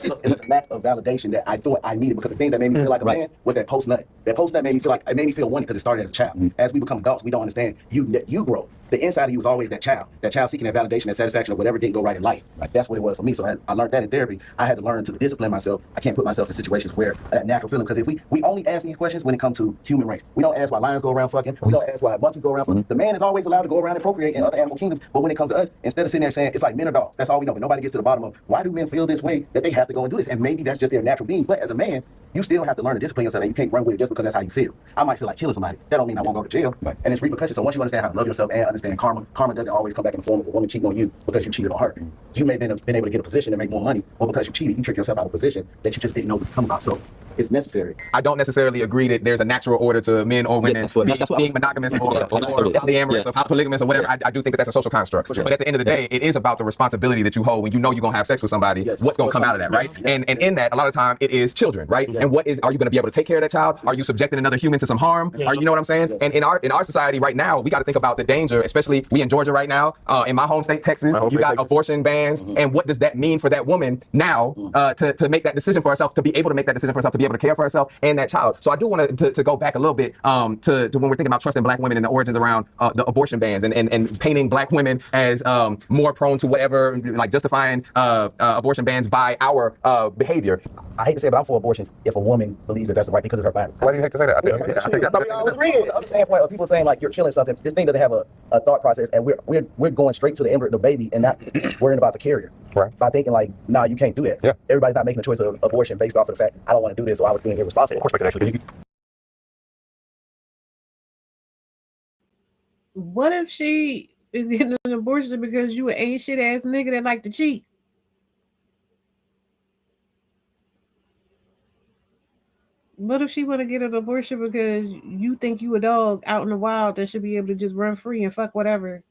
a lack of validation that I thought I needed, because the thing that made me feel like a man was that post nut. That post nut made me feel wanted because it started as a child. As we become adults, we don't understand. You grow. The inside of you was always that child seeking that validation and satisfaction of whatever didn't go right in life. That's what it was for me. So I learned that in therapy. I had to learn to discipline myself. I can't put myself in situations where that natural feeling, because if we only ask these questions when it comes to human race. We don't ask why lions go around fucking. We don't ask why monkeys go around fucking. The man is always allowed to go around and procreate in other animal kingdoms. But when it comes to us, instead of sitting there saying it's like men or dogs, that's all we know. But nobody gets to the bottom of why do men feel this way that they have to go and do this. And maybe that's just their natural being. But as a man, you still have to learn to discipline yourself, and you can't run with it just because that's how you feel. I might feel like killing somebody. That don't mean I won't go to jail. Right. And it's repercussions. So once you understand how to love yourself and understand karma doesn't always come back in the form of a woman cheating on you because you cheated on her. You may have been able to get a position and make more money, or because you cheated, you tricked yourself out of a position that you just didn't know what to come about. So it's necessary. I don't necessarily agree that there's a natural order to men or women being monogamous or polyamorous or polygamous or whatever. I do think that that's a social construct. But at the end of the day, it is about the responsibility that you hold when you know you're going to have sex with somebody. What's going to come out of that, right? And in that, a lot of time, it is children, right? And are you going to be able to take care of that child? Are you subjecting another human to some harm? You know what I'm saying? And in our society right now, we got to think about the danger, especially we in Georgia right now, in my home state, Texas, you got abortion bans. And what does that mean for that woman now to make that decision for herself, to be able to make that decision for herself, to be able to care for herself and that child? So I do want to go back a little bit to when we're thinking about trusting black women and the origins around the abortion bans and painting black women as more prone to whatever, like justifying abortion bans by our behavior. I hate to say it, but I'm for abortions if a woman believes that that's the right thing because of her body. Why do you hate to say that? I thought we all agreed. The standpoint of people saying like you're killing something, this thing doesn't have a thought process, and we're going straight to the embryo, the baby, and not worrying about the carrier. Right. By thinking like, nah, you can't do that. Yeah. Everybody's not making a choice of abortion based off of the fact I don't want to do this, or I was being irresponsible. Of course, I can actually. What if she is getting an abortion because you an ain't shit ass nigga that like to cheat? What if she want to get an abortion because you think you a dog out in the wild that should be able to just run free and fuck whatever?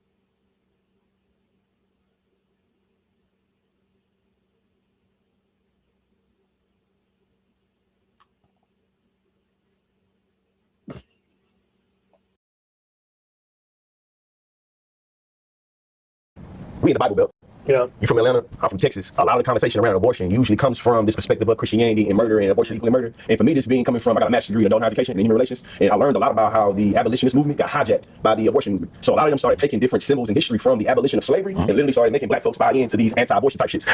We in the Bible Belt. You from Atlanta, I'm from Texas. A lot of the conversation around abortion usually comes from this perspective of Christianity and murder and abortion equaling murder. And for me, this coming from, I got a master's degree in adult education and human relations, and I learned a lot about how the abolitionist movement got hijacked by the abortion movement. So a lot of them started taking different symbols in history from the abolition of slavery and literally started making black folks buy into these anti-abortion type shits.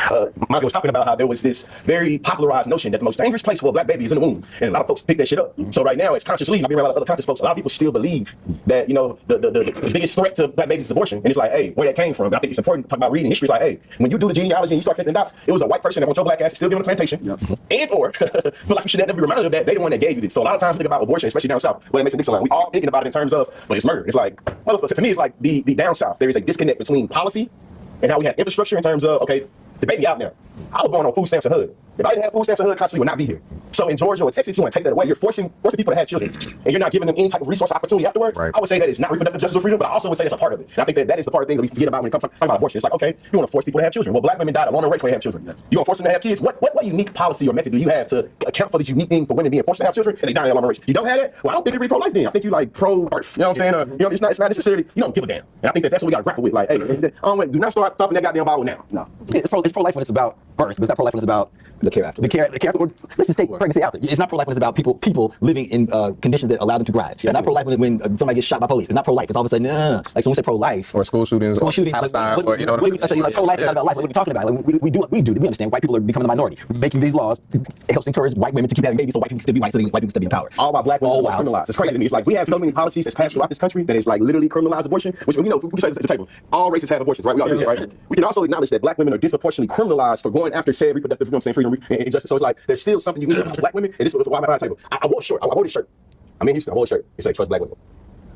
Monica was talking about how there was this very popularized notion that the most dangerous place for a black baby is in the womb, and a lot of folks pick that shit up. So right now, it's consciously, I've been around a lot of other conscious folks, a lot of people still believe that, the biggest threat to black babies is abortion. And it's like, hey, where that came from? And I think it's important to talk about reading history. It's like, hey, when you do the genealogy and you start connecting dots, it was a white person that wants your black ass to still be on the plantation, and or feel like you should never be reminded of that. They the one that gave you this. So a lot of times we think about abortion, especially down south, when it makes a Dixon line, we all thinking about it in terms of, but it's murder. It's like, motherfucker, to me, it's like the down south. There is a disconnect between policy and how we have infrastructure in terms of, okay, the baby out now. I was born on food stamps and HUD. If I didn't have food stamps and HUD, constantly would not be here. So in Georgia or Texas, you want to take that away. You're forcing people to have children, and you're not giving them any type of resource opportunity afterwards. Right. I would say that it's not reproductive justice or freedom, but I also would say it's a part of it. And I think that is the part of things that we forget about when it comes to talking about abortion. It's like, okay, you want to force people to have children. Well, black women died alone in race when they have children. You want to force them to have kids? What unique policy or method do you have to account for this unique thing for women being forced to have children and they die alone in race? You don't have that? Well, I don't think you're really pro-life then. I think you like pro-birth. You know what I'm saying? Or, it's not necessarily, you don't give a damn. And I think that's what we got to grapple with. Like, hey, do not start thumping that goddamn Bible now. No. It's pro-life when it's about birth, but it's not pro-life when it's about the care after. The care after. Let's just take pregnancy out there. It's not pro-life when it's about people living in conditions that allow them to thrive. It's not pro-life when somebody gets shot by police. It's not pro-life. It's all of a sudden, like so when we say pro-life or school shootings, Palestine, or you know, like pro-life is not about life. What are we talking about? Like, we do what we do. We understand white people are becoming the minority. Making these laws helps encourage white women to keep having babies, so white people can still be white, so white people can still be in power. All about black women is criminalized. It's crazy to me. It's like we have so many policies that's passed throughout this country that is like literally criminalized abortion. Which we say at the table, all races have abortions, right? We all do, right? We can also acknowledge that black women are disproportionately criminalized for going after said reproductive, freedom and justice. So it's like there's still something unique about black women, and this is why I'm at the table. I wore a shirt. I wore this shirt. I'm in Houston. I wore a shirt. It said trust black women.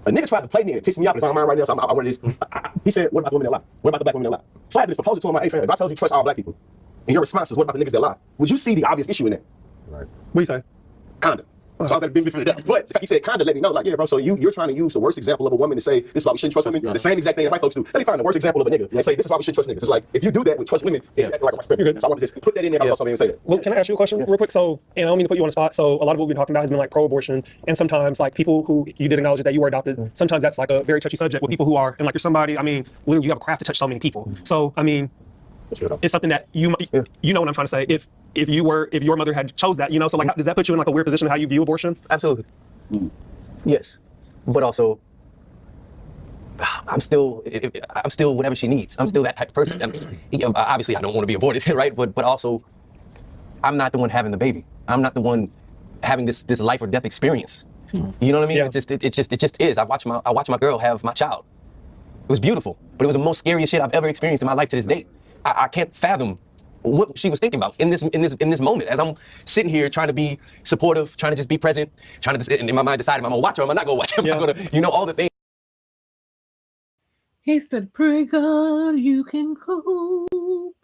A nigga tried to play me and piss me off. It's on my mind right now. So I wanted this. He said, "What about the women that lie? What about the black women that lie?" So I had this proposal to him. Like, hey, fam, if I told you trust all black people, and your response is, what about the niggas that lie? Would you see the obvious issue in that? Right. What you say? Kinda. So I was like, but you said kinda let me know, like, yeah, bro, so you're trying to use the worst example of a woman to say, this is why we shouldn't trust women. It's the same exact thing that white folks do. Let me find the worst example of a nigga and say, this is why we shouldn't trust niggas. It's like, if you do that with trust women, you act like a respect. So I want to just put that in there. I something and say that. Well, can I ask you a question real quick? So, and I don't mean to put you on the spot. So a lot of what we've been talking about has been like pro-abortion, and sometimes like people who you did acknowledge that you were adopted. Sometimes that's like a very touchy subject with people who are, and like you're somebody. I mean, literally, you have a craft to touch so many people. So I mean, it's something that you know what I'm trying to say. If your mother had chose that, you know, so like, does that put you in like a weird position of how you view abortion? Absolutely. Yes, but also I'm still whatever she needs. I'm still that type of person. I mean, obviously, I don't want to be aborted, right? But also, I'm not the one having the baby. I'm not the one having this life or death experience. You know what I mean? Yeah. It just is. I watched my girl have my child. It was beautiful, but it was the most scariest shit I've ever experienced in my life to this day. I can't fathom what she was thinking about in this moment as I'm sitting here trying to be supportive, trying to just be present, trying to in my mind decide if I'm gonna watch her or I'm not gonna watch her. I'm not gonna, you know, all the things. He said, pray God you can cope.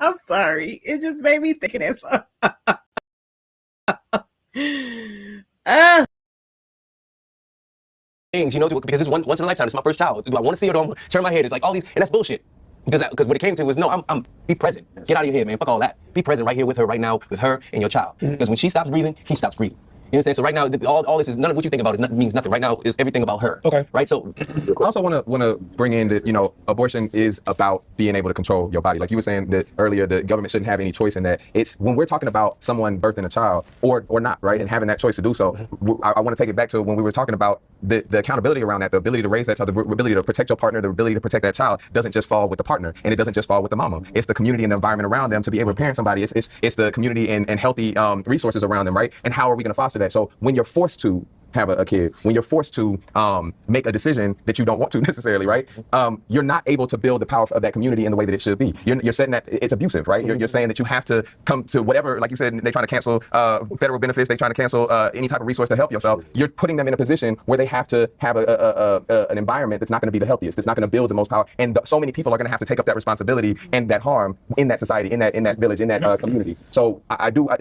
I'm sorry. It just made me think of that song. Things, you know, because it's once in a lifetime. It's my first child. Do I want to see it or do I want to turn my head? It's like all these, and that's bullshit. Because what it came to was, no, I'm be present. Get out of your head, man. Fuck all that. Be present right here with her right now, with her and your child. Because when she stops breathing, he stops breathing. You understand? So right now, all this is, none of what you think about means nothing. Right now is everything about her. Okay. Right? So I also want to bring in that, you know, abortion is about being able to control your body. Like you were saying that earlier, the government shouldn't have any choice in that. It's when we're talking about someone birthing a child or not, right, and having that choice to do so, I want to take it back to when we were talking about the accountability around that, the ability to raise that child, the ability to protect your partner, the ability to protect that child doesn't just fall with the partner, and it doesn't just fall with the mama. It's the community and the environment around them to be able to parent somebody. It's the community and healthy resources around them, right? And how are we going to foster that? So when you're forced to have a kid, when you're forced to make a decision that you don't want to necessarily, right? You're not able to build the power of that community in the way that it should be. You're saying that it's abusive, right? You're saying that you have to come to whatever, like you said, they're trying to cancel federal benefits, they're trying to cancel any type of resource to help yourself. You're putting them in a position where they have to have an environment that's not going to be the healthiest, that's not going to build the most power, and so many people are going to have to take up that responsibility and that harm in that society, in that village, in that community. So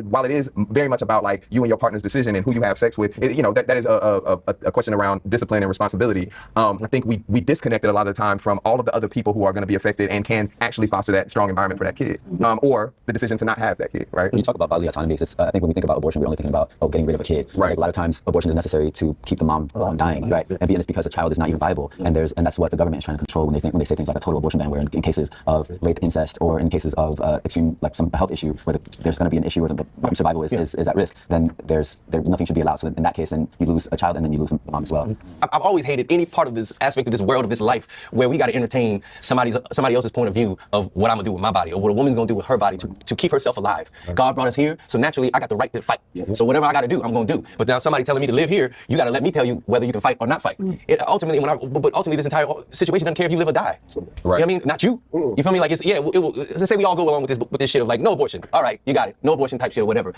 while it is very much about like you and your partner's decision and who you have sex with, you know, that is a question around discipline and responsibility. I think we disconnected a lot of the time from all of the other people who are going to be affected and can actually foster that strong environment for that kid, or the decision to not have that kid, right? When you talk about bodily autonomy, I think when we think about abortion, we're only thinking about getting rid of a kid. Right. Like, a lot of times abortion is necessary to keep the mom from dying, right? And it's because the child is not even viable, and that's what the government is trying to control when they say things like a total abortion ban, where in cases of rape, incest, or in cases of extreme, like some health issue where there's going to be an issue where the survival is at risk, then nothing should be allowed. So in that case, then you lose a child and then you lose the mom as well. I've always hated any part of this aspect of this world, of this life, where we got to entertain somebody else's point of view of what I'm gonna do with my body or what a woman's gonna do with her body to keep herself alive. God brought us here, so naturally I got the right to fight. So whatever I got to do, I'm gonna do. But now somebody telling me to live here, you got to let me tell you whether you can fight or not fight. Ultimately, this entire situation doesn't care if you live or die. Right. You know what I mean? Not you. You feel me? Like let's say we all go along with this shit of like no abortion. All right, you got it. No abortion type shit or whatever.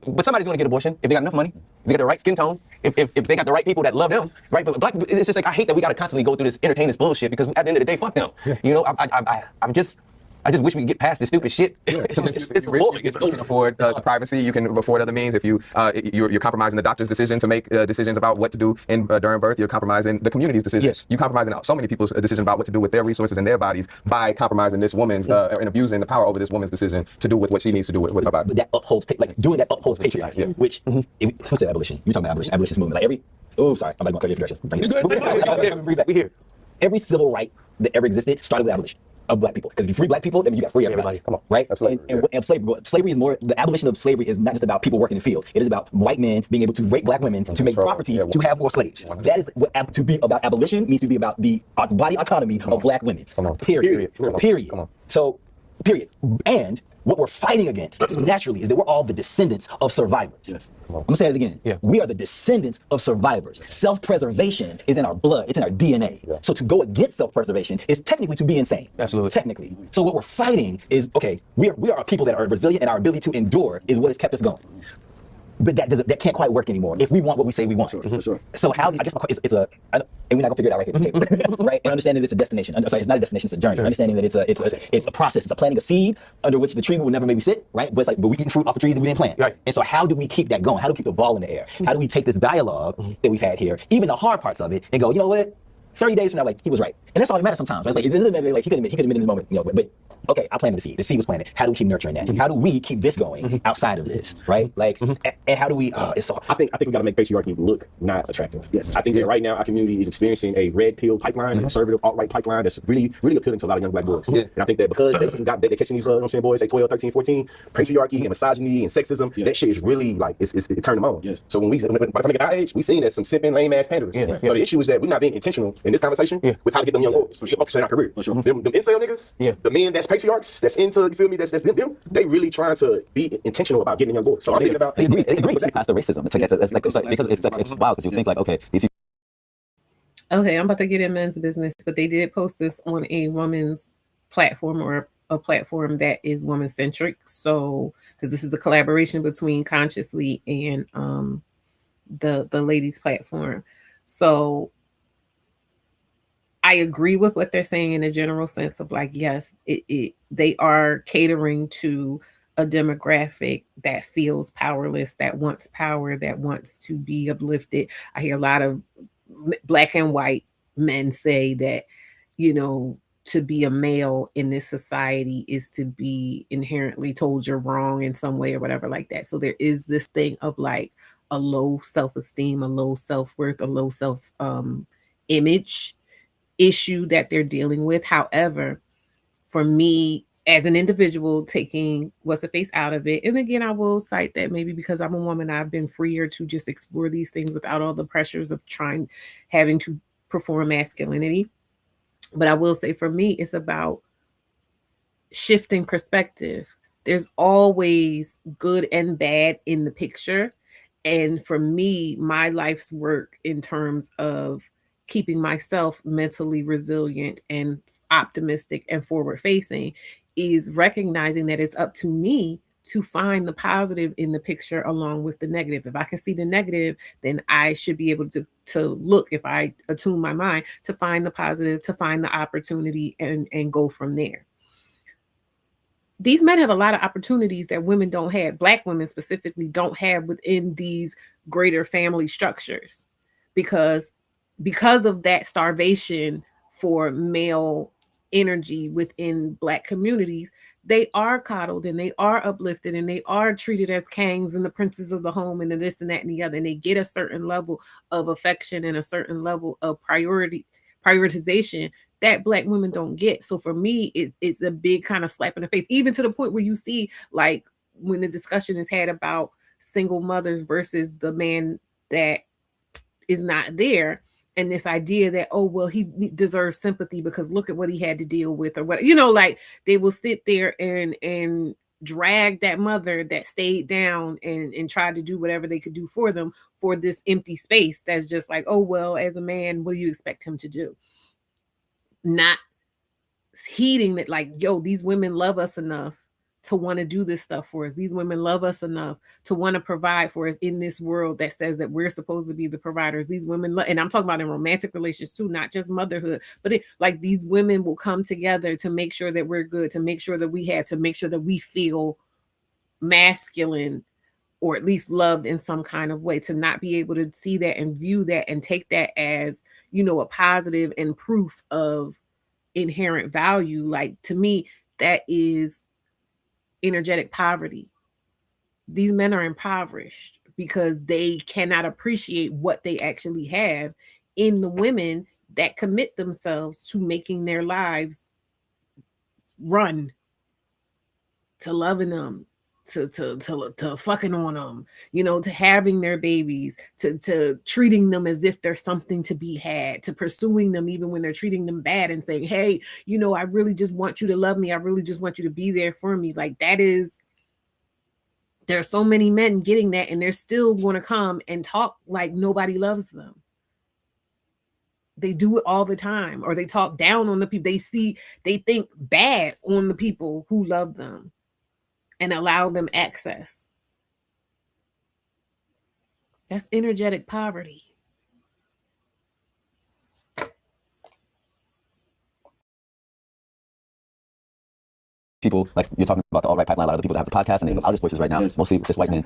But somebody's gonna get abortion if they got enough money, if they got the right skin tone, if they got the right people that love them, right? But black, it's just like I hate that we gotta constantly go through this, entertain this bullshit, because at the end of the day, fuck them. You know, I just wish we could get past this stupid shit. It's boring. You can afford the privacy. You can afford other means. If you're compromising the doctor's decision to make decisions about what to do during birth, you're compromising the community's decision. Yes. You're compromising so many people's decision about what to do with their resources and their bodies by compromising this woman's and abusing the power over this woman's decision to do with what she needs to do with her body. But that upholds patriarchy, which who said abolition? You talking about abolitionist movement? Like sorry, I'm about to go directions. We here. Every civil right that ever existed started with abolition of black people. Because if you free black people, then you got free everybody. Come on, right? And slavery is more. The abolition of slavery is not just about people working in the fields. It is about white men being able to rape black women to make property to have more slaves. That is what to be about abolition means, to be about the body autonomy of black women. Period. So, period. And what we're fighting against naturally is that we're all the descendants of survivors. Yes. I'm gonna say it again. Yeah. We are the descendants of survivors. Self-preservation is in our blood, it's in our DNA. Yeah. So to go against self-preservation is technically to be insane. Absolutely. Technically. So what we're fighting is, okay, we are a people that are resilient, and our ability to endure is what has kept us going. but that can't quite work anymore if we want what we say we want. For sure. So how, I guess it's a, and we're not gonna figure it out right here at this table, right? And understanding that it's a destination. Sorry, it's not a destination, it's a journey. Understanding that it's a process. It's a planting a seed under which the tree will never maybe sit, right? But it's like, but we eating fruit off the trees that we didn't plant. Right. And so how do we keep that going? How do we keep the ball in the air? How do we take this dialogue that we've had here, even the hard parts of it, and go, you know what? 30 days from now, like, he was right. And that's all that matters sometimes. Right? It's like, it doesn't matter, like, he could admit in this moment, you know, but okay, I planted the seed. The seed was planted. How do we keep nurturing that? How do we keep this going outside of this, right? Like, and how do we? It's so. I think we got to make patriarchy look not attractive. Yes, I think that right now our community is experiencing a red pill pipeline, a conservative alt-right pipeline that's really appealing to a lot of young black boys. And I think that because they're catching these, you know what I'm saying, boys, like 12, 13, 14, patriarchy and misogyny and sexism, that shit is really like it turned them on. Yes. So by the time we get our age, we seen that some sipping lame ass panders. So the issue is that we're not being intentional in this conversation with how to get them young boys. We're focusing on our career. Them incel niggas, the men that's patriarchs, that's into, you feel me, that's them, they really trying to be intentional about getting young boys. So I'm thinking about they agree past the racism. It's like because it's wild because you think like, okay, these people. Okay, I'm about to get in men's business, but they did post this on a woman's platform or a platform that is woman centric. So because this is a collaboration between Consciously and the ladies platform. So I agree with what they're saying in a general sense of like, yes, they are catering to a demographic that feels powerless, that wants power, that wants to be uplifted. I hear a lot of black and white men say that, you know, to be a male in this society is to be inherently told you're wrong in some way or whatever like that. So there is this thing of like a low self-esteem, a low self-worth, a low self-image issue that they're dealing with. However, for me as an individual, taking what's the face out of it, and again, I will cite that maybe because I'm a woman, I've been freer to just explore these things without all the pressures of having to perform masculinity. But I will say for me, it's about shifting perspective. There's always good and bad in the picture. And for me, my life's work in terms of keeping myself mentally resilient and optimistic and forward facing is recognizing that it's up to me to find the positive in the picture along with the negative. If I can see the negative, then I should be able to look, if I attune my mind, to find the positive, to find the opportunity and go from there. These men have a lot of opportunities that women don't have. Black women specifically don't have within these greater family structures because of that starvation for male energy within Black communities. They are coddled and they are uplifted and they are treated as kings and the princes of the home and the this and that and the other. And they get a certain level of affection and a certain level of prioritization that Black women don't get. So for me, it's a big kind of slap in the face, even to the point where you see like when the discussion is had about single mothers versus the man that is not there. And this idea that, oh, well, he deserves sympathy because look at what he had to deal with or what, you know, like they will sit there and drag that mother that stayed down and tried to do whatever they could do for them for this empty space. That's just like, oh, well, as a man, what do you expect him to do? Not heeding that, like, yo, these women love us enough to want to do this stuff for us. These women love us enough to want to provide for us in this world that says that we're supposed to be the providers. These women, and I'm talking about in romantic relations too, not just motherhood, but like these women will come together to make sure that we're good, to make sure that we feel masculine or at least loved in some kind of way, to not be able to see that and view that and take that as, you know, a positive and proof of inherent value. Like, to me, that is energetic poverty. These men are impoverished because they cannot appreciate what they actually have in the women that commit themselves to making their lives run, to loving them, to fucking on them, you know, to having their babies, to treating them as if there's something to be had, to pursuing them even when they're treating them bad and saying, hey, you know, I really just want you to love me. I really just want you to be there for me. Like, that is, there are so many men getting that, and they're still going to come and talk like nobody loves them. They do it all the time, or they talk down on the people they think bad on the people who love them and allow them access. That's energetic poverty. People, like you're talking about the alt-right pipeline, a lot of the people that have the podcast and they have artist voices right now, mostly cis white men,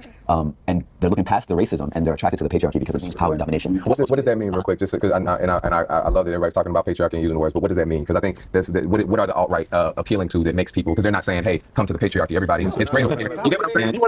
and they're looking past the racism and they're attracted to the patriarchy because of power and domination. What does that mean, real quick? Just because I love that everybody's talking about patriarchy and using the words, but what does that mean? Because I think what are the alt-right appealing to that makes people? Because they're not saying, hey, come to the patriarchy, everybody. It's great over here. You get what I'm saying?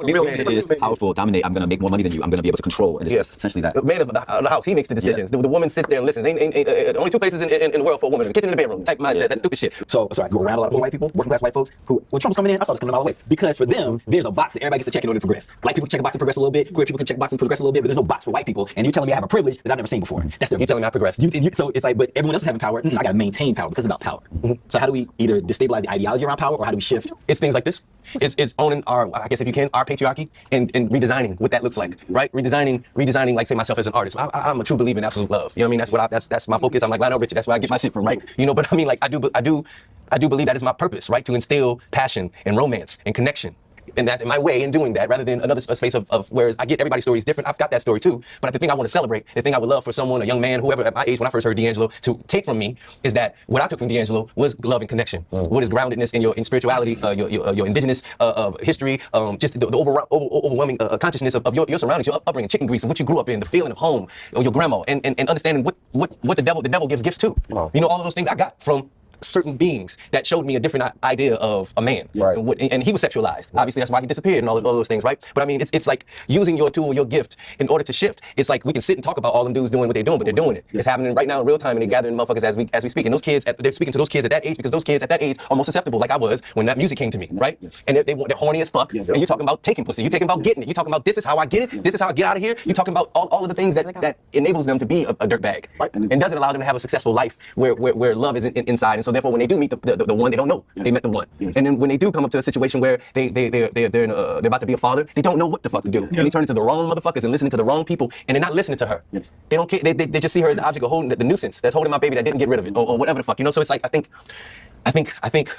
Real man is powerful, dominate. I'm gonna make more money than you. I'm gonna be able to control, and it's essentially that. The man of the house, he makes the decisions. The woman sits there and listens. Ain't only two places in the world for a woman: the kitchen and the bedroom. Type that stupid shit. So I go around a lot of white people, working class white folks, who, when Trump was coming in, I saw this coming all the way. Because for them, there's a box that everybody gets to check in order to progress. Black people can check a box and progress a little bit. Queer people can check a box and progress a little bit, but there's no box for white people. And you're telling me I have a privilege that I've never seen before. That's their. You're telling me I progress. So it's like, but everyone else is having power. I got to maintain power because it's about power. So how do we either destabilize the ideology around power, or how do we shift? It's things like this. It's owning our, I guess if you can, our patriarchy and redesigning what that looks like, right? Redesigning, like say myself as an artist. I'm a true believer in absolute love. You know what I mean? That's my focus. I'm like Lionel Richie. That's where I get my shit from, right? You know, but I mean, like I do believe that is my purpose, right? To instill passion and romance and connection. And that's my way in doing that, rather than another space of whereas I get everybody's story is different. I've got that story too. But the thing I want to celebrate, the thing I would love for someone, a young man, whoever at my age when I first heard D'Angelo, to take from me is that what I took from D'Angelo was love and connection. What is groundedness in spirituality, your indigenous history, just the overwhelming consciousness of your surroundings, your upbringing, chicken grease, and what you grew up in, the feeling of home, or your grandma, and understanding what the devil gives gifts to. You know, all of those things I got from certain beings that showed me a different idea of a man, right? And he was sexualized. Obviously, that's why he disappeared and all those things, right? But I mean, it's like using your tool, your gift, in order to shift. It's like we can sit and talk about all them dudes doing what they're doing, but they're doing it. It's happening right now in real time, and they're gathering motherfuckers as we speak. And those kids, they're speaking to those kids at that age because those kids at that age are more susceptible, like I was when that music came to me, right? And they're horny as fuck. And you're talking about taking pussy. You're talking about getting it. You're talking about this is how I get it. This is how I get out of here. You're talking about all of the things that enables them to be a dirtbag, right? And doesn't allow them to have a successful life where love is inside. And so therefore, when they do meet the one, they don't know they met the one. And then when they do come up to a situation where they're about to be a father, they don't know what the fuck to do. And they turn into the wrong motherfuckers and listening to the wrong people, and they're not listening to her. They don't care. They just see her as the object of holding the nuisance that's holding my baby that didn't get rid of it, or whatever the fuck, you know. So it's like I think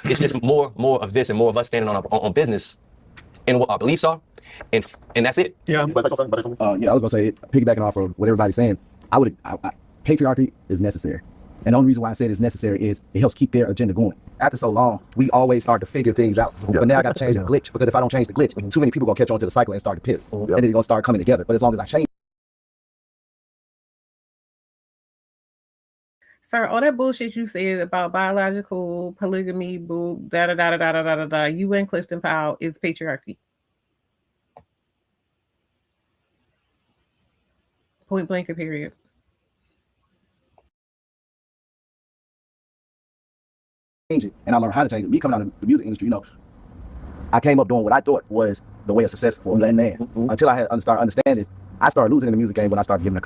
it's just more of this and more of us standing on business and what our beliefs are, and that's it. Yeah. I was gonna say, piggybacking off of what everybody's saying, patriarchy is necessary. And the only reason why I said it's necessary is it helps keep their agenda going. After so long, we always start to figure things out. But now I got to change the glitch, because if I don't change the glitch, too many people going to catch on to the cycle and start to pivot. And then they're going to start coming together. But as long as I change. Sir, all that bullshit you said about biological polygamy, you and Clifton Powell is patriarchy. Point blank, period. Change it, and I learned how to change it. Me coming out of the music industry, you know, I came up doing what I thought was the way of success for a man. Until I started understanding, I started losing in the music game when I started giving a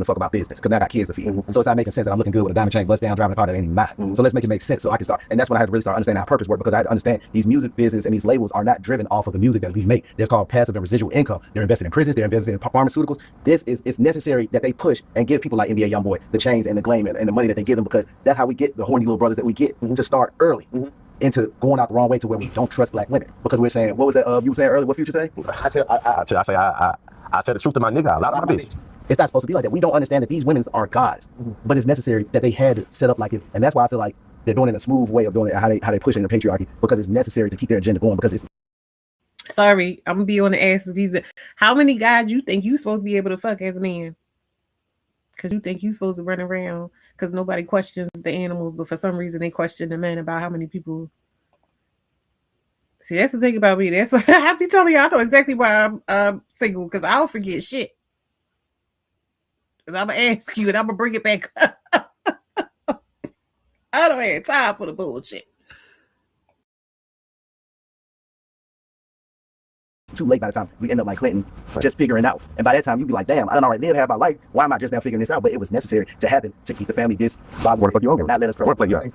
fuck about business, because now I got kids to feed. So it's not making sense that I'm looking good with a diamond chain, bust down, driving a car that ain't even mine. So let's make it make sense so I can start. And that's when I had to really start understanding how purpose works, because I had to understand these music business and these labels are not driven off of the music that we make. They're called passive and residual income. They're invested in prisons, they're invested in pharmaceuticals. It's necessary that they push and give people like NBA Youngboy the chains and the gleam and the money that they give them, because that's how we get the horny little brothers that we get to start early. Into going out the wrong way to where we don't trust black women, because we're saying, what was that you were saying earlier? What Future say? I tell the truth to my nigga. A lot of bitch. It's not supposed to be like that. We don't understand that these women are gods, but it's necessary that they had it set up like this, and that's why I feel like they're doing it in a smooth way of doing it, how they push in the patriarchy, because it's necessary to keep their agenda going. Because it's. Sorry, I'm gonna be on the ass of these. But how many guys you think you supposed to be able to fuck as a man? Because you think you supposed to run around, because nobody questions the animals, but for some reason they question the men about how many people. See, that's the thing about me. That's what I be telling you. I know exactly why I'm single, because I don't forget shit. And I'm gonna ask you, and I'm gonna bring it back up. I don't have time for the bullshit. Too late by the time we end up like Clinton, just figuring out. And by that time, you'd be like, damn, I don't already live half my life. Why am I just now figuring this out? But it was necessary to happen to keep the family this not let us grow. I think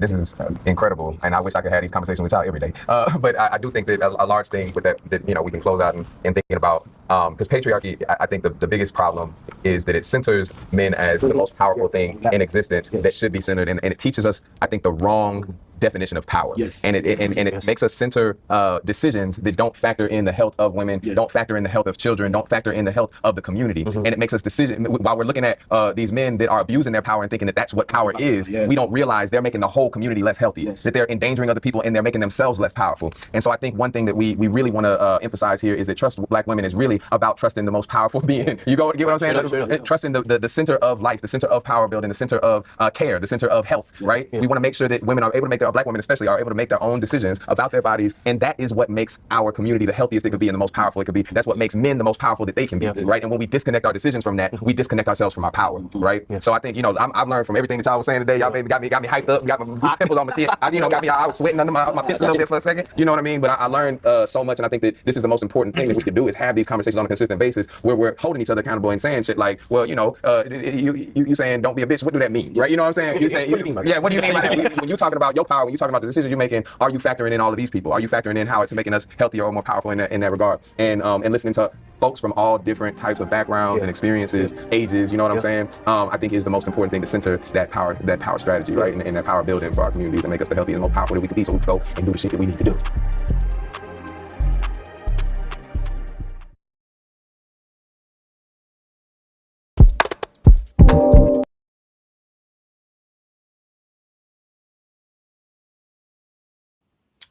this is incredible, and I wish I could have these conversations with y'all every day. But I do think that a large thing with that you know, we can close out and thinking about, because patriarchy, I think the biggest problem is that it centers men as the most powerful thing in existence that should be centered, and it teaches us, I think, the wrong definition of power. Yes. And it makes us center decisions that don't factor in the health of women, don't factor in the health of children, don't factor in the health of the community. And it makes us decision while we're looking at these men that are abusing their power and thinking that that's what power is. We don't realize they're making the whole community less healthy, that they're endangering other people and they're making themselves less powerful. And so I think one thing that we really want to emphasize here is that trust with Black women is really about trusting the most powerful being. You get what I'm saying? Trusting the center of life, the center of power building, the center of care, the center of health, right? We want to make sure that women are able to make Black women especially are able to make their own decisions about their bodies, and that is what makes our community the healthiest it could be and the most powerful it could be. That's what makes men the most powerful that they can be, right? And when we disconnect our decisions from that, we disconnect ourselves from our power, right? So I think, you know, I've learned from everything that y'all was saying today. Y'all baby got me hyped up, got my pimples on my chin. I was sweating under my pits a little bit for a second. You know what I mean? But I learned so much, and I think that this is the most important thing that we can do is have these conversations on a consistent basis where we're holding each other accountable and saying shit like, well, you know, you saying don't be a bitch. What do that mean, right? You know what I'm saying? You saying, what do you mean by that? Yeah, what do you mean by that? When you're talking about your power, when you're talking about the decisions you're making, are you factoring in all of these people? Are you factoring in how it's making us healthier or more powerful in that regard? And listening to folks from all different types of backgrounds and experiences, ages, you know what I'm saying? I think is the most important thing to center that power strategy, right? And that power building for our communities and make us the healthiest and most powerful that we can be, so we can go and do the shit that we need to do.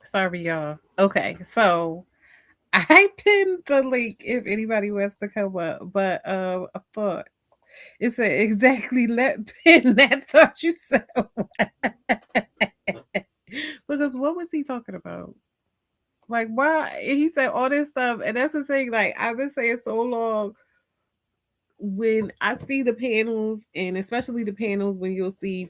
Sorry, y'all. Okay, so I pinned the link if anybody wants to come up, but thoughts. It said exactly let pin that thought you said. Because what was he talking about? Like, why he said all this stuff, and that's the thing. Like, I've been saying so long. When I see the panels, and especially the panels when you'll see,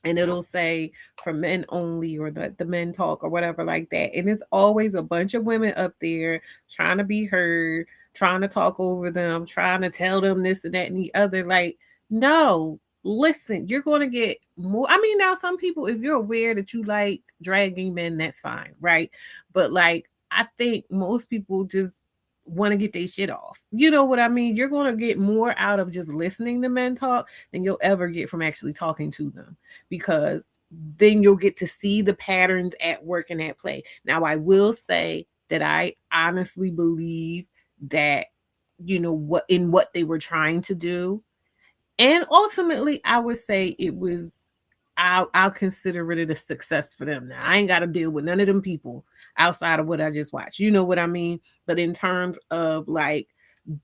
and it'll say for men only, or the men talk or whatever like that, and it's always a bunch of women up there trying to be heard, trying to talk over them, trying to tell them this and that and the other. Like, no, listen, you're going to get more. I mean, now some people, if you're aware that you like dragging men, that's fine, right? But like, I think most people just want to get their shit off. You know what I mean? You're going to get more out of just listening to men talk than you'll ever get from actually talking to them, because then you'll get to see the patterns at work and at play. Now, I will say that I honestly believe that, you know, what they were trying to do, and ultimately I would say it was, I'll consider it a success for them. Now, I ain't got to deal with none of them people outside of what I just watched. You know what I mean? But in terms of like,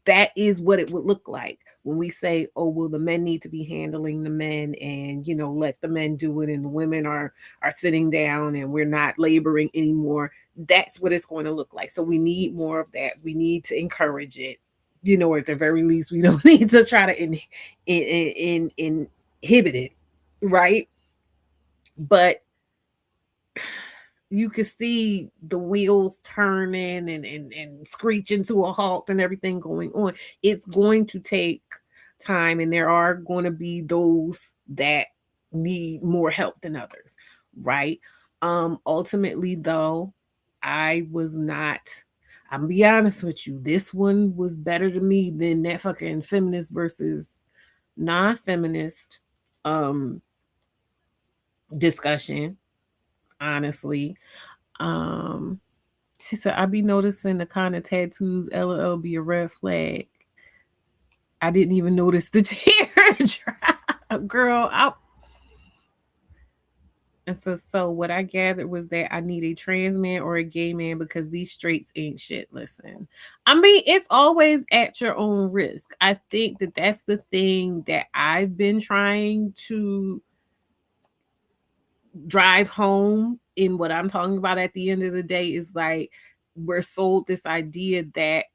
that is what it would look like when we say, oh, well, the men need to be handling the men, and, you know, let the men do it, and the women are sitting down and we're not laboring anymore. That's what it's going to look like. So we need more of that. We need to encourage it. You know, at the very least, we don't need to try to inhibit it, right? But you could see the wheels turning and screeching to a halt and everything going on. It's going to take time, and there are going to be those that need more help than others, right? Ultimately though, I was not, I'm gonna be honest with you, this one was better to me than that fucking feminist versus non-feminist discussion, honestly. Um, she said, I be noticing the kind of tattoos, LOL, be a red flag. I didn't even notice the teardrop. Girl, and so what I gathered was that I need a trans man or a gay man, because these straights ain't shit. Listen, I mean, it's always at your own risk. I think that that's the thing that I've been trying to drive home in what I'm talking about at the end of the day, is like, we're sold this idea that,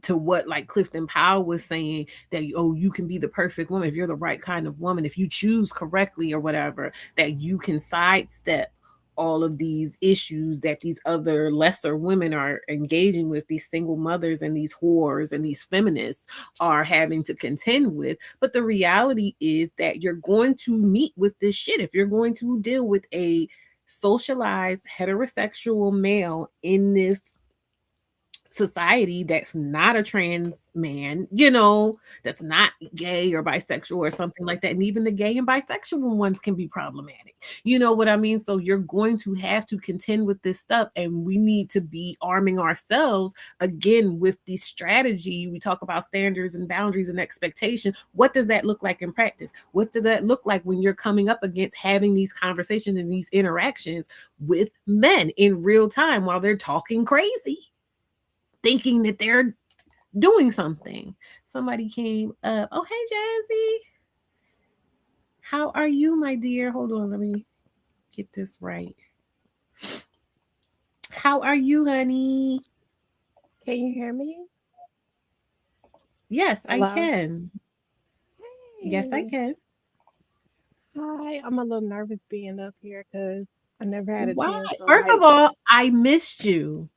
to what like Clifton Powell was saying, that, oh, you can be the perfect woman if you're the right kind of woman, if you choose correctly or whatever, that you can sidestep all of these issues that these other lesser women are engaging with, these single mothers and these whores and these feminists are having to contend with. But the reality is that you're going to meet with this shit if you're going to deal with a socialized heterosexual male in this society that's not a trans man, that's not gay or bisexual or something like that. And even the gay and bisexual ones can be problematic. You know what I mean? So you're going to have to contend with this stuff, and we need to be arming ourselves again with the strategy. We talk about standards and boundaries and expectation. What does that look like in practice? What does that look like when you're coming up against having these conversations and these interactions with men in real time while they're talking crazy, thinking that they're doing something? Somebody came up. Oh, hey, Jazzy. How are you, my dear? Hold on, let me get this right. How are you, honey? Can you hear me? Yes, I Hello? can. Yes, I Hey. can. Hi. I'm a little nervous being up here because I never had a Why? chance to First of all, I missed you.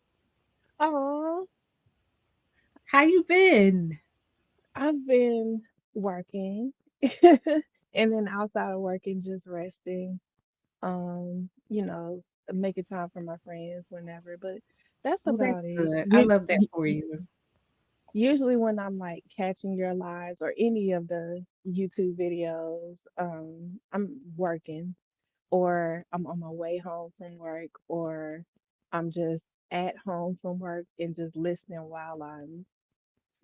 oh, How you been? I've been working and then outside of working, just resting. You know, making time for my friends whenever, but that's Oh, about that's it. good. I love that for you. Usually when I'm like catching your lives or any of the YouTube videos, I'm working or I'm on my way home from work or I'm just at home from work and just listening while I'm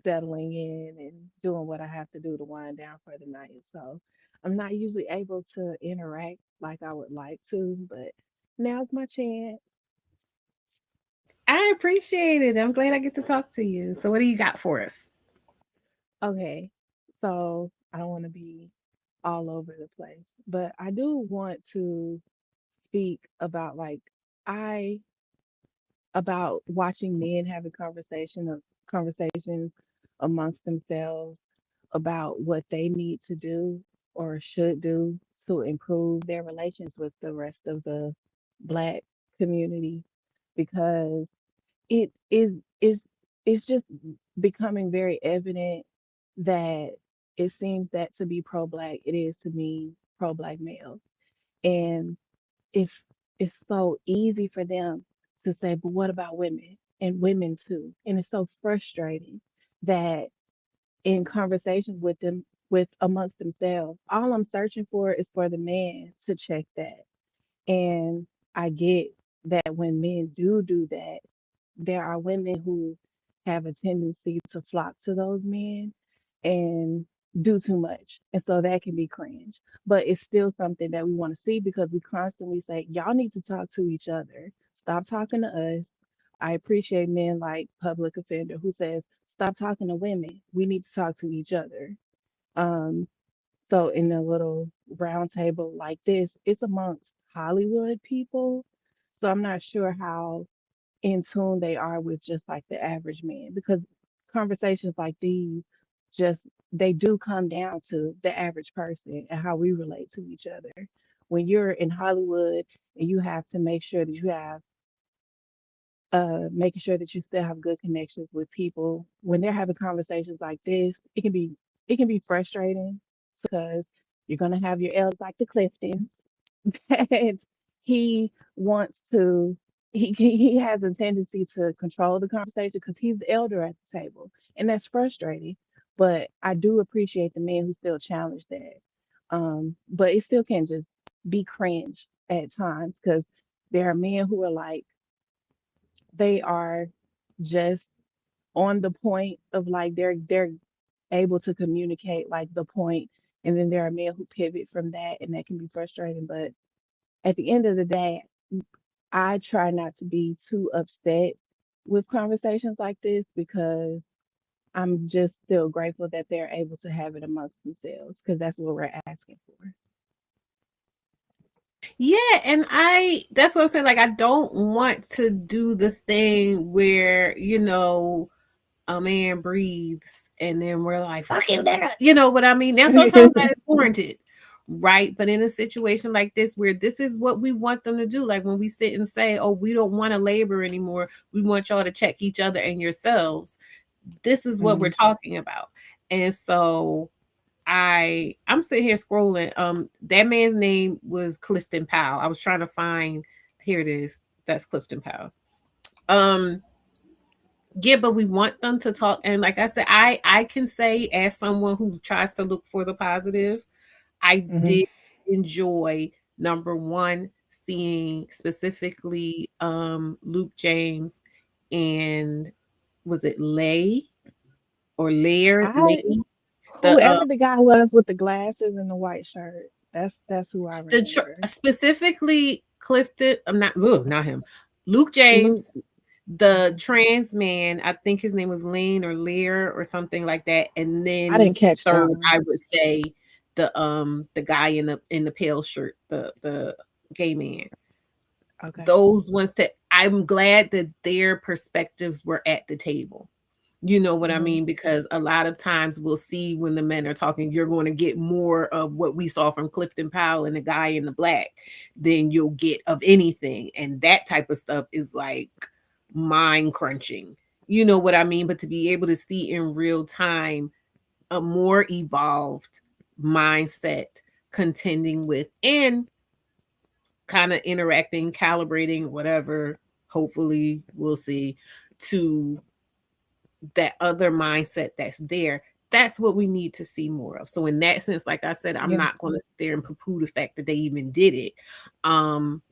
settling in and doing what I have to do to wind down for the night. So I'm not usually able to interact like I would like to, but now's my chance. I appreciate it. I'm glad I get to talk to you. So, what do you got for us? Okay. So I don't want to be all over the place, but I do want to speak about I about watching men having conversations amongst themselves about what they need to do or should do to improve their relations with the rest of the black community, because it is it's just becoming very evident that it seems that to be pro-black, it is to me pro-black male. And it's it's so easy for them to say, but what about women and women too? And it's so frustrating that in conversations with them, with amongst themselves, all I'm searching for is for the man to check that. And I get that when men do that, there are women who have a tendency to flock to those men and do too much. And so that can be cringe. But it's still something that we want to see because we constantly say, y'all need to talk to each other. Stop talking to us. I appreciate men like Public Offender who says, stop talking to women. We need to talk to each other. Um, so in a little round table like this, it's amongst Hollywood people. So I'm not sure how in tune they are with just like the average man, because conversations like these just they do come down to the average person and how we relate to each other. When you're in Hollywood and you have to make sure that you have making sure that you still have good connections with people when they're having conversations like this, it can be frustrating because you're gonna have your elders like the Cliftons that he wants to he has a tendency to control the conversation because he's the elder at the table, and that's frustrating. But I do appreciate the men who still challenge that. But it still can just be cringe at times because there are men who are like they are just on the point of like they're able to communicate like the point, and then there are men who pivot from that, and that can be frustrating. But at the end of the day, I try not to be too upset with conversations like this because I'm just still grateful that they're able to have it amongst themselves because that's what we're asking for. Yeah, and that's what I'm saying. Like, I don't want to do the thing where, a man breathes and then we're like, fuck you, nigga. You know what I mean? Now, sometimes that is warranted, right? But in a situation like this, where this is what we want them to do, like when we sit and say, oh, we don't want to labor anymore, we want y'all to check each other and yourselves, this is what we're Mhm. talking about. And so I'm sitting here scrolling. That man's name was Clifton Powell. I was trying to find, here it is. That's Clifton Powell. Um Yeah, but we want them to talk. And like I said, I can say, as someone who tries to look for the positive, I Hmm. did enjoy, number one, seeing specifically Luke James and, was it Lay or Lair Lay, I the whoever the guy was with the glasses and the white shirt. That's who I remember. specifically Clifton. I'm not, ugh, not him. Luke Luke. James, the Mhm. trans man. I think his name was Lane or Lear or something like that. And I then didn't catch that third, one. I would say the guy in the pale shirt, the gay man. Okay. Those ones that I'm glad that their perspectives were at the table. You know what I Hmm. mean? Because a lot of times we'll see when the men are talking, you're going to get more of what we saw from Clifton Powell and the guy in the black than you'll get of anything. And that type of stuff is like mind crunching. You know what I mean? But to be able to see in real time a more evolved mindset contending with and kind of interacting, calibrating, whatever, hopefully we'll see, to that other mindset that's there. That's what we need to see more of. So in that sense, like I said, I'm Yeah. not going to sit there and poo-poo the fact that they even did it. Um,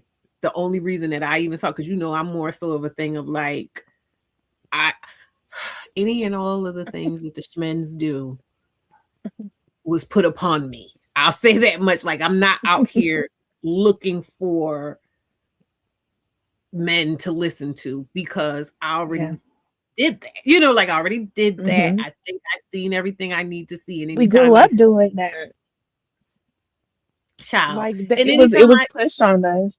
the only reason that I even saw, because I'm more so of a thing of like, I any and all of the things that the Schmens do was put upon me. I'll say that much. Like, I'm not out here looking for men to listen to because I Yeah. already did that. Like I already did that. Hmm. I think I've seen everything I need to see. And We anytime grew I up see doing that. child, Like and it anytime was I pushed on us.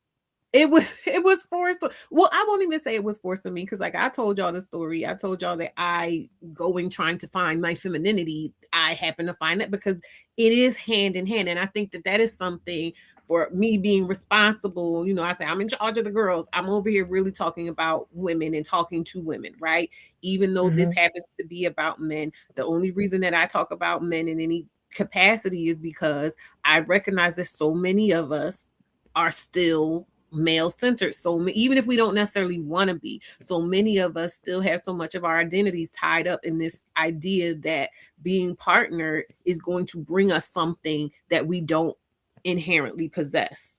it was forced. Well, I won't even say it was forced on me because, like I told y'all the story. I told y'all that I going trying to find my femininity. I happen to find that because it is hand in hand, and I think that that is something for me being responsible. I say I'm in charge of the girls. I'm over here really talking about women and talking to women, right? Even though this Hmm. happens to be about men, the only reason that I talk about men in any capacity is because I recognize that so many of us are still male centered. So even if we don't necessarily want to be, so many of us still have so much of our identities tied up in this idea that being partnered is going to bring us something that we don't inherently possess,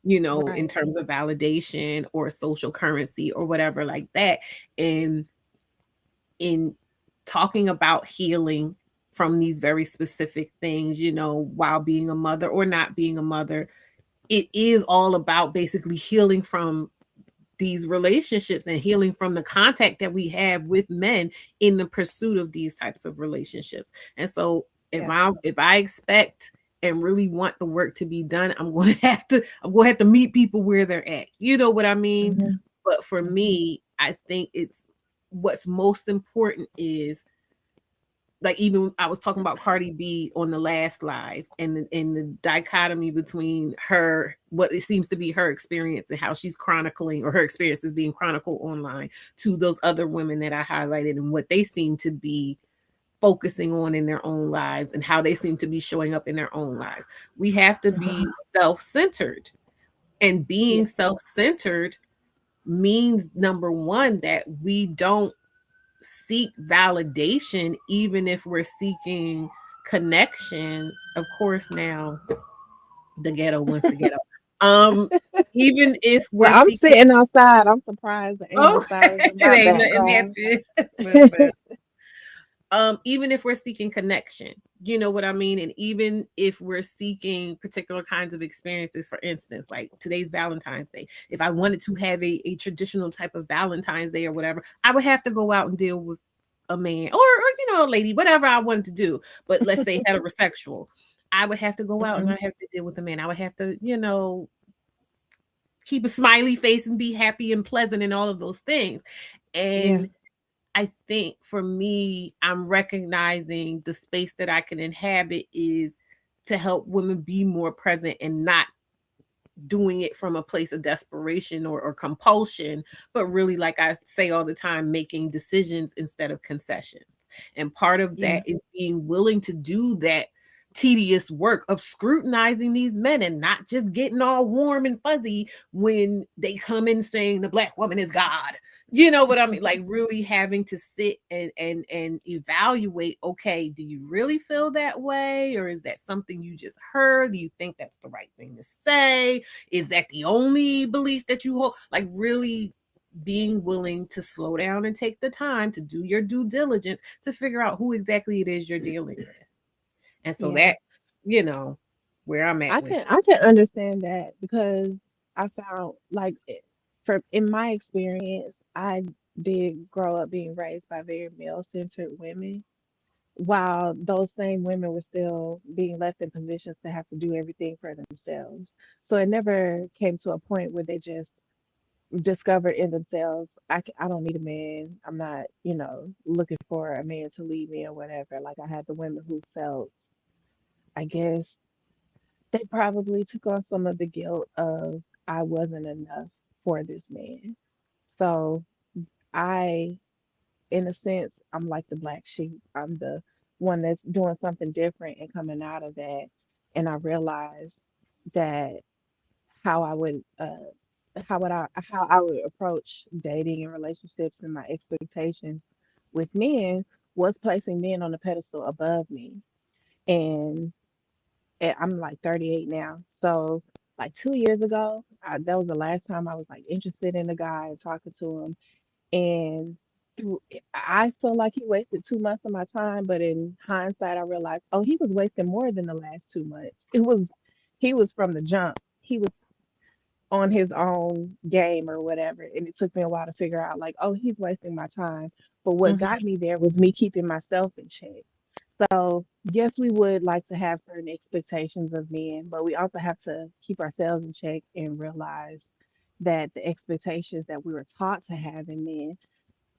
in Right. terms of validation or social currency or whatever like that. And in talking about healing from these very specific things, while being a mother or not being a mother, it is all about basically healing from these relationships and healing from the contact that we have with men in the pursuit of these types of relationships. And so if Yeah. I expect and really want the work to be done, I'm going to meet people where they're at. You know what I mean? Hmm. But for Hmm. me, I think it's what's most important is, like, even I was talking about Cardi B on the last live, and the dichotomy between her, what it seems to be her experience and how she's chronicling, or her experience is being chronicled online, to those other women that I highlighted and what they seem to be focusing on in their own lives and how they seem to be showing up in their own lives. We have to Hmm. be self-centered, and being Yeah. self-centered means, number one, that we don't seek validation, even if we're seeking connection. Of course, now the ghetto wants the ghetto. Um, Even if Well, we're I'm seeking, sitting outside. I'm surprised there ain't no oh, sirens in it my ain't nothing background. happening. Listen, even if we're seeking connection, you know what I mean? And even if we're seeking particular kinds of experiences, for instance, like today's Valentine's Day, if I wanted to have a traditional type of Valentine's Day or whatever, I would have to go out and deal with a man, or a lady, whatever I wanted to do. But let's say heterosexual, I would have to go out and Hmm. I have to deal with a man. I would have to, keep a smiley face and be happy and pleasant and all of those things. Yeah. And I think for me, I'm recognizing the space that I can inhabit is to help women be more present and not doing it from a place of desperation or compulsion, but really, like I say all the time, making decisions instead of concessions. And part of Yeah. that is being willing to do that tedious work of scrutinizing these men and not just getting all warm and fuzzy when they come in saying the black woman is God. You know what I mean? Like really having to sit and evaluate, okay, do you really feel that way? Or is that something you just heard? Do you think that's the right thing to say? Is that the only belief that you hold? Like really being willing to slow down and take the time to do your due diligence to figure out who exactly it is you're dealing with. And so Yes. that's, you know, where I'm at with I can understand that because I found like for in my experience, I did grow up being raised by very male-centered women, while those same women were still being left in positions to have to do everything for themselves. So it never came to a point where they just discovered in themselves, I don't need a man. I'm not, looking for a man to lead me or whatever. Like I had the women who felt, I guess, they probably took on some of the guilt of I wasn't enough for this man. So I, in a sense, I'm like the black sheep. I'm the one that's doing something different and coming out of that. And I realized that how I would how I would approach dating and relationships and my expectations with men was placing men on a pedestal above me. And I'm like 38 now. So like 2 years ago, that was the last time I was like interested in a guy and talking to him. And I feel like he wasted 2 months of my time, but in hindsight, I realized, oh, he was wasting more than the last 2 months. He was from the jump. He was on his own game or whatever. And it took me a while to figure out, like, oh, he's wasting my time. But what Mhm. got me there was me keeping myself in check. So, yes, we would like to have certain expectations of men, but we also have to keep ourselves in check and realize that the expectations that we were taught to have in men,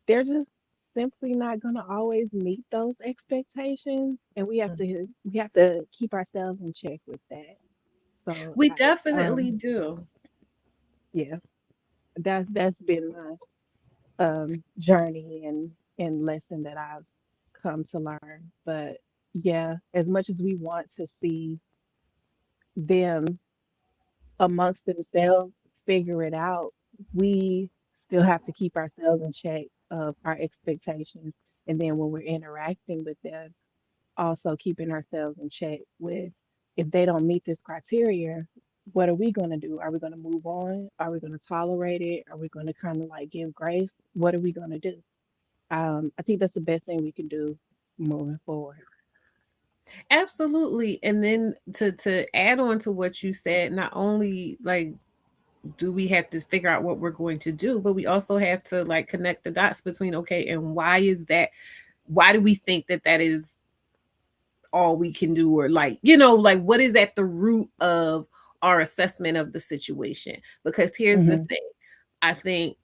they're just simply not going to always meet those expectations, and we have to keep ourselves in check with that. So, We definitely do. yeah, that's been my journey and lesson that I've come to learn. But yeah, as much as we want to see them amongst themselves figure it out, we still have to keep ourselves in check of our expectations. And then when we're interacting with them, also keeping ourselves in check with if they don't meet this criteria, what are we going to do? Are we going to move on? Are we going to tolerate it? Are we going to kind of like give grace? What are we going to do? I think that's the best thing we can do moving forward. Absolutely. And then to add on to what you said, not only like do we have to figure out what we're going to do, but we also have to like connect the dots between okay, and why is that, why do we think that that is all we can do, or like, like what is at the root of our assessment of the situation? Because here's the Hmm. thing. I think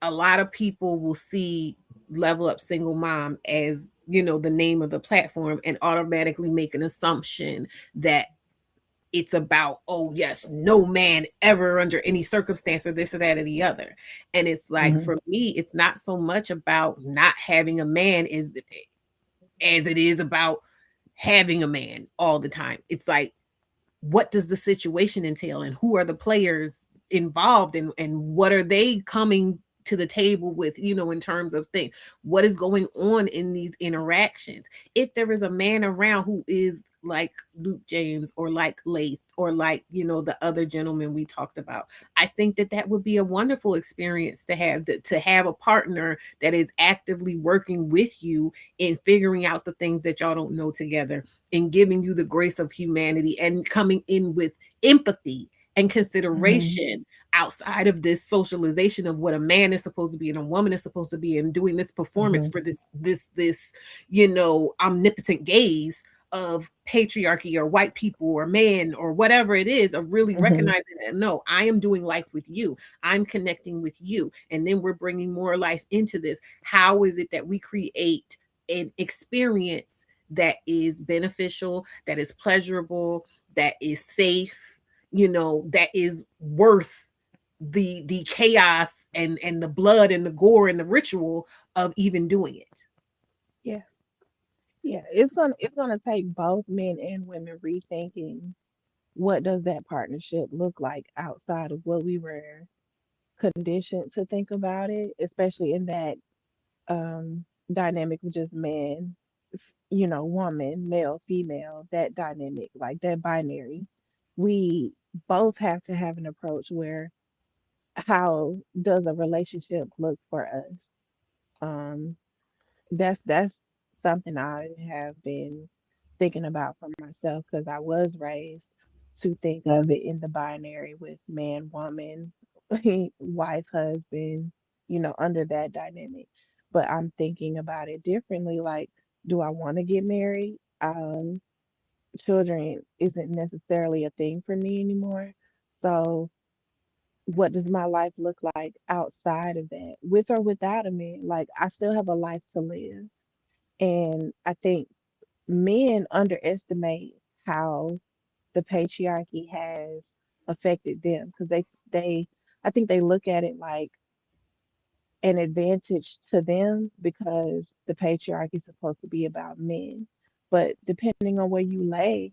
a lot of people will see Level Up Single Mom as, the name of the platform and automatically make an assumption that it's about, oh yes, no man ever under any circumstance or this or that or the other. And it's like Hmm. for me, it's not so much about not having a man as it is about having a man all the time. It's like, what does the situation entail and who are the players involved and what are they coming to the table with, in terms of things, what is going on in these interactions. If there is a man around who is like Luke James or like Lath or like, the other gentleman we talked about, I think that that would be a wonderful experience to have a partner that is actively working with you in figuring out the things that y'all don't know together and giving you the grace of humanity and coming in with empathy and Hmm. consideration outside of this socialization of what a man is supposed to be and a woman is supposed to be and doing this performance Hmm. for this omnipotent gaze of patriarchy or white people or man or whatever it is, of really Hmm. recognizing that no, I am doing life with you, I'm connecting with you, and then we're bringing more life into this. How is it that we create an experience that is beneficial, that is pleasurable, that is safe, that is worth the chaos and the blood and the gore and the ritual of even doing it. Yeah, yeah. It's gonna take both men and women rethinking what does that partnership look like outside of what we were conditioned to think about it, especially in that dynamic with just man, woman, male, female, that dynamic, like that binary. We both have to have an approach where how does a relationship look for us? Um, that's something I have been thinking about for myself because I was raised to think of it in the binary with man, woman, wife, husband, under that dynamic. But I'm thinking about it differently. Like, do I want to get married? Children isn't necessarily a thing for me anymore. So, what does my life look like outside of that, with or without a man? Like, I still have a life to live. And I think men underestimate how the patriarchy has affected them because I think they look at it like an advantage to them because the patriarchy is supposed to be about men. But depending on where you lay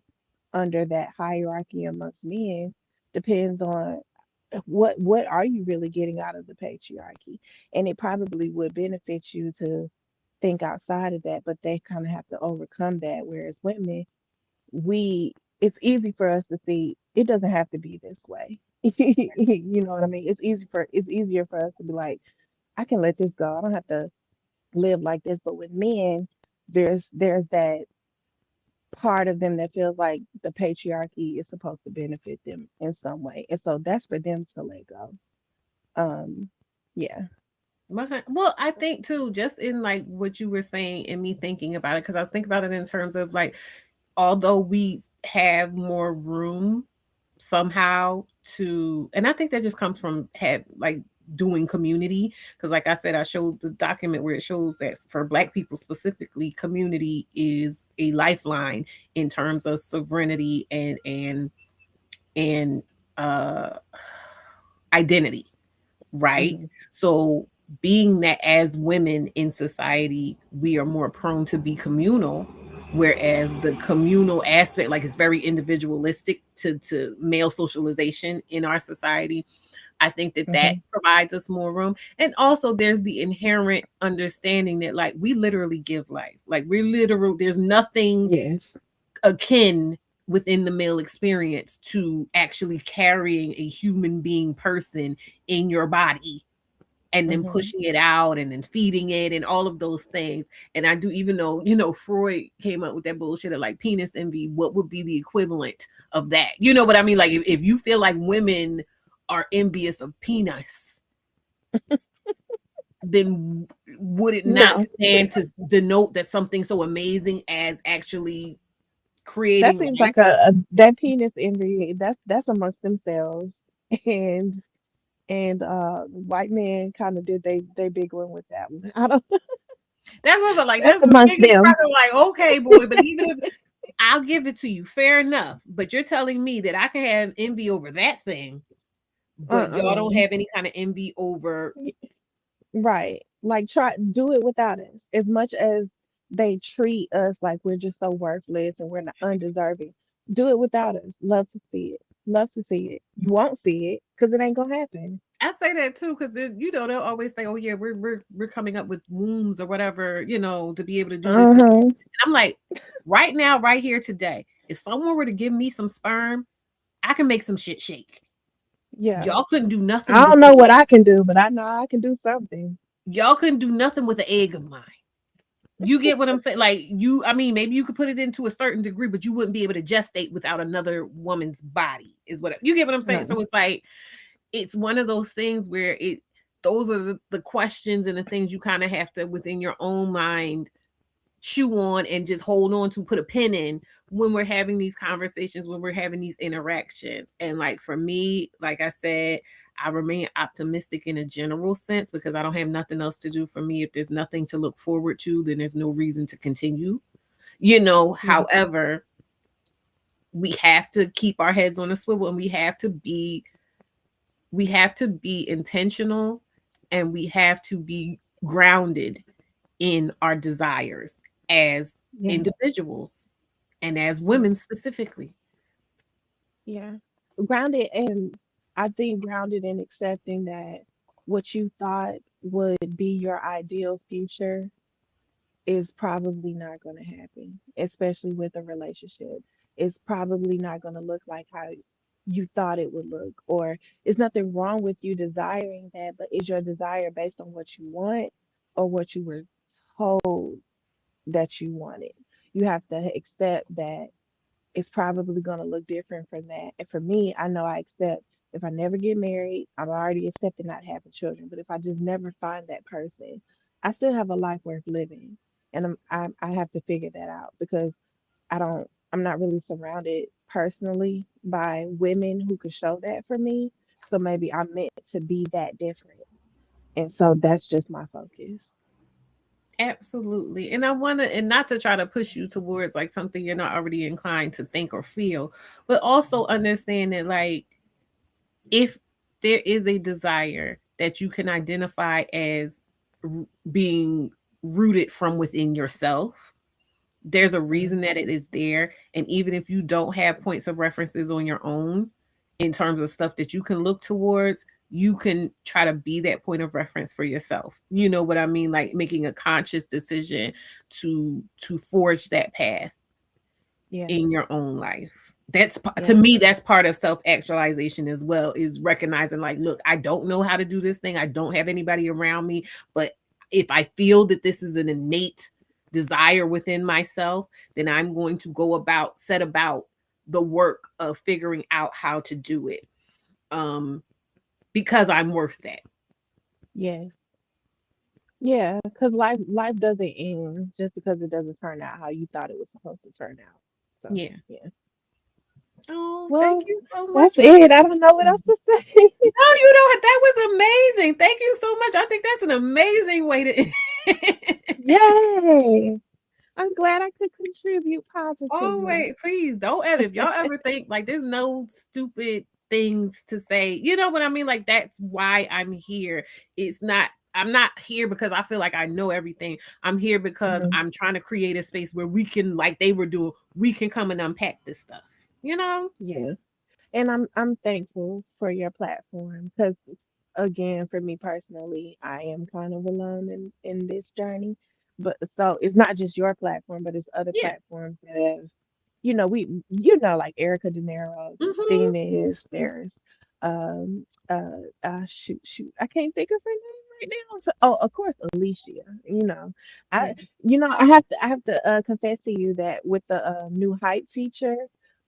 under that hierarchy amongst men, depends on what are you really getting out of the patriarchy. And it probably would benefit you to think outside of that, but they kind of have to overcome that. Whereas women, we it's easy for us to see it doesn't have to be this way. You know what I mean? It's easier for us to be like, I can let this go. I don't have to live like this. But with men, there's that part of them that feels like the patriarchy is supposed to benefit them in some way. And so that's for them to let go. Um, yeah. Well, I think too, just in like what you were saying and me thinking about it, because I was thinking about it in terms of like, although we have more room somehow to, and I think that just comes from like doing community, because like I said, I showed the document where it shows that for Black people specifically, community is a lifeline in terms of sovereignty and uh identity, right? Hmm. So being that as women in society, we are more prone to be communal, whereas the communal aspect, like it's very individualistic to male socialization in our society. I think that that Hmm. provides us more room. And also there's the inherent understanding that like we literally give life. Like we're literal, there's nothing Yes. akin within the male experience to actually carrying a human being person in your body and then Hmm. pushing it out and then feeding it and all of those things. And I do, even though, Freud came up with that bullshit of like penis envy, what would be the equivalent of that? You know what I mean? Like if you feel like women are envious of penis, then would it not No, stand to denote that something so amazing as actually that creating seems life? like a that penis envy. That's amongst themselves, and white men kind of did they big one with that one. I don't. That's what I'm like. That's That's the amongst biggest them. part of like, okay, boy, but even if I'll give it to you, fair enough. But you're telling me that I can have envy over that thing, but y'all don't Uh-uh. have any kind of envy over. Right. Like try do it without us. As much as they treat us like we're just so worthless and we're not undeserving, do it without us. Love to see it. Love to see it. You won't see it because it ain't gonna happen. I say that too because they'll always say, "Oh yeah, we're coming up with wombs or whatever, to be able to do this." And Uh-huh. I'm like, right now, right here today, if someone were to give me some sperm, I can make some shit shake. Yeah. Y'all couldn't do I nothing with don't know what I can do, but I know I can do something. y'all couldn't do nothing with an egg of mine. You get what I'm saying? Like I mean, maybe you could put it into a certain degree, but you wouldn't be able to gestate without another woman's body, is what you get what I'm saying? No. So it's like, it's one of those things where those are the questions and the things you kind of have to within your own mind chew on and just hold on to, put a pin in when we're having these conversations, when we're having these interactions. And like for me, like I said, I remain optimistic in a general sense because I don't have nothing else to do. For me, if there's nothing to look forward to, then there's no reason to continue. Yeah. However, we have to keep our heads on a swivel and we have to be intentional and we have to be grounded in our desires as Yeah. individuals and as Yeah. women specifically. Yeah. Grounded, and I think grounded in accepting that what you thought would be your ideal future is probably not going to happen, especially with a relationship. It's probably not going to look like how you thought it would look, or it's nothing wrong with you desiring that, but is your desire based on what you want or what you were told that you wanted? You have to accept that it's probably going to look different from that. And for me, I know I accept if I never get married, I'm already accepting not having children. But if I just never find that person, I still have a life worth living. And I have to figure that out because I'm not really surrounded personally by women who could show that for me. So maybe I'm meant to be that difference. And so that's just my focus. Absolutely. And I want to, and not to try to push you towards like something you're not already inclined to think or feel, but also understand that, like, if there is a desire that you can identify as being rooted from within yourself, there's a reason that it is there. And even if you don't have points of references on your own in terms of stuff that you can look towards, you can try to be that point of reference for yourself. You know what I mean? Like making a conscious decision to forge that path Yeah. in your own life. That's to Yeah. me, that's part of self actualization as well, is recognizing like, look, I don't know how to do this thing, I don't have anybody around me, but if I feel that this is an innate desire within myself, then I'm going to set about the work of figuring out how to do it, um because I'm worth that. Yes. Yeah, because life doesn't end just because it doesn't turn out how you thought it was supposed to turn out. So Yeah. yeah. Oh, thank Well, you so that's much for it. I don't know what else to say. no, you know, that was amazing. Thank you so much. I think that's an amazing way to Yay! I'm glad I could contribute Oh positively. wait, please don't edit. If y'all ever think like there's no stupid things to say, you know what I mean? Like that's why I'm here. It's not I'm not here because I feel like I know everything. I'm here because Mhm. I'm trying to create a space where we can, like they were doing, we can come and unpack this stuff. You know? Yeah. And I'm thankful for your platform because again, for me personally, I am kind of alone in this journey. But so it's not just your platform, but it's other Yeah. platforms that have, like Erica De Niro, there's Hmm. Themis, there's shoot, I can't think of her name right now. So, oh, of course, Alicia. Yeah. I I have to confess to you that with the new hype feature,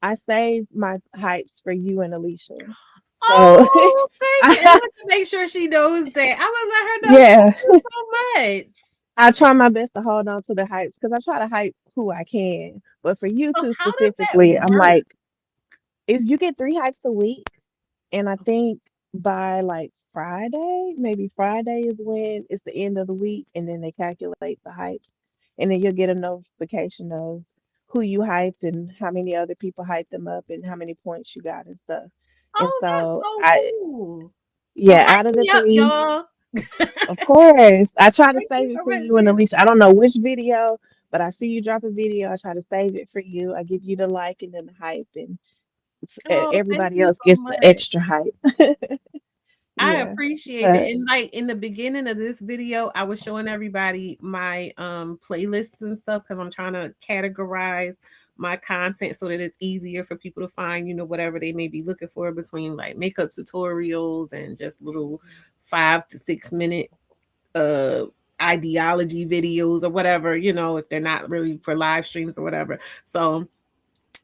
I saved my hypes for you and Alicia. So Oh, thank you. And I, let me make sure she knows that. I will let her know. yeah, Thank you so much. I try my best to hold on to the hypes because I try to hype who I can. But for you So two how does that specifically, I'm work? like, if you get 3 hypes a week, and I think by like Friday, maybe Friday is when it's the end of the week, and then they calculate the hypes, and then you'll get a notification of who you hyped and how many other people hyped them up and how many points you got and stuff. And Oh, that's so so I, cool. Well, yeah, hype out of the me up, three, y'all. of course, I try to Thank you save it so for much. you and Alicia. I don't know which video, but I see you drop a video. I try to save it for you. I give you the like and then the hype, and Oh, thank everybody you else so gets the much. extra hype. I Yeah, appreciate that. but And like in the beginning of this video, I was showing everybody my playlists and stuff because I'm trying to categorize my content so that it's easier for people to find, whatever they may be looking for between like makeup tutorials and just little 5 to 6 minute uh ideology videos or whatever, if they're not really for live streams or whatever. So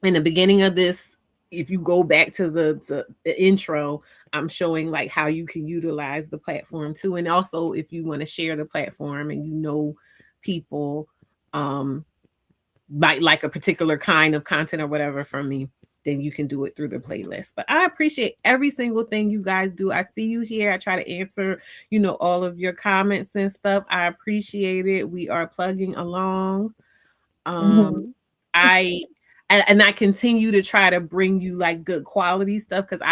in the beginning of this, if you go back to the intro, I'm showing like how you can utilize the platform too. And also if you want to share the platform and people um might like a particular kind of content or whatever from me, then you can do it through the playlist. But I appreciate every single thing you guys do. I see you here. I try to answer, all of your comments and stuff. I appreciate it. We are plugging along. Um, mhm. I and I continue to try to bring you like good quality stuff because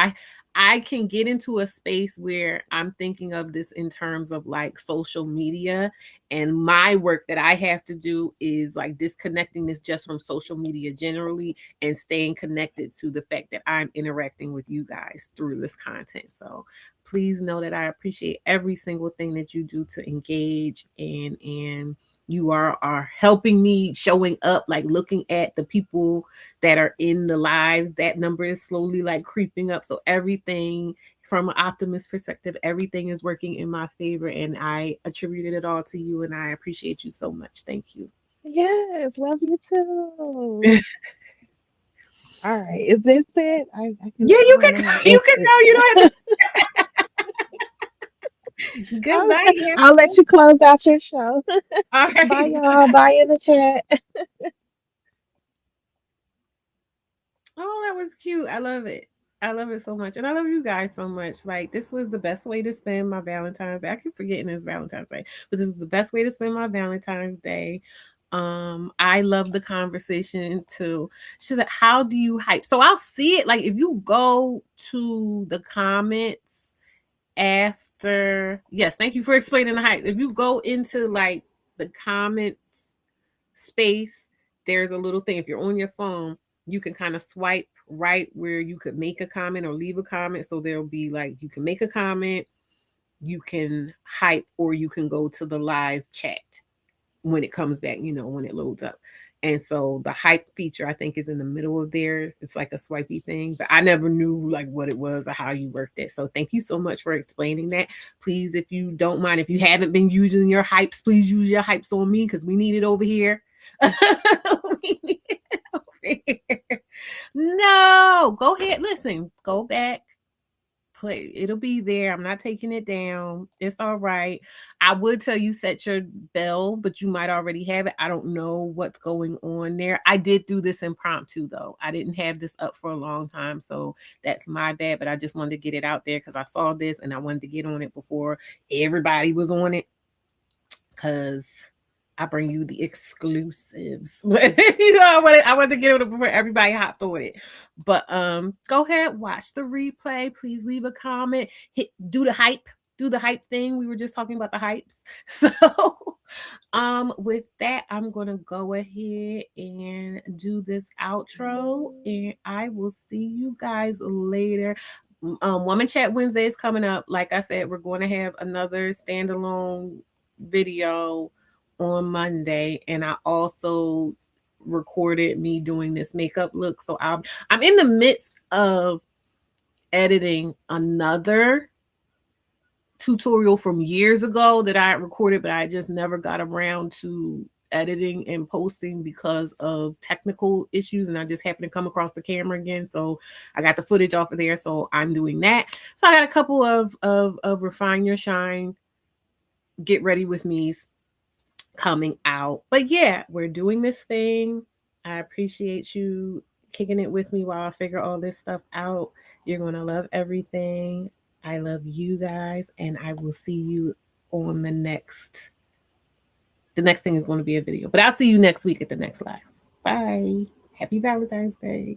I can get into a space where I'm thinking of this in terms of like social media, and my work that I have to do is like disconnecting this just from social media generally and staying connected to the fact that I'm interacting with you guys through this content. So please know that I appreciate every single thing that you do to engage, and you are helping me showing up, like looking at the people that are in the lives. That number is slowly like creeping up. So everything from an optimist perspective, everything is working in my favor, and I attributed it all to you, and I appreciate you so much. Thank you. Yes, love you too. All right, is this it? Yeah, I you don't can know how to you can exit. go. You don't have to. Good Okay, night, I'll let Angela. you close out your show. All Bye, right. y'all. Bye in the chat. Oh, that was cute. I love it. I love it so much. And I love you guys so much. Like, this was the best way to spend my Valentine's Day. I keep forgetting it's Valentine's Day, but this was the best way to spend my Valentine's Day. I love the conversation too. She said, how do you hype? So I'll see it. Like, if you go to the comments after, yes, thank you for explaining the hype. If you go into like the comments space, there's a little thing. If you're on your phone, you can kind of swipe right where you could make a comment or leave a comment. So there'll be like, you can make a comment, you can hype, or you can go to the live chat when it comes back, when it loads up. And so the hype feature, I think, is in the middle of there. It's like a swipey thing, but I never knew like what it was or how you worked it. So thank you so much for explaining that. Please, if you don't mind, if you haven't been using your hypes, please use your hypes on me because we need it over here. We need it over here. No, go ahead. Listen, go back, play. It'll be there. I'm not taking it down. It's all right. I would tell you set your bell, but you might already have it. I don't know what's going on there. I did do this impromptu though. I didn't have this up for a long time, so that's my bad. But I just wanted to get it out there because I saw this and I wanted to get on it before everybody was on it. Because I bring you the exclusives. I wanted to get it before everybody hopped on it. But go ahead, watch the replay. Please leave a comment. Do the hype. Do the hype thing. We were just talking about the hypes. So with that, I'm gonna go ahead and do this outro, and I will see you guys later. Woman Chat Wednesday is coming up. Like I said, we're going to have another standalone video on Monday, and I also recorded me doing this makeup look. So I'm in the midst of editing another tutorial from years ago that I recorded, but I just never got around to editing and posting because of technical issues, and I just happened to come across the camera again, so I got the footage off of there, so I'm doing that. So I got a couple of Refine Your Shine, Get Ready With Me's coming out. But yeah, we're doing this thing. I appreciate you kicking it with me while I figure all this stuff out. You're going to love everything. I love you guys, and I will see you on the next thing is going to be a video. But I'll see you next week at the next live. Bye. Happy Valentine's Day.